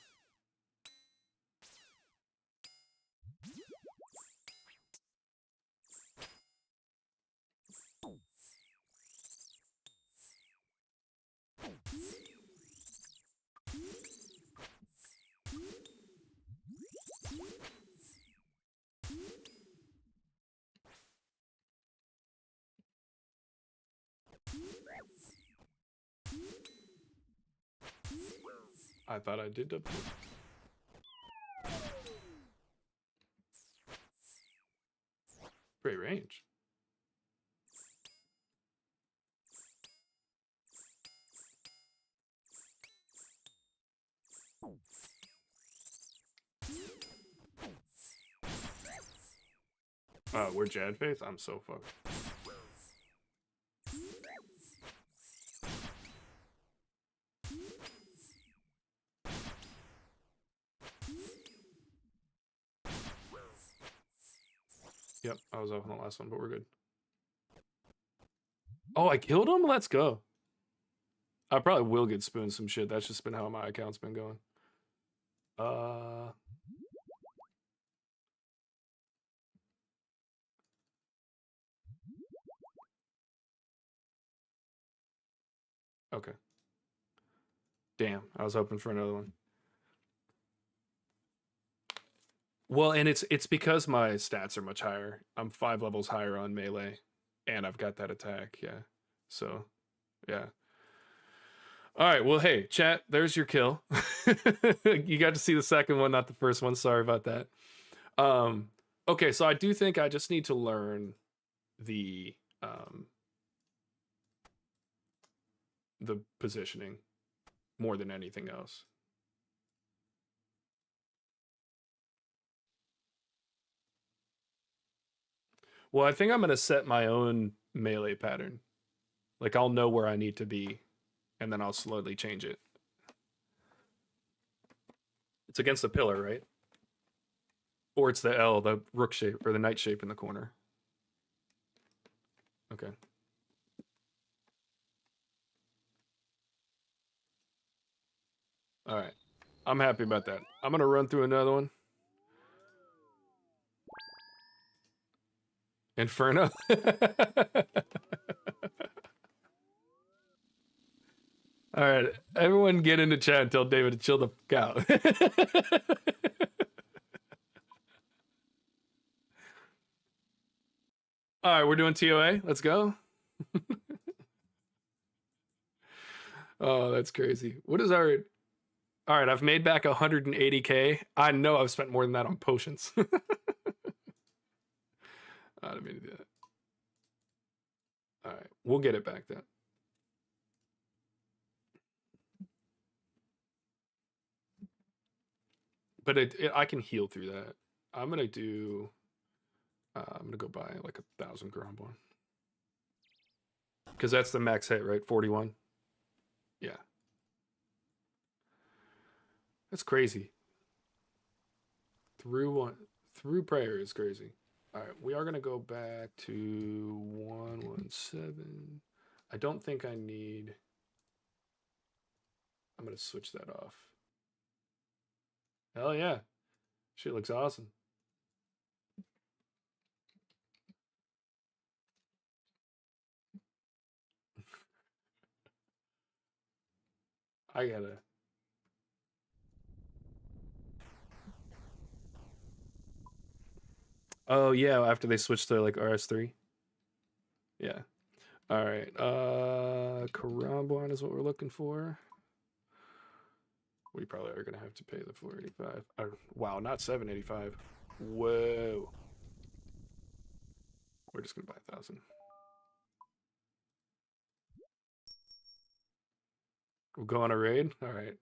S1: I thought I did double. Great range. We're Jad Faith? I'm so fucked. Yep, I was off on the last one, but we're good. Oh, I killed him? Let's go. I probably will get spooned some shit. That's just been how my account's been going. Okay. Damn, I was hoping for another one. Well, and it's because my stats are much higher. I'm 5 levels higher on melee, and I've got that attack. Yeah. So, yeah. All right. Well, hey, chat. There's your kill. You got to see the second one, not the first one. Sorry about that. Okay, so I do think I just need to learn the the positioning more than anything else. Well, I think I'm going to set my own melee pattern. Like, I'll know where I need to be, and then I'll slowly change it. It's against the pillar, right? Or it's the L, the rook shape, or the knight shape in the corner. Okay. All right. I'm happy about that. I'm going to run through another one. Inferno. All right, everyone get into chat and tell David to chill the fuck out. All right, we're doing TOA. Let's go. Oh, that's crazy. What is our... All right, I've made back 180K. I know I've spent more than that on potions. I didn't mean to do that. All right, we'll get it back then. But I can heal through that. I'm gonna do... I'm gonna go buy like 1,000 Gromborn. Because that's the max hit, right? 41? Yeah. That's crazy. Through prayer is crazy. All right, we are gonna go back to 117. I don't think I need... I'm gonna switch that off. Hell yeah. Shit looks awesome. I gotta... Oh yeah, after they switched to like RS3. Yeah. All right. Karambwan is what we're looking for. We probably are gonna have to pay the 485. Wow, not 785. Whoa. We're just gonna buy 1,000. We'll go on a raid. All right.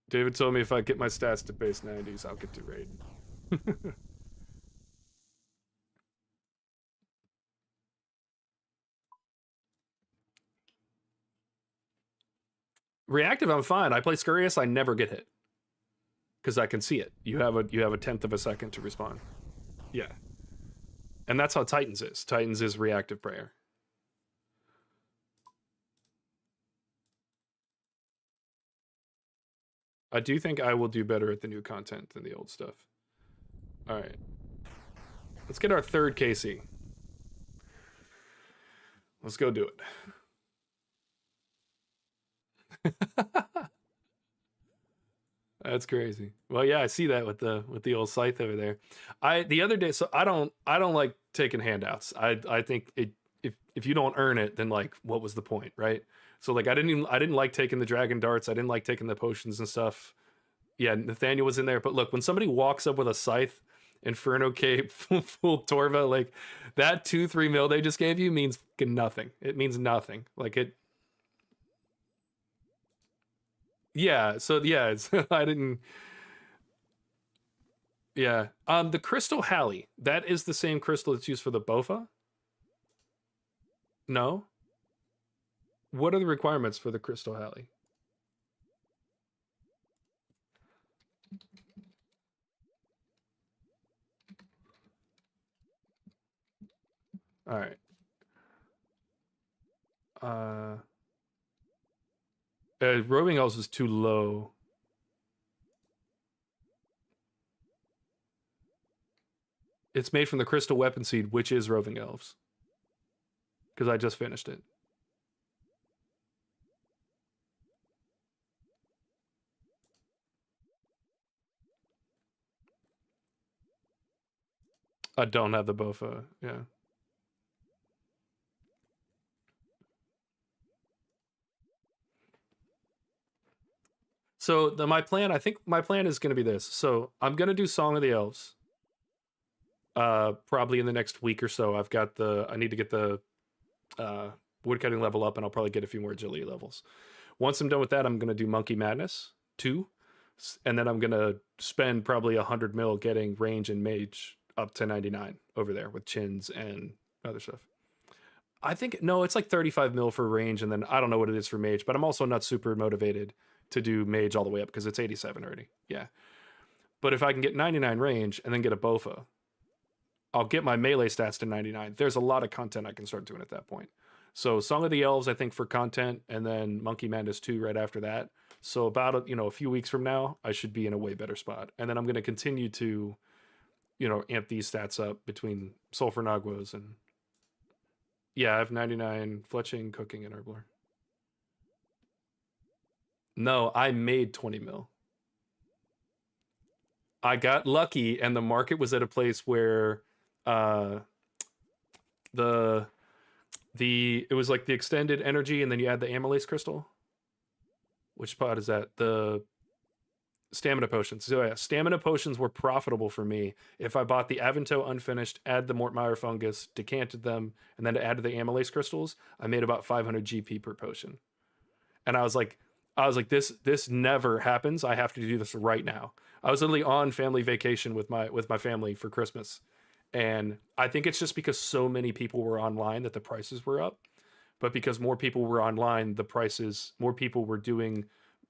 S1: David told me if I get my stats to base 90s, I'll get to raid. Reactive, I'm fine. I play Scurious, I never get hit. Because I can see it. You have a 1/10 of a second to respond. Yeah. And that's how Titans is. Titans is reactive prayer. I do think I will do better at the new content than the old stuff. All right. Let's get our third KC. Let's go do it. That's crazy. Well, yeah, I see that with the old scythe over there. The other day, so I don't like taking handouts. I think if you don't earn it, then like what was the point, right? So like I didn't like taking the dragon darts. I didn't like taking the potions and stuff. Yeah, Nathaniel was in there, but look, when somebody walks up with a scythe, Inferno Cape, full Torva, like that 2-3 mil they just gave you means nothing. It means nothing. Like it. Yeah. So yeah, I didn't. Yeah. The Crystal Halley, that is the same crystal that's used for the Bofa? No? What are the requirements for the Crystal Halley? All right. Roving Elves is too low. It's made from the Crystal Weapon Seed, which is Roving Elves. Because I just finished it. I don't have the Bofa, yeah. So my plan, I think my plan is going to be this. So I'm going to do Song of the Elves. Probably in the next week or so. I need to get the woodcutting level up, and I'll probably get a few more agility levels. Once I'm done with that, I'm going to do Monkey Madness 2, and then I'm going to spend probably 100 mil getting range and mage up to 99 over there with chins and other stuff. I think, no, it's like 35 mil for range, and then I don't know what it is for mage, but I'm also not super motivated to do mage all the way up because it's 87 already. Yeah. But if I can get 99 range and then get a Bofa, I'll get my melee stats to 99. There's a lot of content I can start doing at that point. So Song of the Elves, I think, for content, and then Monkey Madness 2 right after that. So about a few weeks from now, I should be in a way better spot. And then I'm going to continue to, amp these stats up between Sulfur Naguas and... Yeah, I have 99 fletching, cooking, and herbler. No, I made 20 mil. I got lucky, and the market was at a place where it was like the extended energy, and then you add the amylase crystal. Which pod is that? The stamina potions. So yeah, stamina potions were profitable for me if I bought the Avanto unfinished, add the Mortmire fungus, decanted them, and then added the amylase crystals. I made about 500 GP per potion, and I was like, this never happens. I have to do this right now. I was literally on family vacation with my family for Christmas, and I think it's just because so many people were online that the prices were up. But because more people were online, more people were getting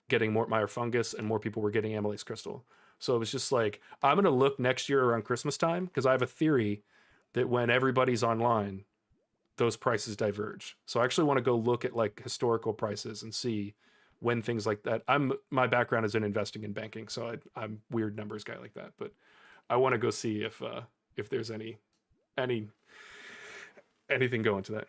S1: Mortmire fungus, and more people were getting amylase crystal. So it was just like, I'm going to look next year around Christmas time, because I have a theory that when everybody's online, those prices diverge. So I actually want to go look at like historical prices and see when things like that. My background is in investing and banking, so I'm weird numbers guy like that. But I want to go see if there's anything going to that.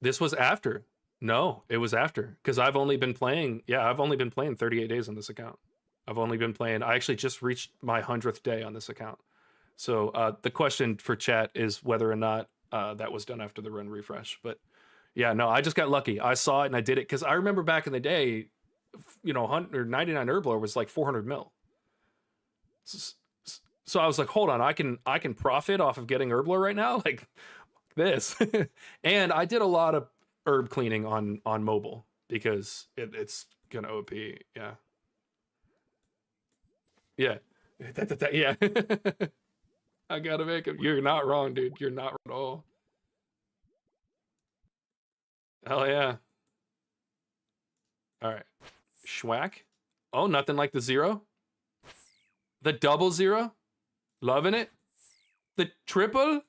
S1: This was after. No, it was after, because I've only been playing 38 days on this account. I actually just reached my 100th day on this account. So the question for chat is whether or not that was done after the run refresh. But yeah, no, I just got lucky. I saw it and I did it, because I remember back in the day, 99 Herbler was like 400 mil. So I was like, hold on, I can profit off of getting Herbler right now? Like this. And I did a lot of herb cleaning on mobile, because it's gonna OP. Yeah. Yeah. Yeah. I gotta make him. You're not wrong, dude. You're not wrong at all. Hell yeah. All right. Schwack. Oh, nothing like the 0. The double 0. Loving it. The triple.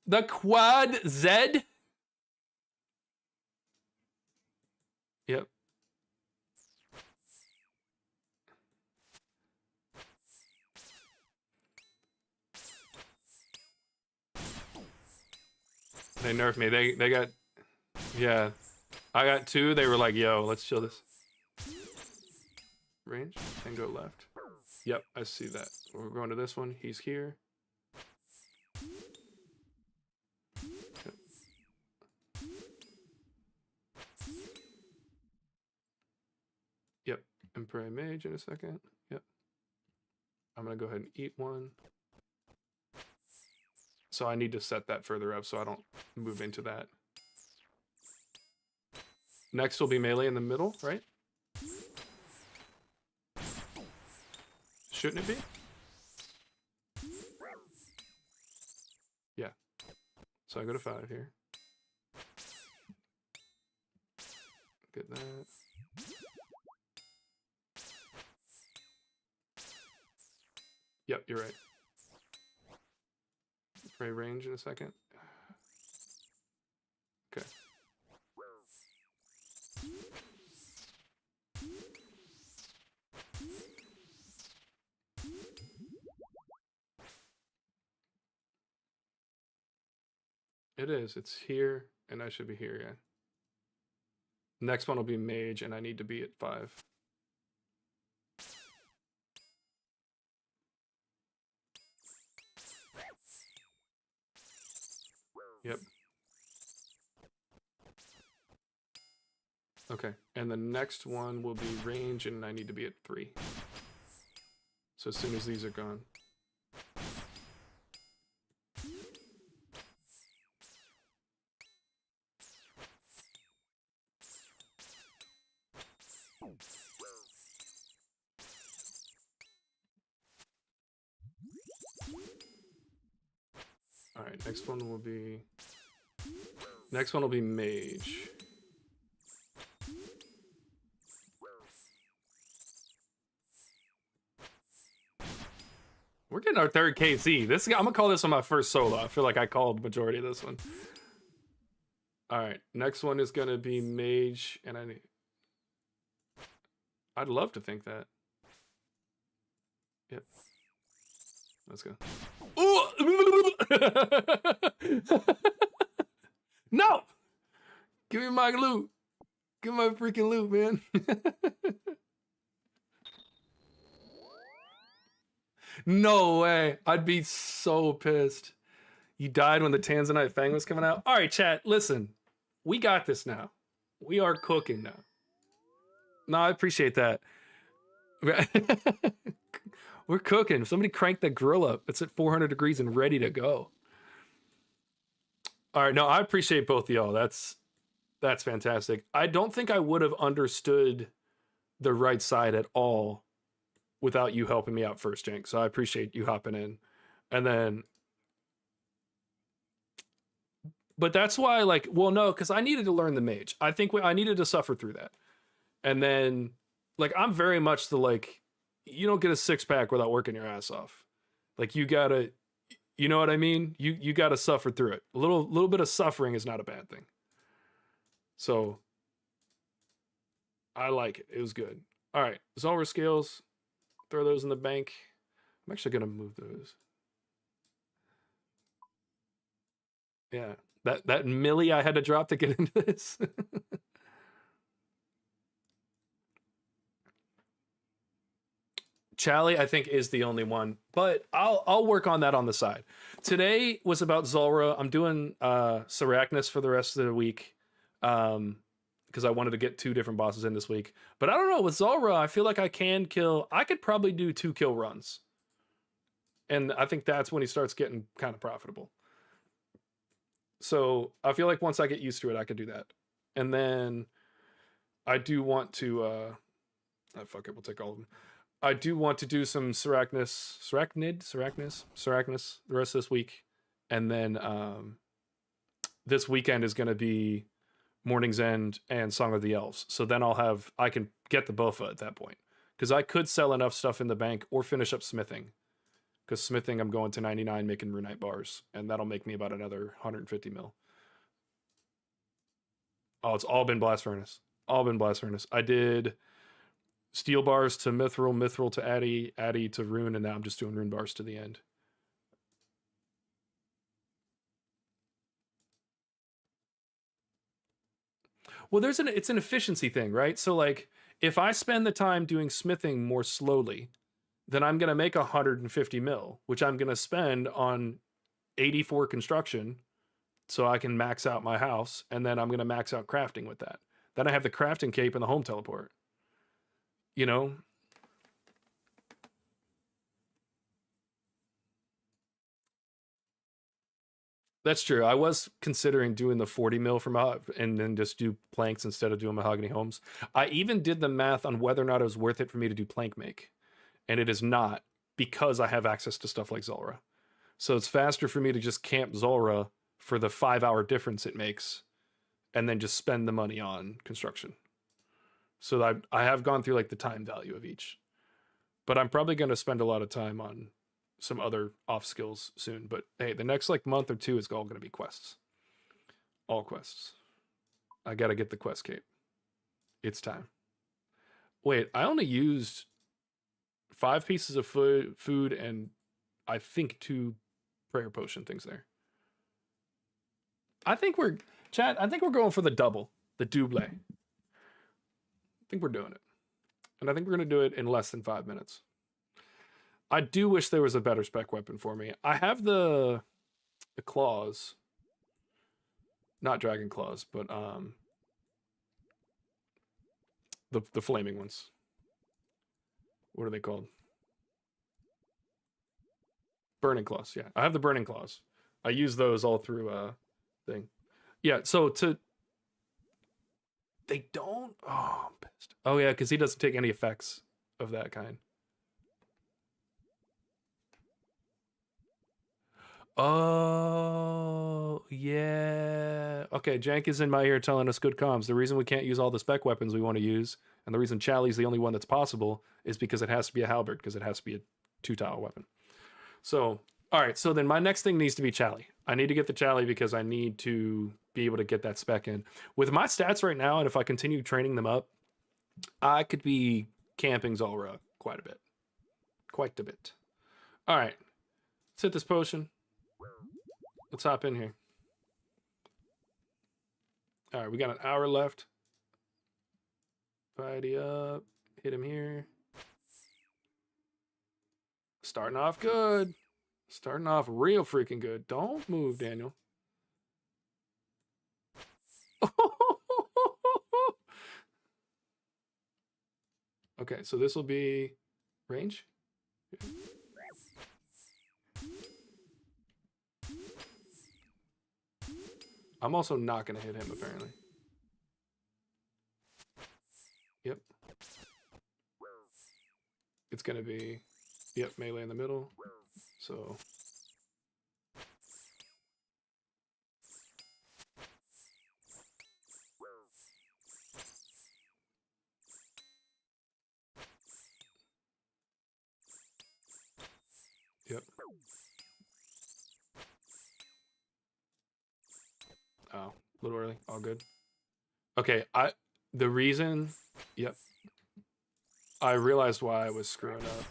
S1: The quad Z. Yep. They nerfed me. They got, yeah. I got 2. They were like, yo, let's chill this. Range and go left. Yep, I see that. We're going to this one. He's here. Yep. Yep. And pray mage in a second. Yep. I'm gonna go ahead and eat one. So I need to set that further up so I don't move into that. Next will be melee in the middle, right? Shouldn't it be? Yeah. So I go to 5 here. Get that. Yep, you're right. Pray range in a second. Okay. It is. It's here, and I should be here, yeah. Next one will be mage, and I need to be at 5. Yep. Okay, and the next one will be range, and I need to be at 3. So as soon as these are gone. right, next one will be mage. We're getting our third KC. This I'm gonna call this one my first solo. I feel like I called majority of this one. All right, next one is gonna be mage, and I'd love to think that. Yep. Let's go. No! Give me my loot. Give me my freaking loot, man. No way. I'd be so pissed. You died when the Tanzanite Fang was coming out. All right, chat, listen. We got this now. We are cooking now. No, I appreciate that. We're cooking. Somebody crank that grill up. It's at 400 degrees and ready to go. All right, no, I appreciate both of y'all. That's fantastic. I don't think I would have understood the right side at all without you helping me out first, Jank. So I appreciate you hopping in. And then, but that's why, like, well, no, because I needed to learn the mage. I think I needed to suffer through that. And then, like, I'm very much the, like, you don't get a six-pack without working your ass off. Like, you gotta, you know what I mean? You gotta suffer through it. A little bit of suffering is not a bad thing. So, I like it. It was good. All right, Zulrah scales. Throw those in the bank. I'm actually gonna move those. Yeah, that milli I had to drop to get into this. Chally, I think, is the only one, but I'll work on that on the side. Today was about Zulrah. I'm doing Sarachnis for the rest of the week because I wanted to get 2 different bosses in this week. But I don't know, with Zulrah, I feel like I could probably do 2 kill runs. And I think that's when he starts getting kind of profitable. So I feel like once I get used to it, I could do that. And then I do want to, fuck it, we'll take all of them. I do want to do some Sarachnis the rest of this week. And then this weekend is going to be Morning's End and Song of the Elves. So then I can get the Bofa at that point. Because I could sell enough stuff in the bank or finish up smithing. Because smithing, I'm going to 99 making runite bars. And that'll make me about another 150 mil. Oh, it's all been Blast Furnace. All been Blast Furnace. I did steel bars to mithril, mithril to addy, addy to rune, and now I'm just doing rune bars to the end. Well, it's an efficiency thing, right? So like if I spend the time doing smithing more slowly, then I'm going to make 150 mil, which I'm going to spend on 84 construction so I can max out my house, and then I'm going to max out crafting with that. Then I have the crafting cape and the home teleport. You know? That's true. I was considering doing the 40 mil from and then just do planks instead of doing mahogany homes. I even did the math on whether or not it was worth it for me to do plank make. And it is not, because I have access to stuff like Zulrah. So it's faster for me to just camp Zulrah for the 5-hour difference it makes and then just spend the money on construction. So I have gone through like the time value of each. But I'm probably going to spend a lot of time on some other off skills soon. But hey, the next like month or 2 is all going to be quests. All quests. I got to get the quest cape. It's time. Wait, I only used 5 pieces of food and I think 2 prayer potion things there. I think we're going for the double, the double. I think we're doing it. And I think we're going to do it in less than 5 minutes. I do wish there was a better spec weapon for me. I have the claws. Not dragon claws, but the flaming ones. What are they called? Burning claws, yeah. I have the burning claws. I use those all through thing. Yeah, so they don't. Oh, I'm pissed. Oh yeah, because he doesn't take any effects of that kind. Oh, yeah. Okay, Jank is in my ear telling us good comms. The reason we can't use all the spec weapons we want to use, and the reason Chally's the only one that's possible, is because it has to be a halberd, because it has to be a 2-tile weapon. So, all right, so then my next thing needs to be Chally. I need to get the Chally because I need to be able to get that spec in. With my stats right now, and if I continue training them up, I could be camping Zulrah quite a bit. Quite a bit. All right, let's hit this potion. Let's hop in here. All right, we got an hour left. Tidy up. Hit him here. Starting off good. Starting off real freaking good. Don't move, Daniel. Okay, so this will be range. I'm also not going to hit him, apparently. Yep. It's going to be, yep, melee in the middle. So. Yep. Oh, a little early. All good. Okay, the reason, yep. I realized why I was screwing up.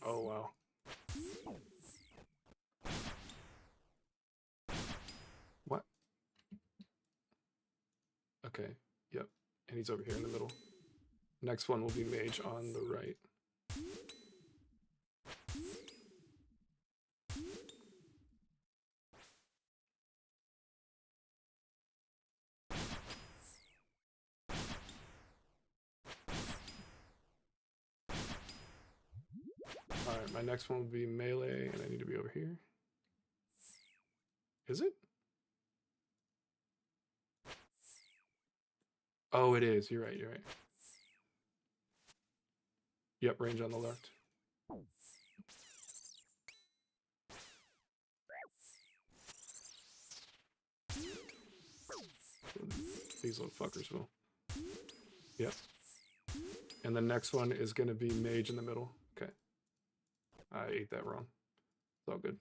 S1: Oh, wow. What? Okay, yep. And he's over here in the middle. Next one will be mage on the right. Alright, my next one will be melee, and I need to be over here. Is it? Oh, it is. You're right, you're right. Yep, range on the left. These little fuckers will. Yep. And the next one is going to be mage in the middle. Okay. I ate that wrong. It's all good.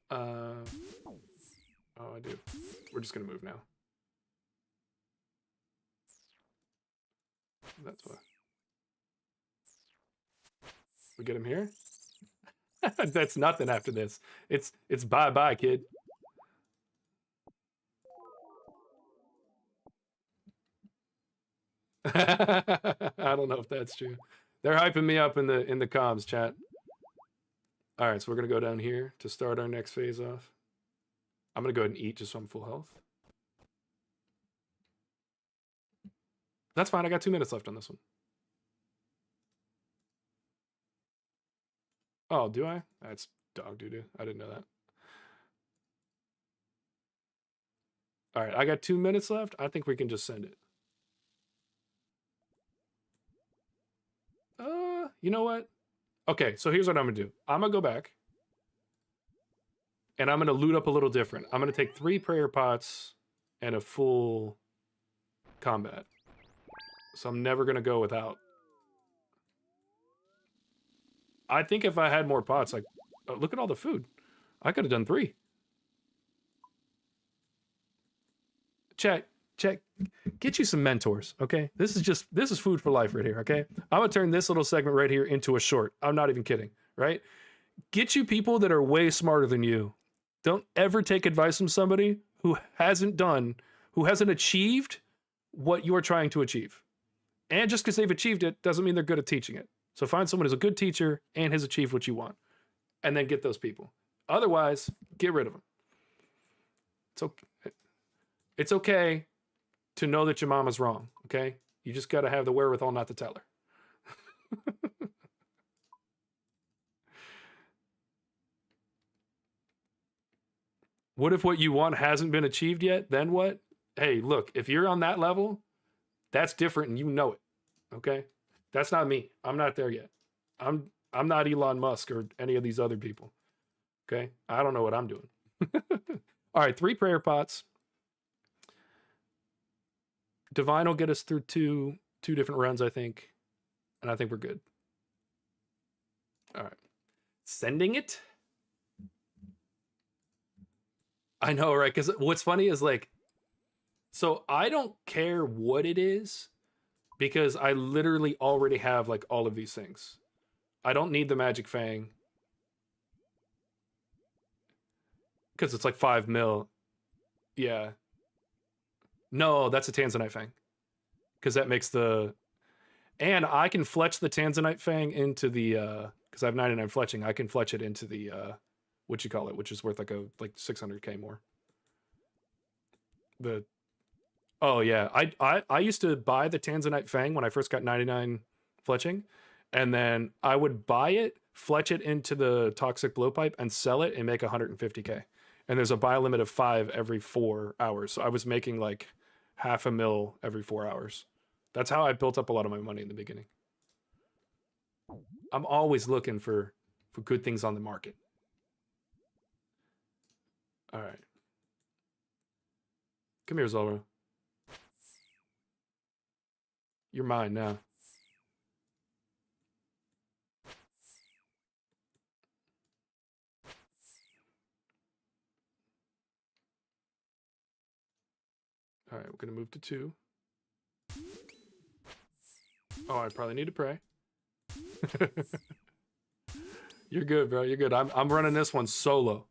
S1: Oh, I do. We're just going to move now. That's why. We get him here? That's nothing after this. It's bye-bye, kid. I don't know if that's true. They're hyping me up in the comms, chat. All right, so we're gonna go down here to start our next phase off. I'm gonna go ahead and eat just so I'm full health. That's fine. I got 2 minutes left on this one. Oh, do I? That's dog doo-doo. I didn't know that. All right, I got 2 minutes left. I think we can just send it. You know what? Okay, so here's what I'm gonna do. I'm gonna go back, and I'm gonna loot up a little different. I'm gonna take 3 prayer pots and a full combat. So I'm never gonna go without. I think if I had more pots, like, look at all the food. I could have done 3. Chat, get you some mentors, okay? This is food for life right here, okay? I'm gonna turn this little segment right here into a short. I'm not even kidding, right? Get you people that are way smarter than you. Don't ever take advice from somebody who hasn't achieved what you're trying to achieve. And just because they've achieved it doesn't mean they're good at teaching it. So find someone who's a good teacher and has achieved what you want, and then get those people. Otherwise, get rid of them. It's okay to know that your mama's wrong, okay? You just got to have the wherewithal not to tell her. What if what you want hasn't been achieved yet? Then what? Hey, look, if you're on that level, that's different and you know it, okay? That's not me. I'm not there yet. I'm not Elon Musk or any of these other people. Okay? I don't know what I'm doing. All right, 3 prayer pots. Divine will get us through two different runs, I think. And I think we're good. All right. Sending it? I know, right? Because what's funny is like, so I don't care what it is because I literally already have like all of these things. I don't need the Magic Fang because it's like 5 mil. Yeah. No, that's a Tanzanite Fang because that makes the. And I can fletch the Tanzanite Fang into the. Because I have 99 fletching, I can fletch it into the. What you call it, which is worth like 600k more. The Oh yeah, I used to buy the Tanzanite Fang when I first got 99 fletching, and then I would buy it, fletch it into the toxic blowpipe, and sell it and make 150k. And there's a buy limit of 5 every 4 hours, so I was making like half a mil every 4 hours. That's how I built up a lot of my money in the beginning. I'm always looking for good things on the market. All right, come here, Zulrah. You're mine now. All right, we're gonna move to 2. Oh, I probably need to pray. You're good, bro. You're good. I'm running this one solo.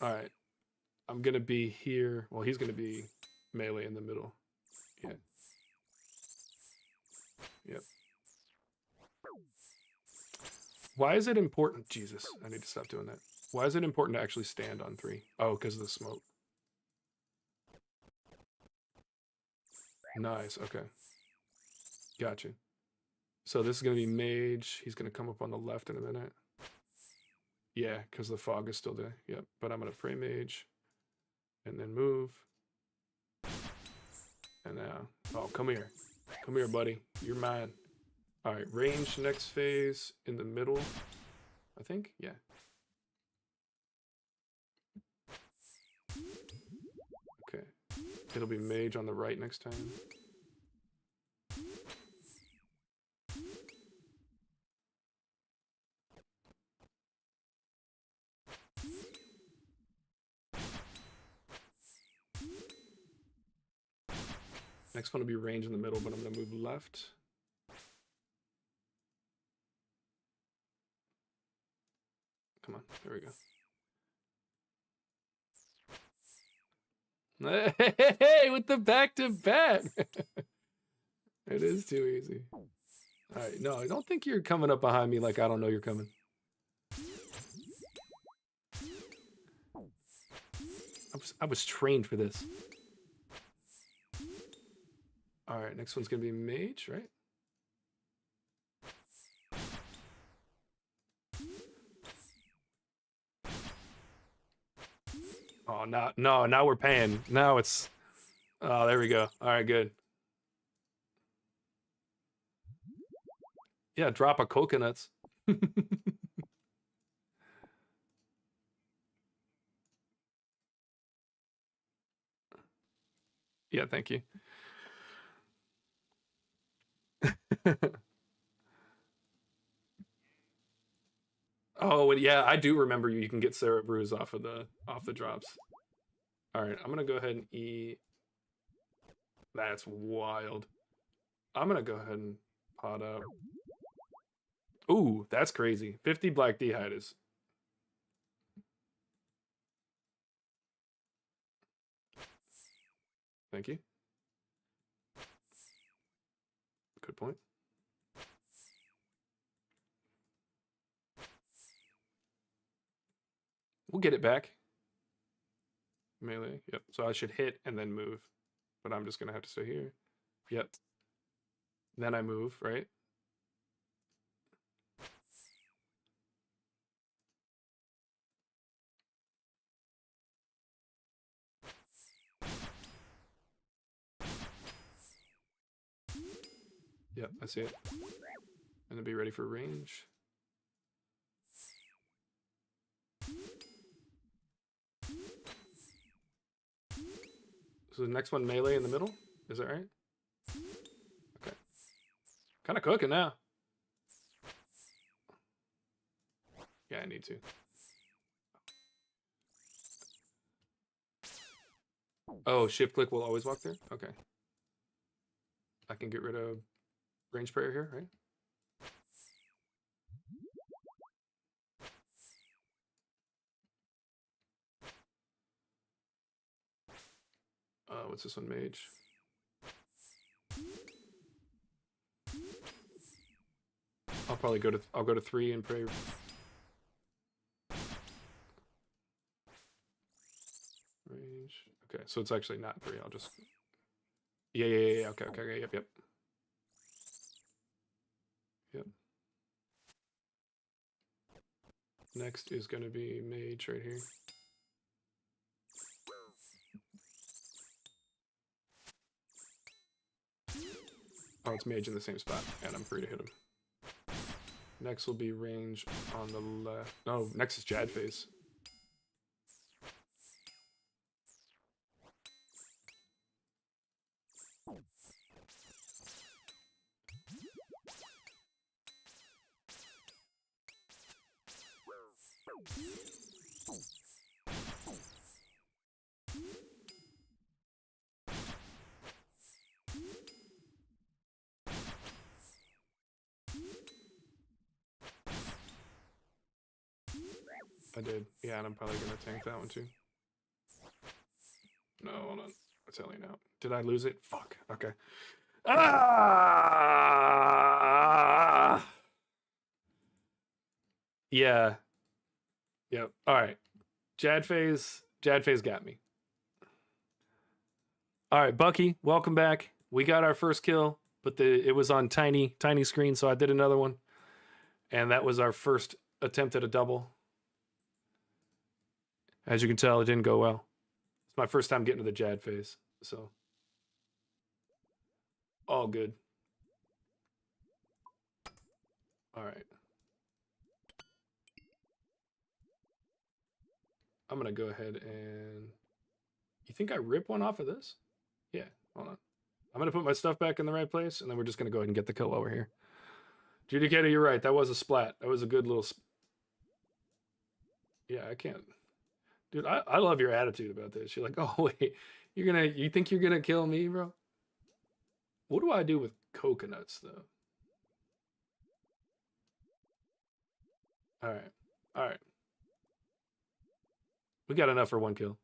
S1: All right. I'm gonna be here. Well, he's gonna be melee in the middle. Yeah. Yep. Why is it important? Jesus, I need to stop doing that. Why is it important to actually stand on 3? Oh, because of the smoke. Nice. Okay. Gotcha. So this is gonna be mage. He's gonna come up on the left in a minute. Yeah, because the fog is still there. Yep. But I'm gonna pray mage, and then move. And now, oh, come here. Come here, buddy. You're mine. All right, range next phase in the middle, I think. Yeah. Okay. It'll be mage on the right next time. Next one will be range in the middle, but I'm going to move left. Come on, there we go. Hey, with the back-to-back. It is too easy. All right, no, I don't think you're coming up behind me like I don't know you're coming. I was trained for this. All right, next one's going to be mage, right? Oh, now we're paying. Now it's, oh, there we go. All right, good. Yeah, drop of coconuts. Yeah, thank you. Oh, and yeah, I do remember you can get Sarah Brews off the drops. All right, I'm gonna go ahead and eat. That's wild. I'm gonna go ahead and pot up. Ooh, that's crazy. 50 black dehyde is. Thank you. Good point. We'll get it back. Melee. Yep. So I should hit and then move. But I'm just gonna have to stay here. Yep. Then I move, right? Yep, I see it. And then be ready for range. So the next one melee in the middle? Is that right? Okay. Kind of cooking now. Yeah, I need to. Oh, shift click will always walk there? Okay. I can get rid of range prayer here, right? What's this one, mage? I'll probably go to 3 and pray. Range. Okay, so it's actually not 3. I'll just. Yeah. Okay. Yep. Yep. Next is going to be mage right here. Oh, it's mage in the same spot, and I'm free to hit him. Next will be range on the left. No, next is Jad phase. I did. Yeah, and I'm probably going to tank that one too. No, hold on. I'll tell you now. Did I lose it? Fuck. Okay. Ah! Yeah. Yep. All right. Jad phase got me. All right, Bucky, welcome back. We got our first kill, but it was on tiny screen, so I did another one. And that was our first attempt at a double. As you can tell, it didn't go well. It's my first time getting to the Jad phase, so all good. All right. I'm gonna go ahead and. You think I rip one off of this? Yeah. Hold on. I'm gonna put my stuff back in the right place, and then we're just gonna go ahead and get the kill while we're here. Judicator, you're right. That was a splat. That was a good little. Yeah, I can't. Dude, I love your attitude about this. You're like, oh wait, you think you're gonna kill me, bro? What do I do with coconuts though? All right. We got enough for one kill.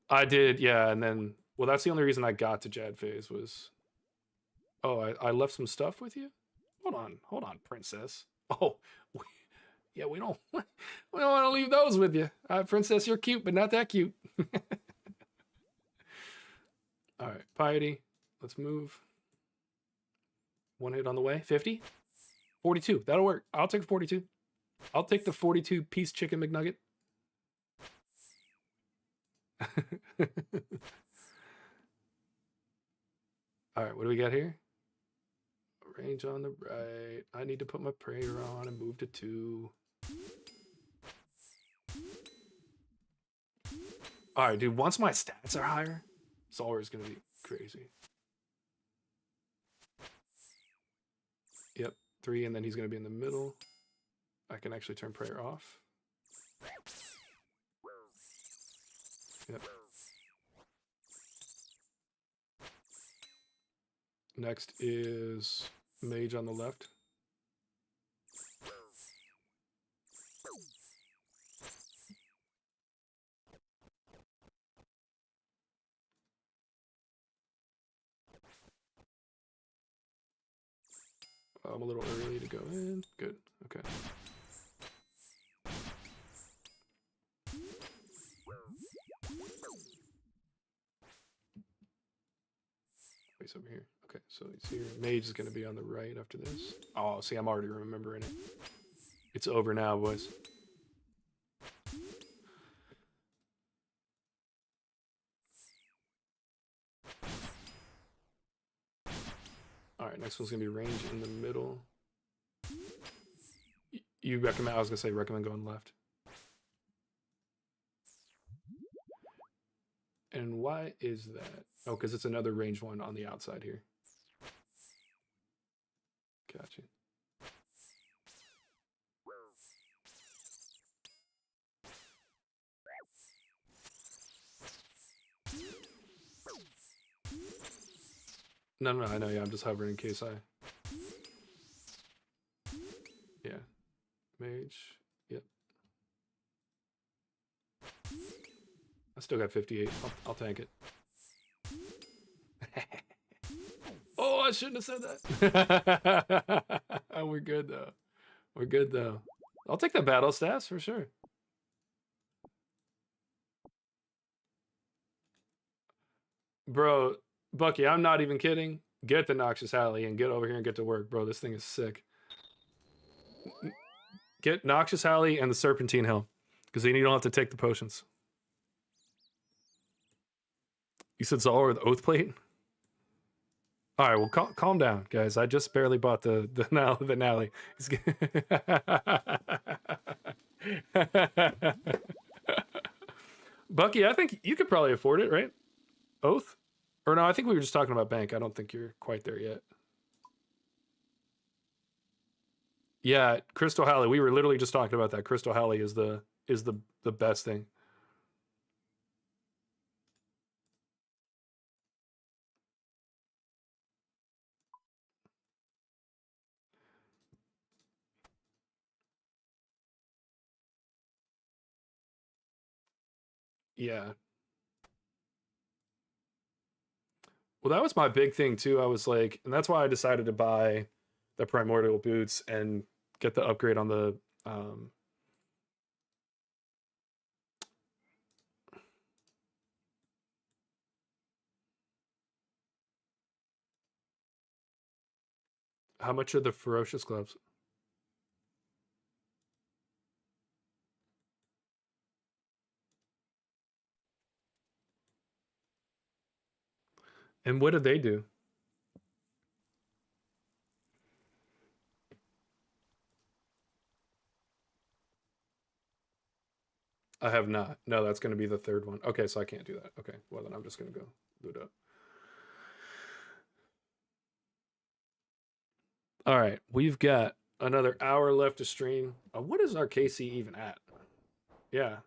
S1: I did, yeah, and then well, that's the only reason I got to Jad phase was. Oh, I left some stuff with you. Hold on, princess. Oh, yeah, we don't want to leave those with you, princess. You're cute, but not that cute. All right, piety. Let's move. One hit on the way. 50, 42. That'll work. I'll take 42. I'll take the 42 piece chicken McNugget. All right, what do we got here? Range on the right. I need to put my prayer on and move to 2. All right, dude. Once my stats are higher, Zulrah is gonna be crazy. Yep, 3, and then he's gonna be in the middle. I can actually turn prayer off. Yep. Next is mage on the left. I'm a little early to go in. Good. Okay. Place over here. Okay, so he's here. Mage is going to be on the right after this. Oh, see, I'm already remembering it. It's over now, boys. All All right, next one's gonna be range in the middle. You recommend? I was gonna say recommend going left. And why is that? Oh, because it's another range one on the outside here. Gotcha. No, I know. Yeah, I'm just hovering in case I. Yeah, mage. Yep. I still got 58. I'll tank it. Oh, I shouldn't have said that. We're good though. We're good though. I'll take the battle stats for sure. Bro, Bucky, I'm not even kidding. Get the Noxious Alley and get over here and get to work, bro. This thing is sick. Get Noxious Alley and the Serpentine Hill, because then you don't have to take the potions. You said Zulrah with Oath Plate? All right, well, calm down, guys. I just barely bought the Nally. Bucky, I think you could probably afford it, right? Oath? Or no, I think we were just talking about bank. I don't think you're quite there yet. Yeah, Crystal Halley. We were literally just talking about that. Crystal Halley is the best thing. Yeah. Well, that was my big thing too. I was like, and that's why I decided to buy the Primordial boots and get the upgrade on the how much are the ferocious gloves? And what did they do? I have not. No, that's going to be the third one. Okay, so I can't do that. Okay, well then I'm just going to go boot up. All right, we've got another hour left to stream. What is our KC even at? Yeah.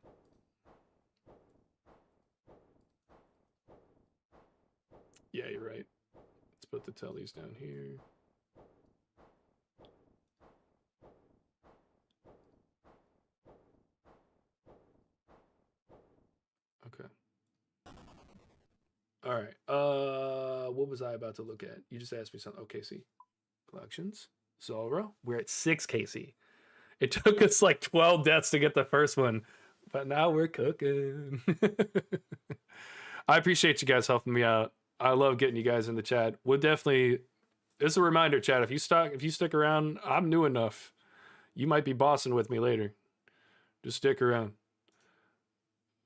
S1: Yeah, you're right. Let's put the tellies down here. Okay. All right. What was I about to look at? You just asked me something. Okay, see. Collections. Zulrah. We're at 6 KC. It took us like 12 deaths to get the first one, but now we're cooking. I appreciate you guys helping me out. I love getting you guys in the chat. We'll definitely. It's a reminder, chat. If you stick around, I'm new enough. You might be bossing with me later. Just stick around.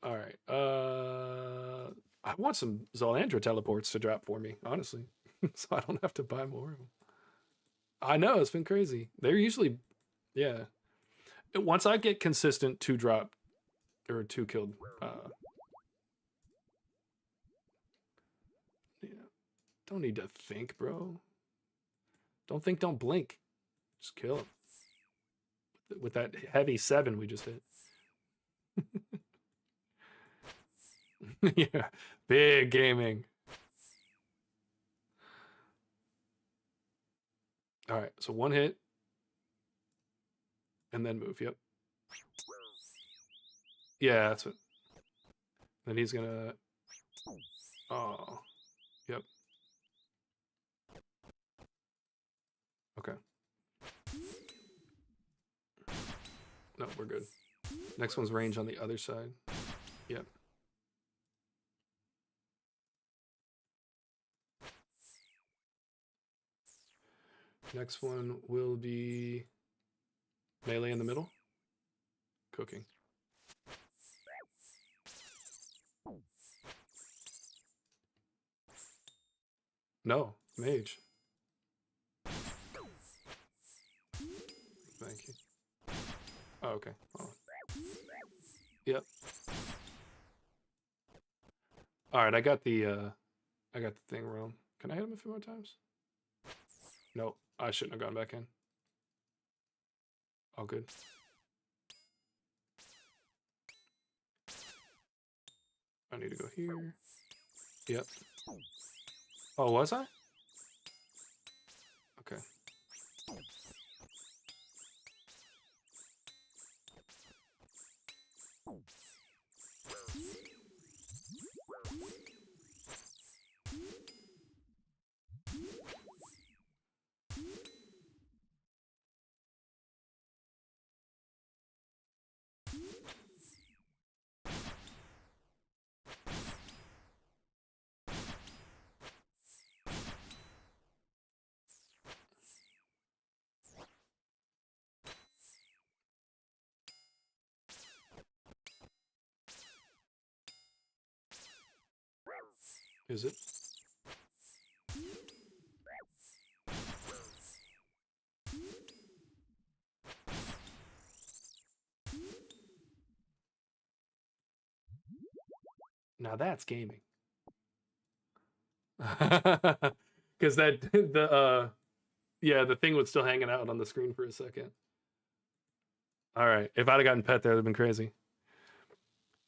S1: All right. I want some Zolandra teleports to drop for me, honestly, so I don't have to buy more. I know it's been crazy. They're usually, yeah. Once I get consistent 2 drop or 2 killed, yeah. Don't need to think, bro. Don't think, don't blink. Just kill him with that heavy 7 we just hit. Yeah, big gaming. All right, so 1 hit and then move. Yep. Yeah, that's what. Then he's gonna. Oh, yep. Okay. No, we're good. Next one's range on the other side. Yep. Next one will be melee in the middle. Cooking. No, mage. Thank you. Oh, okay. Hold on. Yep. All right, I got the thing wrong. Can I hit him a few more times? Nope, I shouldn't have gone back in. All good. I need to go here. Yep. Oh, was I? Okay. Is it? Now that's gaming. Because the thing was still hanging out on the screen for a second. All right, if I'd have gotten pet there, that'd been crazy.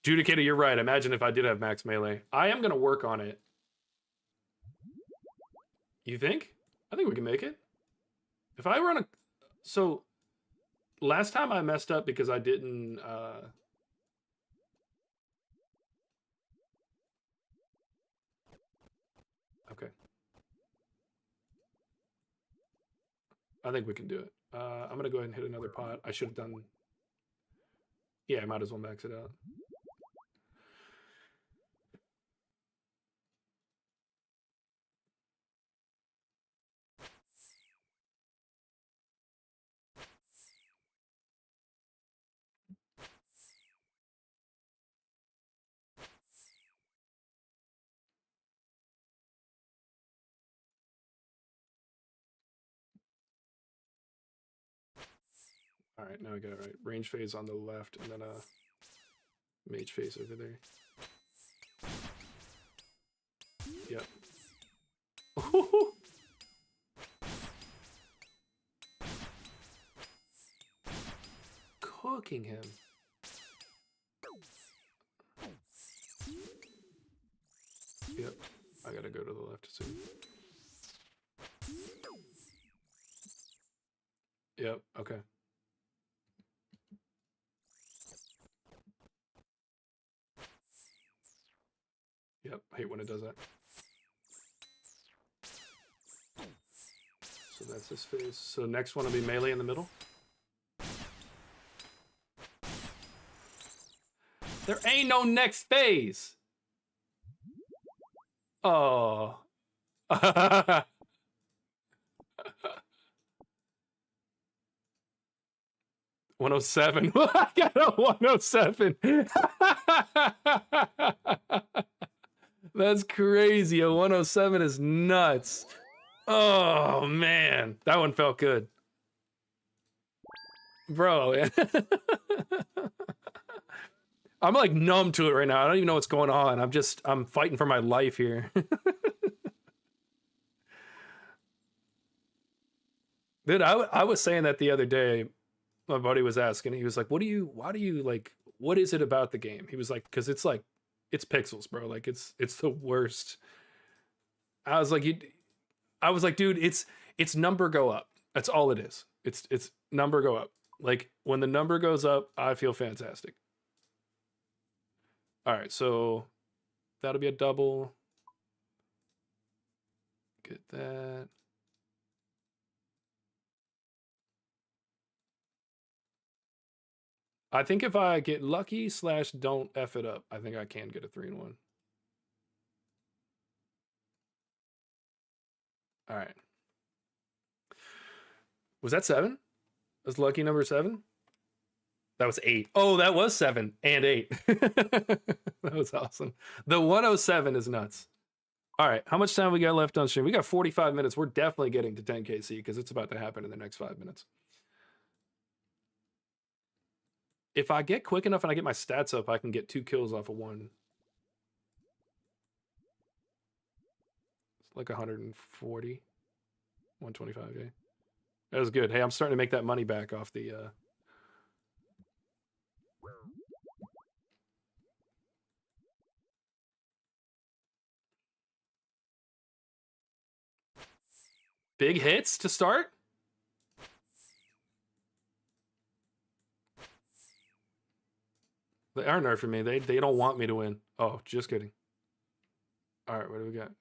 S1: Judicator, you're right. Imagine if I did have max melee. I am gonna work on it. You think? I think we can make it. If I run a... So, last time I messed up because I didn't... Okay. I think we can do it. I'm going to go ahead and hit another pot. I should have done... Yeah, I might as well max it out. All right, now I got it right. Range phase on the left, and then mage phase over there. Yep. Cooking him. Yep. I gotta go to the left soon. Yep. Okay. Yep, I hate when it does that. So that's his phase. So next one will be melee in the middle. There ain't no next phase. Oh. 107. I got a 107. That's crazy. A 107 is nuts. Oh, man. That one felt good. Bro. I'm like numb to it right now. I don't even know what's going on. I'm fighting for my life here. Dude, I was saying that the other day. My buddy was asking, he was like, why do you like, what is it about the game? He was like, because it's pixels, bro. Like it's the worst. I was like, dude, it's number go up. That's all it is. It's number go up. Like when the number goes up, I feel fantastic. All right, so that'll be a double. Get that. I think if I get lucky / don't F it up, I think I can get a 3-in-1. All right. Was that 7? Was lucky number 7? That was 8. Oh, that was 7 and 8. That was awesome. The 107 is nuts. All right, how much time we got left on stream? We got 45 minutes. We're definitely getting to 10KC because it's about to happen in the next 5 minutes. If I get quick enough and I get my stats up, I can get 2 kills off of one. It's like 140, 125, yeah. That was good. Hey, I'm starting to make that money back off the big hits to start. They are nerfing me. They don't want me to win. Oh, just kidding. All right, what do we got?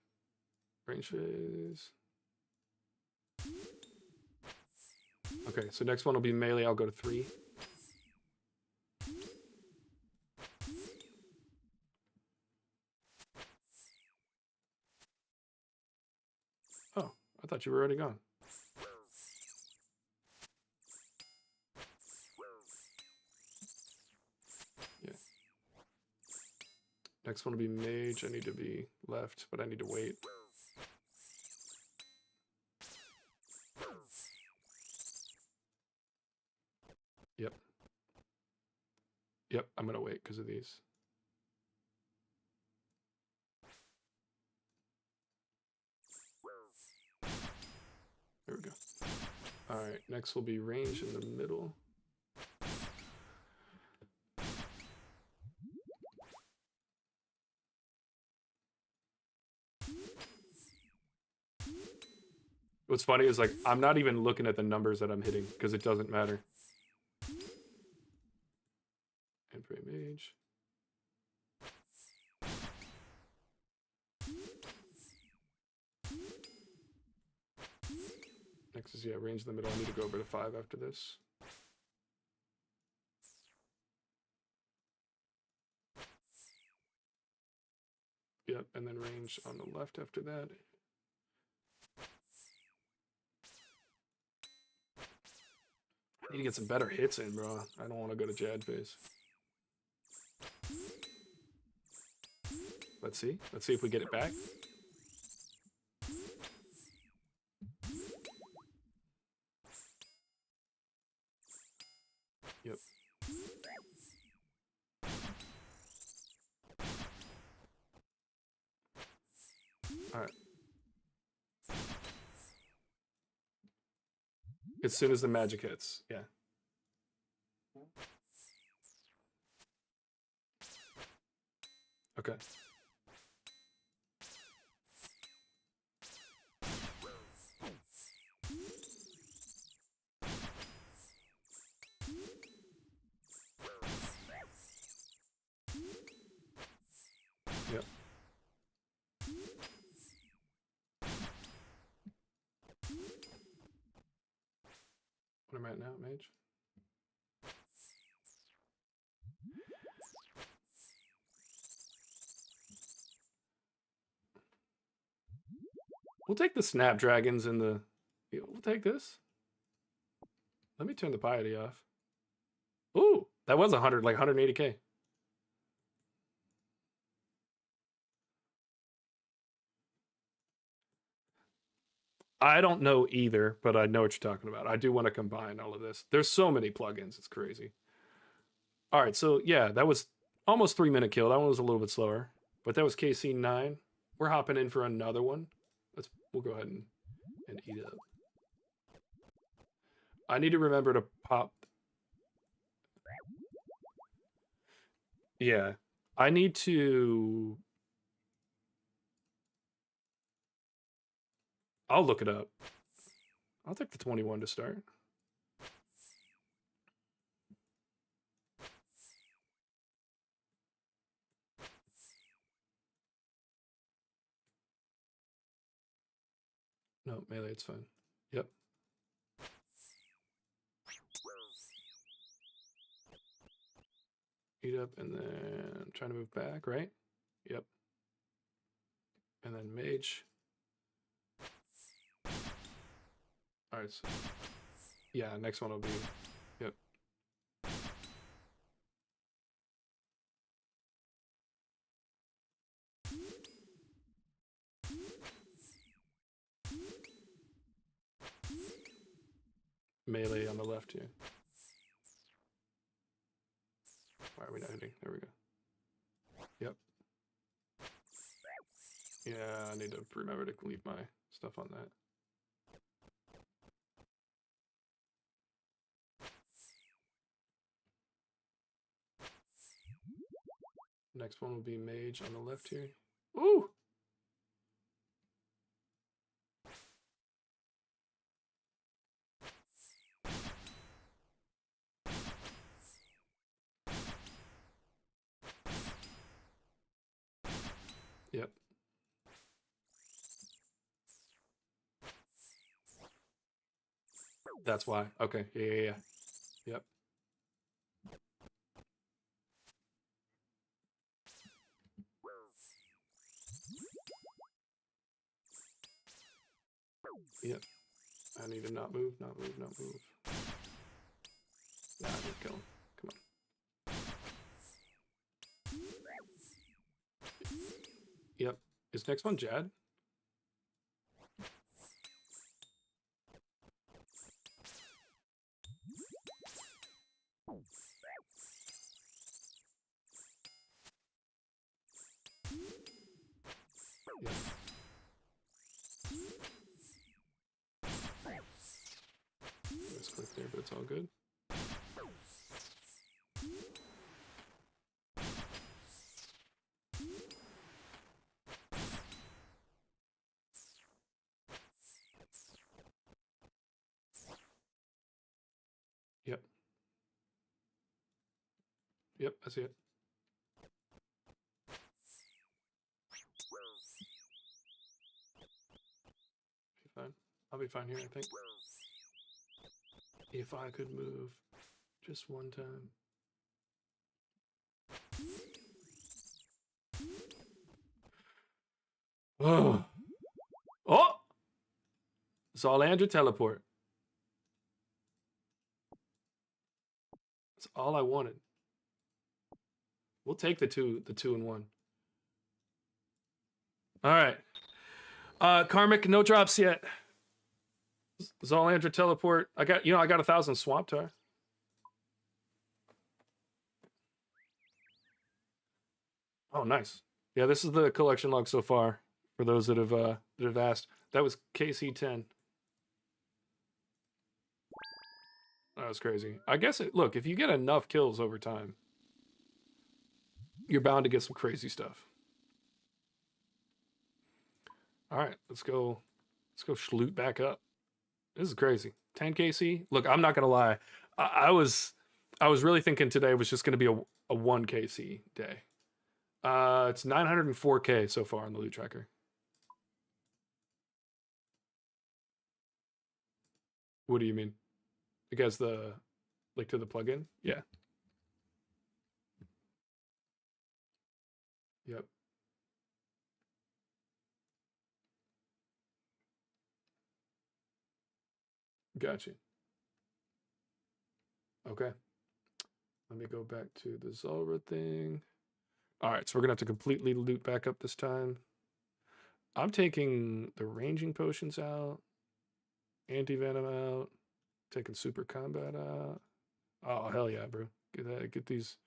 S1: Range phase. Okay, so next one will be melee. I'll go to 3. Oh, I thought you were already gone. Yeah. Next one will be mage. I need to be left, but I need to wait. Yep. Yep, I'm gonna wait because of these. There we go. All right, next will be range in the middle. What's funny is, like, I'm not even looking at the numbers that I'm hitting because it doesn't matter. And pray mage. Next is, yeah, range in the middle. I need to go over to 5 after this. Yep, and then range on the left after that. I need to get some better hits in, bro. I don't want to go to Jad phase. Let's see. Let's see if we get it back. Yep. All right. As soon as the magic hits, yeah. Okay. Yep. What am I at now, mage? We'll take the snapdragons and the... Yeah, we'll take this. Let me turn the piety off. Ooh, that was 100, like 180k. I don't know either, but I know what you're talking about. I do want to combine all of this. There's so many plugins, it's crazy. All right, so yeah, that was almost 3-minute kill. That one was a little bit slower, but that was KC 9. We're hopping in for another one. We'll go ahead and eat it up. I need to remember to pop. Yeah, I need to. I'll look it up. I'll take the 21 to start. No, melee, it's fine. Yep. Eat up and then trying to move back, right? Yep. And then mage. All right. So, yeah, next one will be. Yep. Melee on the left here. we not hitting? There we go. Yep. Yeah, I need to remember to leave my stuff on that. Next one will be mage on the left here. Ooh! Yep. That's why. Okay. Yeah. Yep. Yep. I need to not move, not move, not move. Nah, I need to kill him. Come on. Yep. Is next one Jad? Yep. Misclick there, but it's all good. Yep. Yep, I see it. Be fine. I'll be fine here, I think. If I could move just one time. Oh! Oh! Zalander teleport. That's all I wanted. We'll take the two and one. All right. Karmic, no drops yet. Zalander teleport. I got 1,000 swamp tar. Oh, nice. Yeah, this is the collection log so far. For those that have asked, that was KC10. That was crazy. I guess look, if you get enough kills over time, you're bound to get some crazy stuff. All right, let's go schloot back up. This is crazy. 10 KC. Look, I'm not gonna lie. I was really thinking today was just gonna be a 1 KC day. It's 904K so far on the loot tracker. What do you mean? Because the like to the plugin? Yeah. Yep. Gotcha. Okay. Let me go back to the Zulrah thing. All right, so we're gonna have to completely loot back up this time. I'm taking the ranging potions out, anti-venom out, taking super combat out. Oh hell yeah, bro! Get these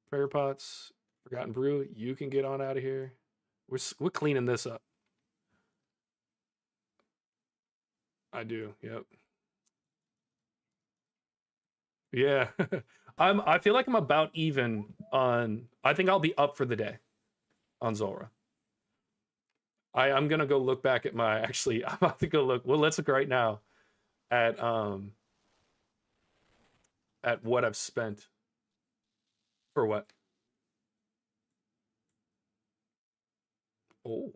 S1: prayer pots. Forgotten brew. You can get on out of here. We're cleaning this up. I do. Yep. Yeah. I feel like I'm about even on. I think I'll be up for the day on Zulrah. I'm gonna go look back at my. Actually, I'm about to go look. Well, let's look right now at what I've spent for what. Oh.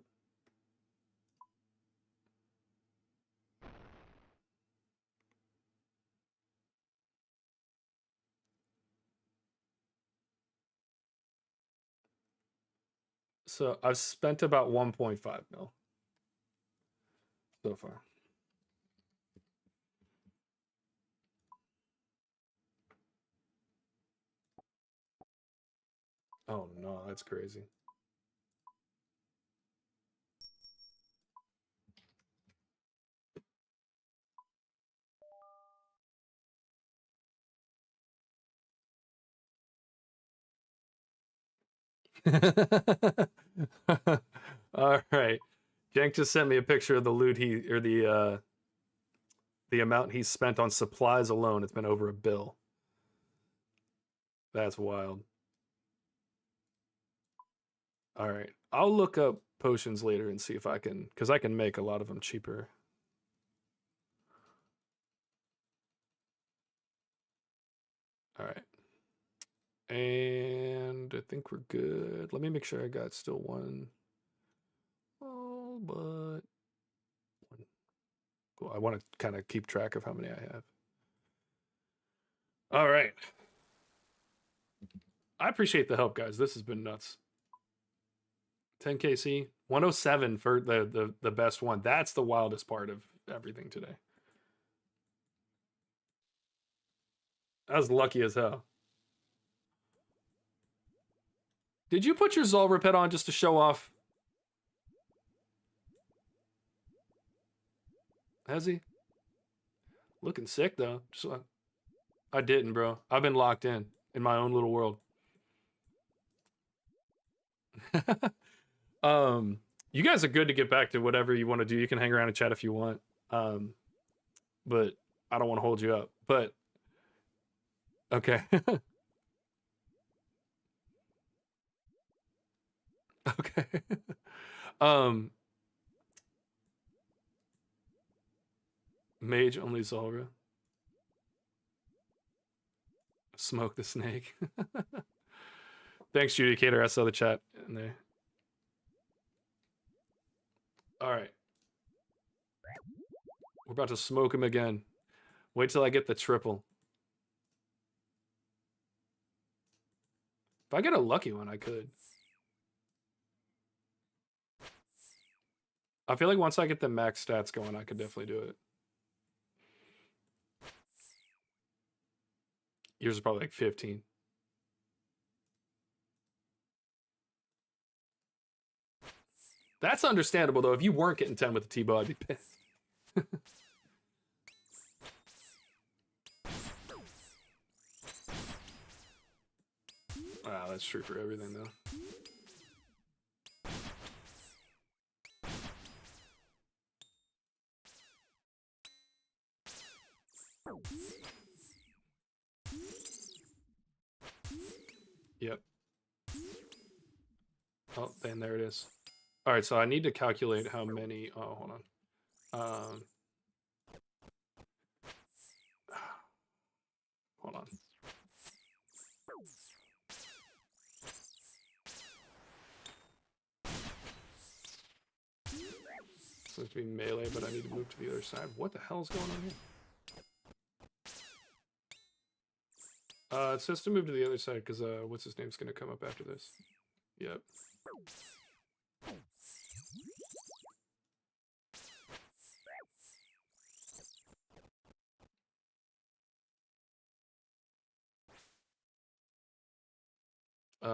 S1: So I've spent about 1.5 mil so far. Oh no, that's crazy. All right. Jank just sent me a picture of the loot the amount he spent on supplies alone. It's been over $1 billion. That's wild. All right. I'll look up potions later and see if I can, because I can make a lot of them cheaper. All right. And I think we're good. Let me make sure I got still one. Oh, but one. Cool. I want to kind of keep track of how many I have. All right. I appreciate the help, guys. This has been nuts. 10KC, 107 for the best one. That's the wildest part of everything today. I was lucky as hell. Did you put your Zulrah pet on just to show off? Has he? Looking sick though. I didn't, bro. I've been locked in my own little world. You guys are good to get back to whatever you want to do. You can hang around and chat if you want. But I don't want to hold you up. But okay. Okay. Mage only Zulrah. Smoke the snake. Thanks, Judicator. I saw the chat in there. All right. We're about to smoke him again. Wait till I get the triple. If I get a lucky one, I could. I feel like once I get the max stats going, I could definitely do it. Yours is probably like 15. That's understandable, though. If you weren't getting 10 with the T-bow, I'd be pissed. Wow, that's true for everything, though. Yep. Oh, and there it is. All right, so I need to calculate how many. Oh, hold on. Hold on. It's supposed to be melee, but I need to move to the other side. What the hell is going on here? It says to move to the other side because what's his name's gonna come up after this. Yep.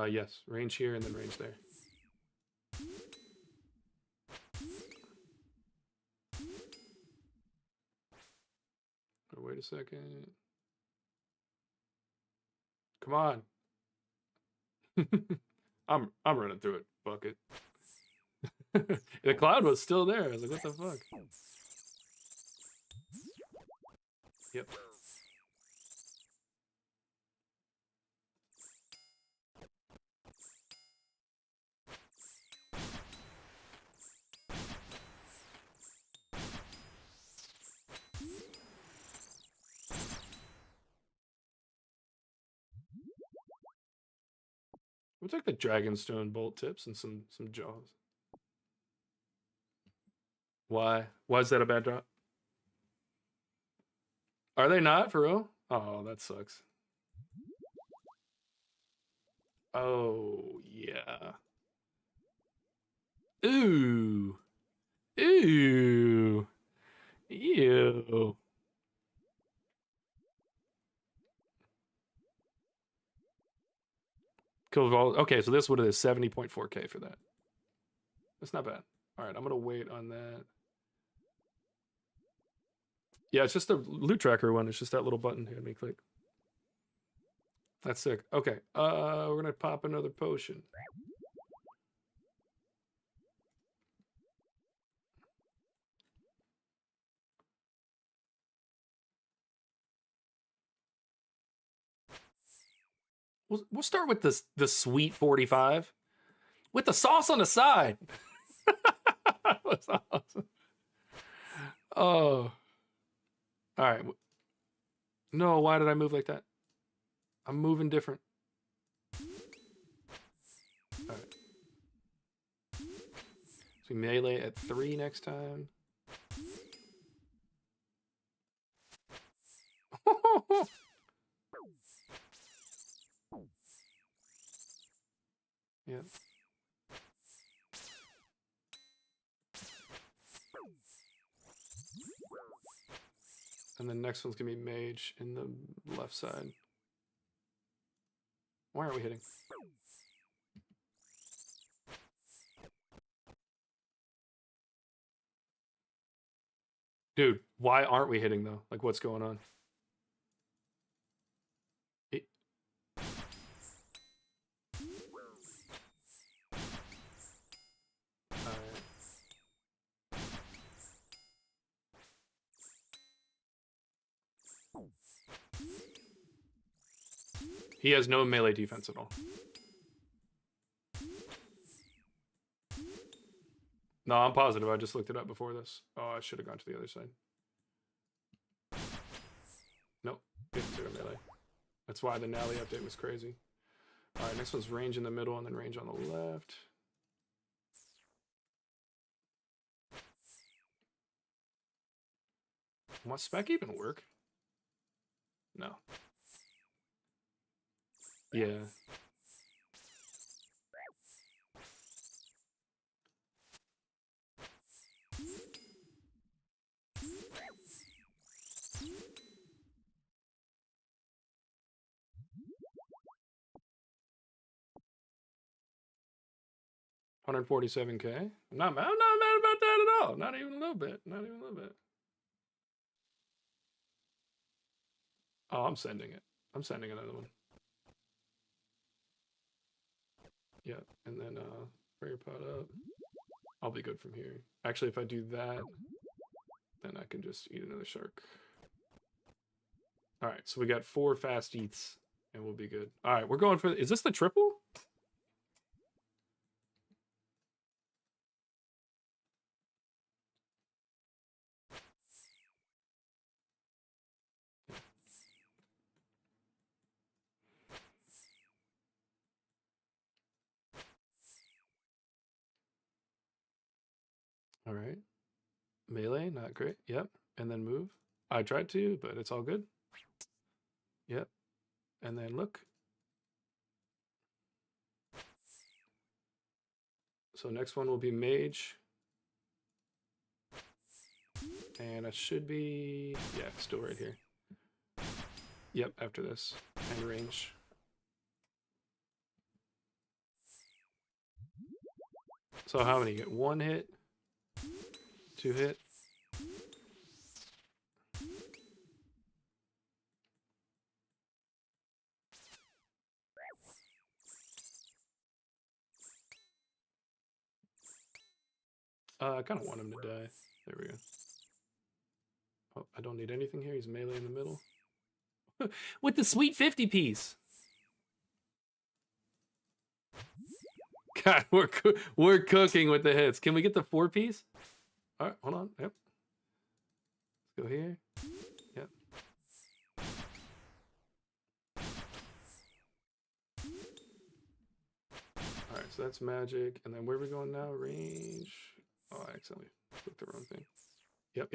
S1: Yes, range here and then range there. Oh, wait a second. Come on. I'm running through it. Fuck it. The cloud was still there. I was like, what the fuck? Yep. We'll take the Dragonstone bolt tips and some jaws. Why? Why is that a bad drop? Are they not for real? Oh, that sucks. Oh yeah. Ooh. Ooh. Ew. Okay, so this is what it is, 70.4K for that. That's not bad. All right, I'm gonna wait on that. Yeah, it's just the loot tracker one. It's just that little button here. Let me click. That's sick. Okay, we're gonna pop another potion. We'll start with the sweet 45 with the sauce on the side. That was awesome. Oh. All right. No, why did I move like that? I'm moving different. All right. So we melee at 3 next time. Yeah. And the next one's gonna be mage in the left side. Why aren't we hitting? Dude, why aren't we hitting though? Like, what's going on? He has no melee defense at all. No, I'm positive. I just looked it up before this. Oh, I should have gone to the other side. Nope. Zero melee. That's why the Nally update was crazy. All right, next one's range in the middle and then range on the left. Will spec even work? No. Yeah. $147K. I'm not mad about that at all. Not even a little bit. Not even a little bit. Oh, I'm sending it. I'm sending another one. Yeah, and then prayer pot up. I'll be good from here. Actually, if I do that, then I can just eat another shark. All right, so we got 4 fast eats, and we'll be good. All right, we're going for. Is this the triple? All right. Melee, not great. Yep. And then move. I tried to, but it's all good. Yep. And then look. So next one will be mage. And it should be, yeah, still right here. Yep, after this. And range. So how many? You get 1 hit, 2 hit. I kind of want him to die. There we go. Oh, I don't need anything here. He's melee in the middle. With the sweet 50 piece. God, we're cooking with the hits. Can we get the 4 piece? All right, hold on. Yep. Let's go here. Yep. All right, so that's magic. And then where are we going now? Range. Oh, I accidentally clicked the wrong thing. Yep.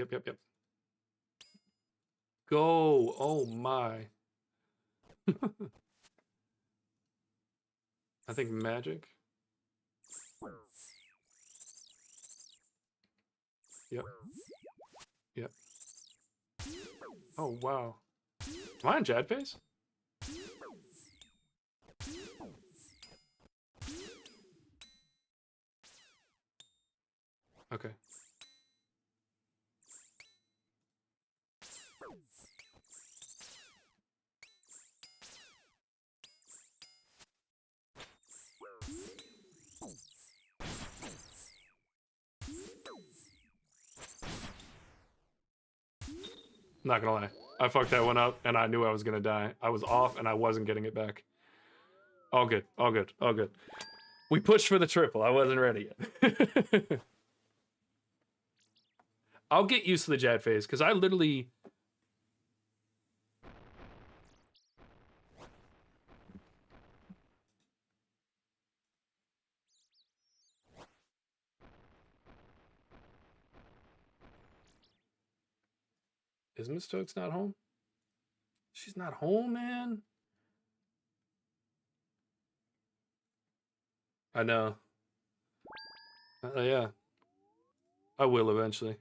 S1: Go. Oh my. I think magic. Yep. Oh wow. Am I on Jad phase? Okay. Not gonna lie. I fucked that one up and I knew I was gonna die. I was off and I wasn't getting it back. All good. All good. All good. We pushed for the triple. I wasn't ready yet. I'll get used to the jet phase because I literally. Is Miss Stokes not home? She's not home, man. I know. Yeah. I will eventually.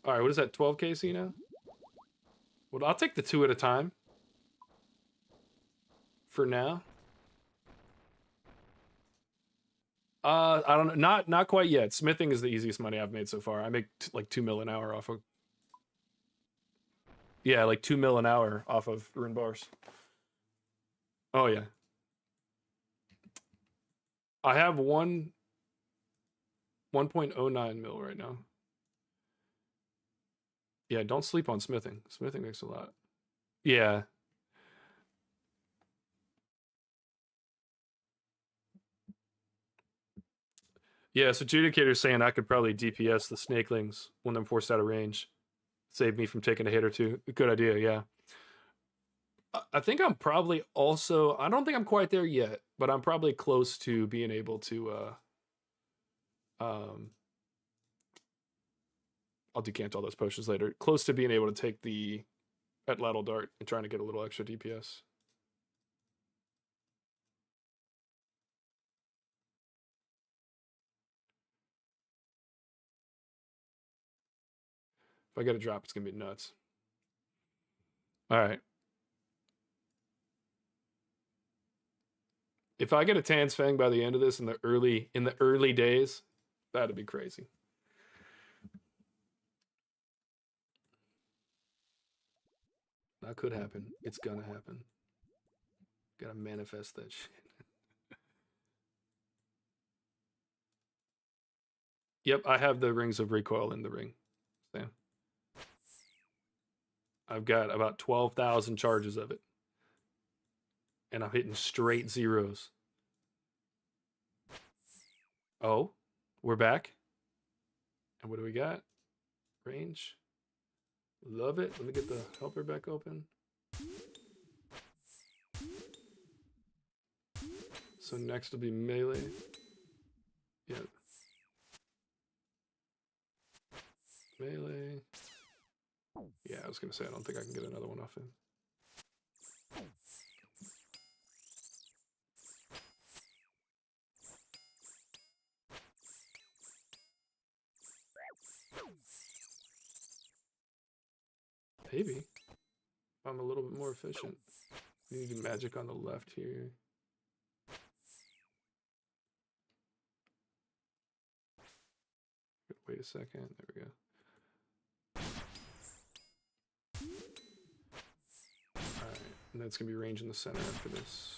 S1: All right, what is that? 12 KC now? Well, I'll take the 2 at a time. For now. I don't know. Not quite yet. Smithing is the easiest money I've made so far. I make like 2 mil an hour off of. Yeah, like 2 mil an hour off of rune bars. Oh yeah. I have 1.09 mil right now. Yeah, don't sleep on smithing. Smithing makes a lot. Yeah. Yeah, so Judicator's saying I could probably DPS the snakelings when I'm forced out of range. Save me from taking a hit or two. Good idea, yeah. I think I'm probably also, I don't think I'm quite there yet, but I'm probably close to being able to I'll decant all those potions later. Close to being able to take the Atlatl Dart and trying to get a little extra DPS. If I get a drop, it's gonna be nuts. All right. If I get a Tan's Fang by the end of this in the early days, that'd be crazy. That could happen. It's gonna happen. Gotta manifest that shit. Yep, I have the rings of recoil in the ring. Sam. I've got about 12,000 charges of it. And I'm hitting straight zeros. Oh, we're back. And what do we got? Range. Love it. Let me get the helper back open. So next will be melee. Yep. Melee. Yeah, I was gonna say I don't think I can get another one off him. Maybe. I'm a little bit more efficient. You need magic on the left here. Wait a second. There we go. Alright, and that's gonna be range in the center after this.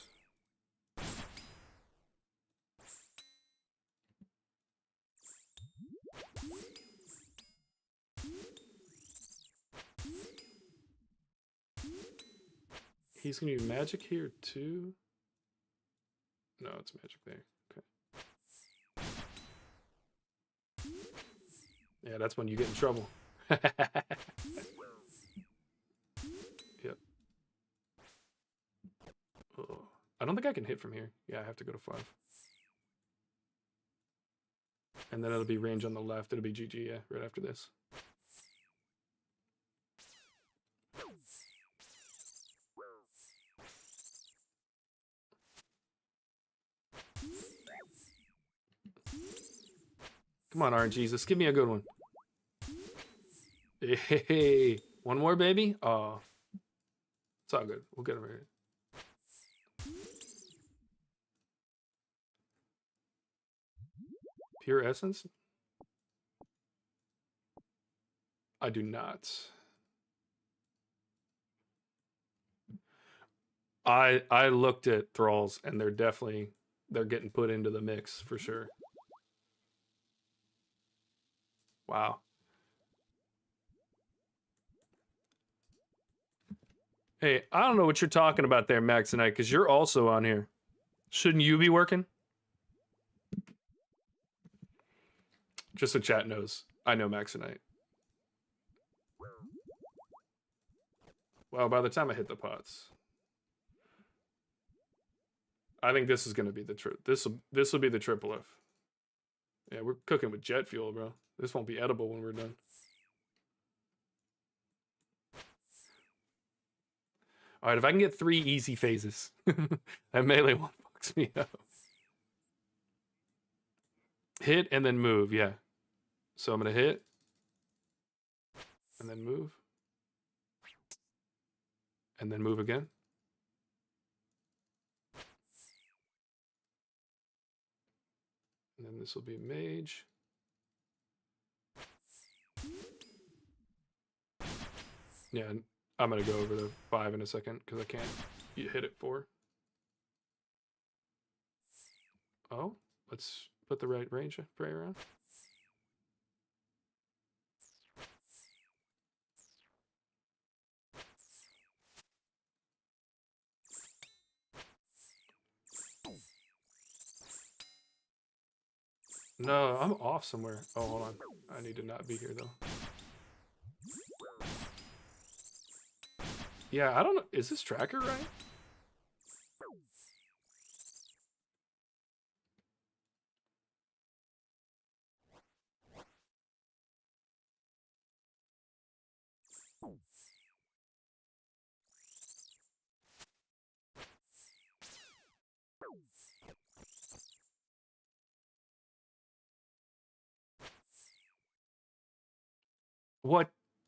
S1: He's gonna be magic here too. No, it's magic there. Okay. Yeah, that's when you get in trouble. Yep. Oh, I don't think I can hit from here. Yeah, I have to go to 5. And then it'll be range on the left. It'll be GG, yeah, right after this. Come on, RNGesus, give me a good one. Hey, one more, baby? Oh, it's all good. We'll get him here. Pure essence? I do not. I looked at thralls and they're getting put into the mix for sure. Wow. Hey, I don't know what you're talking about there, Max, tonight, because you're also on here. Shouldn't you be working? Just so chat knows. I know Maxonite. Well, by the time I hit the pots, I think this is going to be the trip. This will be the triple F. Yeah, we're cooking with jet fuel, bro. This won't be edible when we're done. All right, if I can get 3 easy phases, that melee one fucks me up. Hit and then move, yeah. So I'm gonna hit and then move and then move again. And then this will be mage. Yeah, I'm gonna go over the 5 in a second because I can't hit it 4. Oh, let's put the right range prayer on. No, I'm off somewhere. Oh, hold on. I need to not be here though. Yeah, I don't know. Is this tracker right?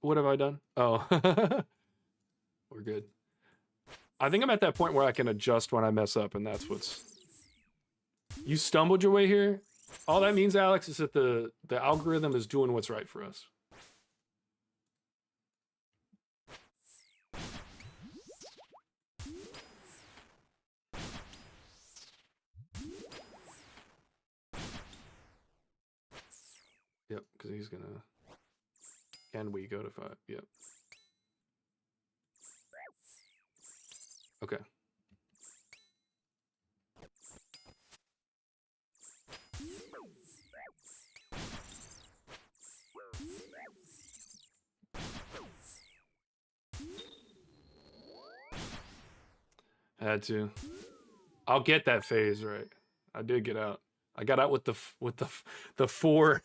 S1: What have I done? Oh, we're good. I think I'm at that point where I can adjust when I mess up, and that's what's... You stumbled your way here? All that means, Alex, is that the algorithm is doing what's right for us. Yep, because he's gonna... Can we go to 5? Yep. Okay. Had to. I'll get that phase right. I did get out. I got out with the four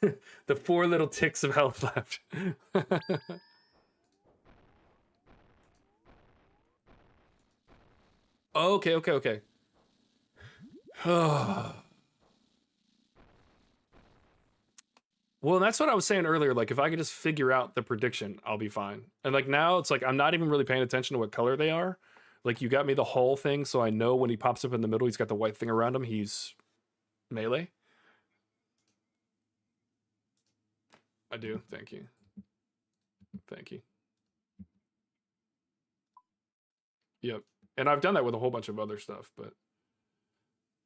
S1: the 4 little ticks of health left. Okay. Well, that's what I was saying earlier. Like, if I could just figure out the prediction, I'll be fine. And like now, it's like I'm not even really paying attention to what color they are. Like, you got me the whole thing, so I know when he pops up in the middle, he's got the white thing around him. He's melee. I do. Thank you. Thank you. Yep. And I've done that with a whole bunch of other stuff, but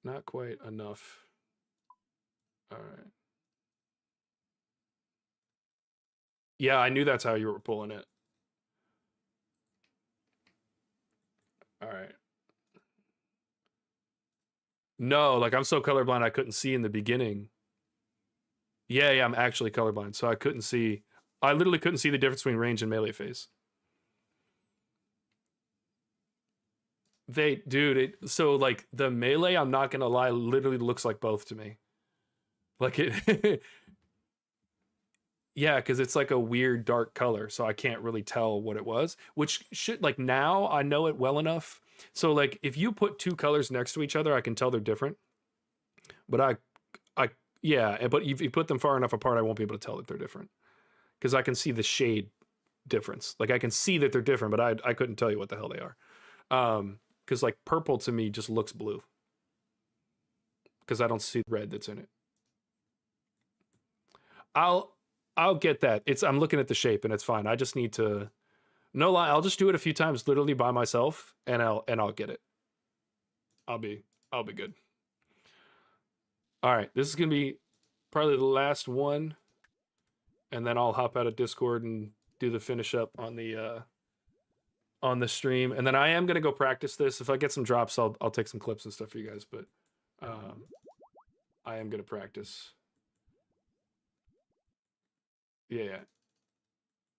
S1: not quite enough. All right. Yeah, I knew that's how you were pulling it. All right. No, like I'm so colorblind I couldn't see in the beginning. Yeah, I'm actually colorblind, so I couldn't see. I literally couldn't see the difference between range and melee phase. So like the melee, I'm not gonna lie, literally looks like both to me. Like it, yeah, because it's like a weird dark color, so I can't really tell what it was. Which should, like, now I know it well enough. So like if you put 2 colors next to each other, I can tell they're different. But yeah, but if you put them far enough apart, I won't be able to tell that they're different because I can see the shade difference. Like I can see that they're different, but I couldn't tell you what the hell they are. Because like purple to me just looks blue because I don't see the red that's in it. I'll get that. I'm looking at the shape and it's fine. I just need to, no lie, I'll just do it a few times literally by myself and I'll get it. I'll be good. All right, this is gonna be probably the last one, and then I'll hop out of Discord and do the finish up on the stream, and then I am gonna go practice this. If I get some drops, I'll take some clips and stuff for you guys. But I am gonna practice. Yeah.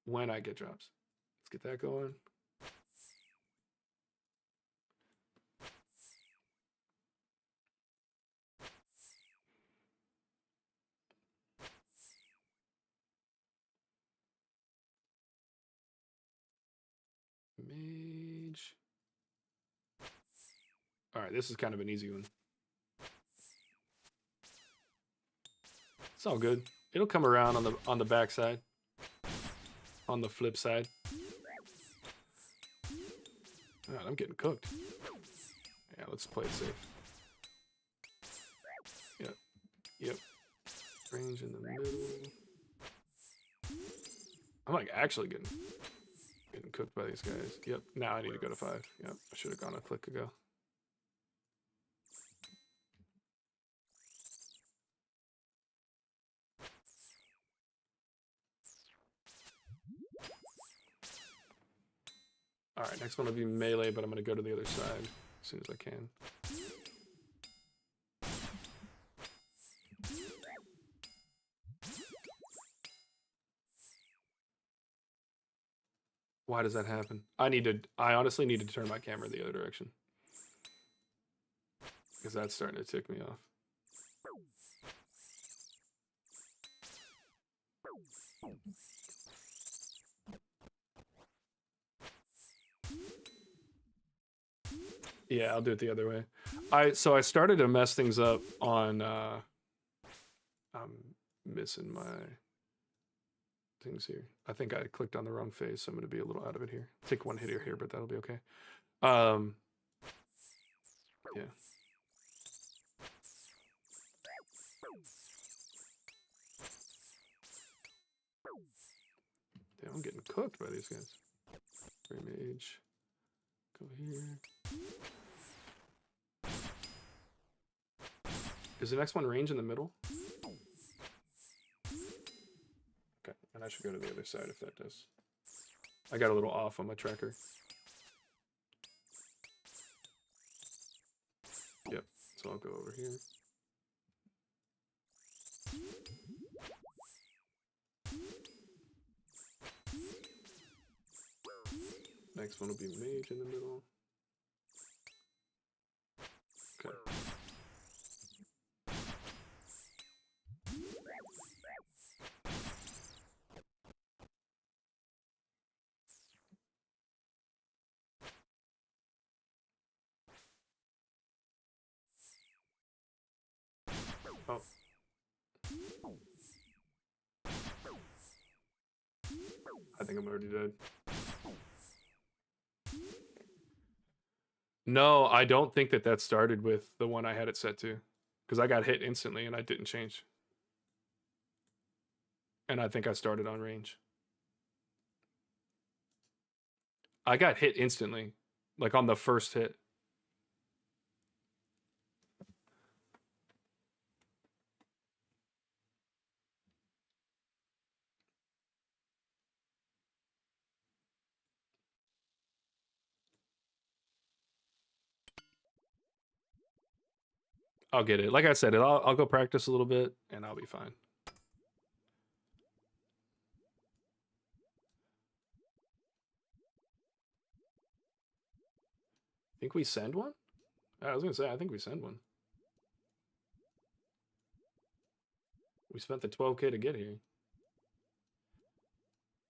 S1: When I get drops. Let's get that going. Mage. All right, this is kind of an easy one. It's all good. It'll come around on the back side. On the flip side. God, I'm getting cooked. Yeah, let's play it safe. Yep. Range in the middle. I'm like actually getting cooked by these guys. Yep. Now I need to go to 5. Yep. I should have gone a click ago. All right, next one will be melee, but I'm going to go to the other side as soon as I can. Why does that happen? I honestly need to turn my camera the other direction. Because that's starting to tick me off. Yeah, I'll do it the other way. So I started to mess things up on I'm missing my things here. I think I clicked on the wrong phase, so I'm going to be a little out of it here. Take one hit here, but that'll be okay. Yeah. Damn, I'm getting cooked by these guys. Mage. Go here. Is the next one range in the middle? Okay, and I should go to the other side if that does. I got a little off on my tracker. Yep, so I'll go over here. Next one will be mage in the middle. Okay. Oh. I think I'm already dead. No, I don't think that started with the one I had it set to. Because I got hit instantly and I didn't change. And I think I started on range. I got hit instantly. Like on the first hit. I'll get it. Like I said, I'll go practice a little bit and I'll be fine. Think we send one? I was gonna say, I think we send one. We spent the 12K to get here.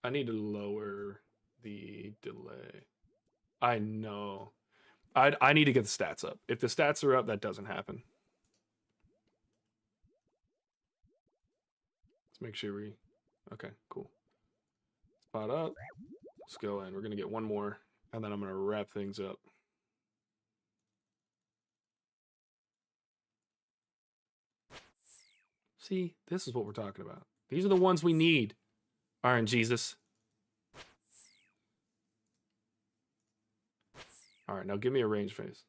S1: I need to lower the delay. I know. I need to get the stats up. If the stats are up, that doesn't happen. Let's make sure we... Okay, cool. Spot up. Let's go in. We're going to get one more, and then I'm going to wrap things up. See, this is what we're talking about. These are the ones we need. RNGesus. All right, now give me a range phase.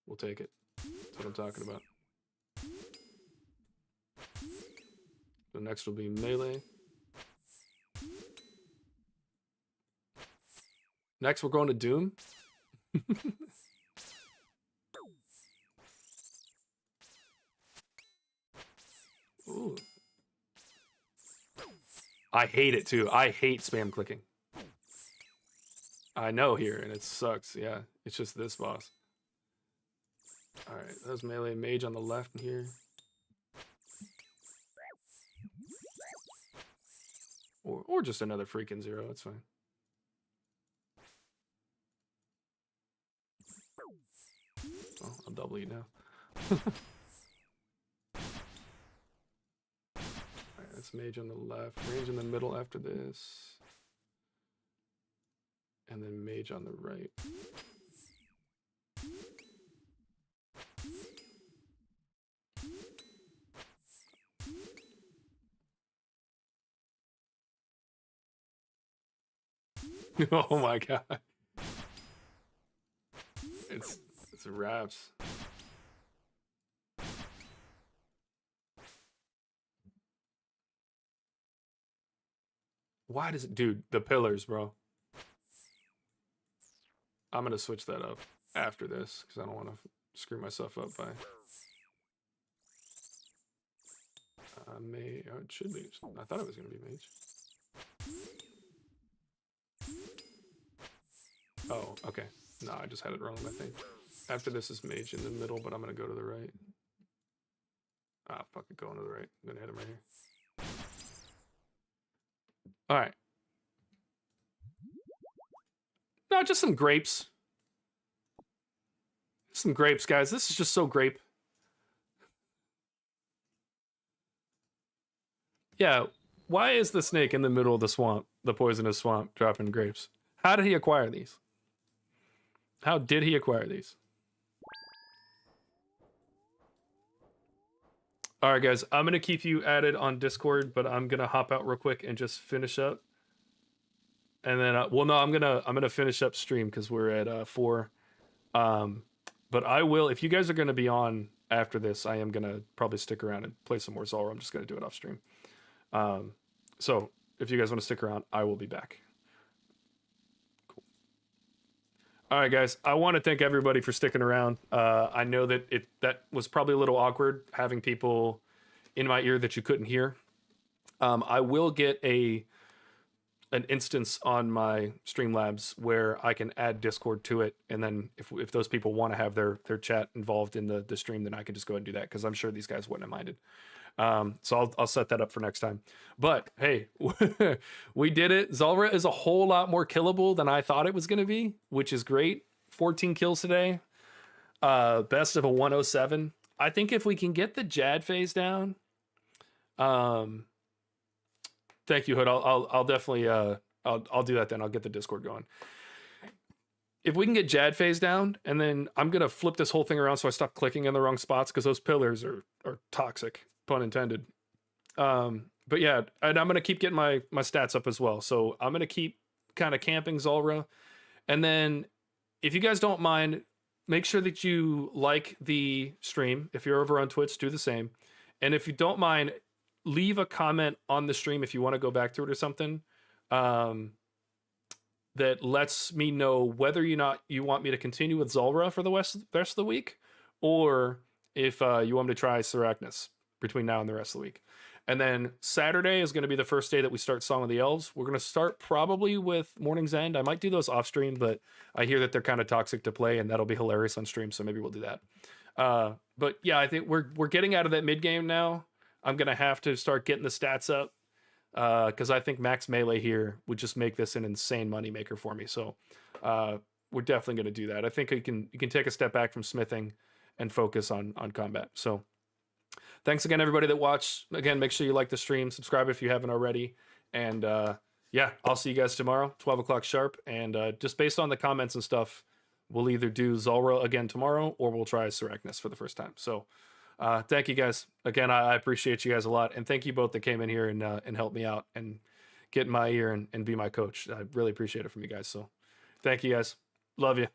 S1: We'll take it. That's what I'm talking about. The next will be melee. Next, we're going to Doom. Ooh. I hate it too. I hate spam clicking. I know here, and it sucks. Yeah, it's just this boss. All right, that was melee mage on the left here. Or just another freaking zero. It's fine. Oh, I'll double you now. Alright, that's mage on the left. Range in the middle after this. And then mage on the right. Oh my god. It's wraps. Why does it, dude, the pillars, bro. I'm gonna switch that up after this because I don't want to screw myself up by oh, it should be. I thought it was gonna be mage. Oh, okay. No, I just had it wrong, I think. After this is mage in the middle, but I'm gonna go to the right. Ah, fuck it, going to the right. I'm gonna hit him right here. Alright. No, just some grapes. Some grapes, guys. This is just so grape. Yeah, why is the snake in the middle of the swamp, the poisonous swamp, dropping grapes? How did he acquire these? How did he acquire these? All right, guys, I'm going to keep you added on Discord, but I'm going to hop out real quick and just finish up. And then, well, no, I'm going to finish up stream because we're at 4. But I will, if you guys are going to be on after this, I am going to probably stick around and play some more Zulrah. I'm just going to do it off stream. So if you guys want to stick around, I will be back. Cool. All right, guys, I want to thank everybody for sticking around. I know that that was probably a little awkward having people in my ear that you couldn't hear. I will get an instance on my Streamlabs where I can add Discord to it, and then if those people want to have their chat involved in the stream, then I can just go ahead and do that because I'm sure these guys wouldn't have minded. So I'll set that up for next time. But hey, we did it. Zulrah is a whole lot more killable than I thought it was going to be, which is great. 14 kills today. Best of a 107. I think if we can get the Jad phase down, thank you, Hood. I'll definitely I'll do that then. I'll get the Discord going. If we can get Jad phase down, and then I'm gonna flip this whole thing around so I stop clicking in the wrong spots because those pillars are toxic, pun intended. But yeah, and I'm gonna keep getting my stats up as well. So I'm gonna keep kind of camping Zulrah, and then if you guys don't mind, make sure that you like the stream. If you're over on Twitch, do the same. And if you don't mind, leave a comment on the stream if you want to go back to it or something. That lets me know whether or not you want me to continue with Zulrah for the rest of the week, or if you want me to try Sarachnis between now and the rest of the week. And then Saturday is going to be the first day that we start Song of the Elves. We're going to start probably with Morning's End. I might do those off stream, but I hear that they're kind of toxic to play, and that'll be hilarious on stream, so maybe we'll do that. But yeah, I think we're getting out of that mid game now. I'm going to have to start getting the stats up because I think max melee here would just make this an insane moneymaker for me. So we're definitely going to do that. I think you can take a step back from smithing and focus on combat. So thanks again, everybody that watched. Again, make sure you like the stream, subscribe if you haven't already. And yeah, I'll see you guys tomorrow, 12 o'clock sharp. And just based on the comments and stuff, we'll either do Zulrah again tomorrow or we'll try Sarachnis for the first time. So thank you guys again. I appreciate you guys a lot, and thank you both that came in here and helped me out and get in my ear and be my coach. I really appreciate it from you guys. So thank you guys. Love you.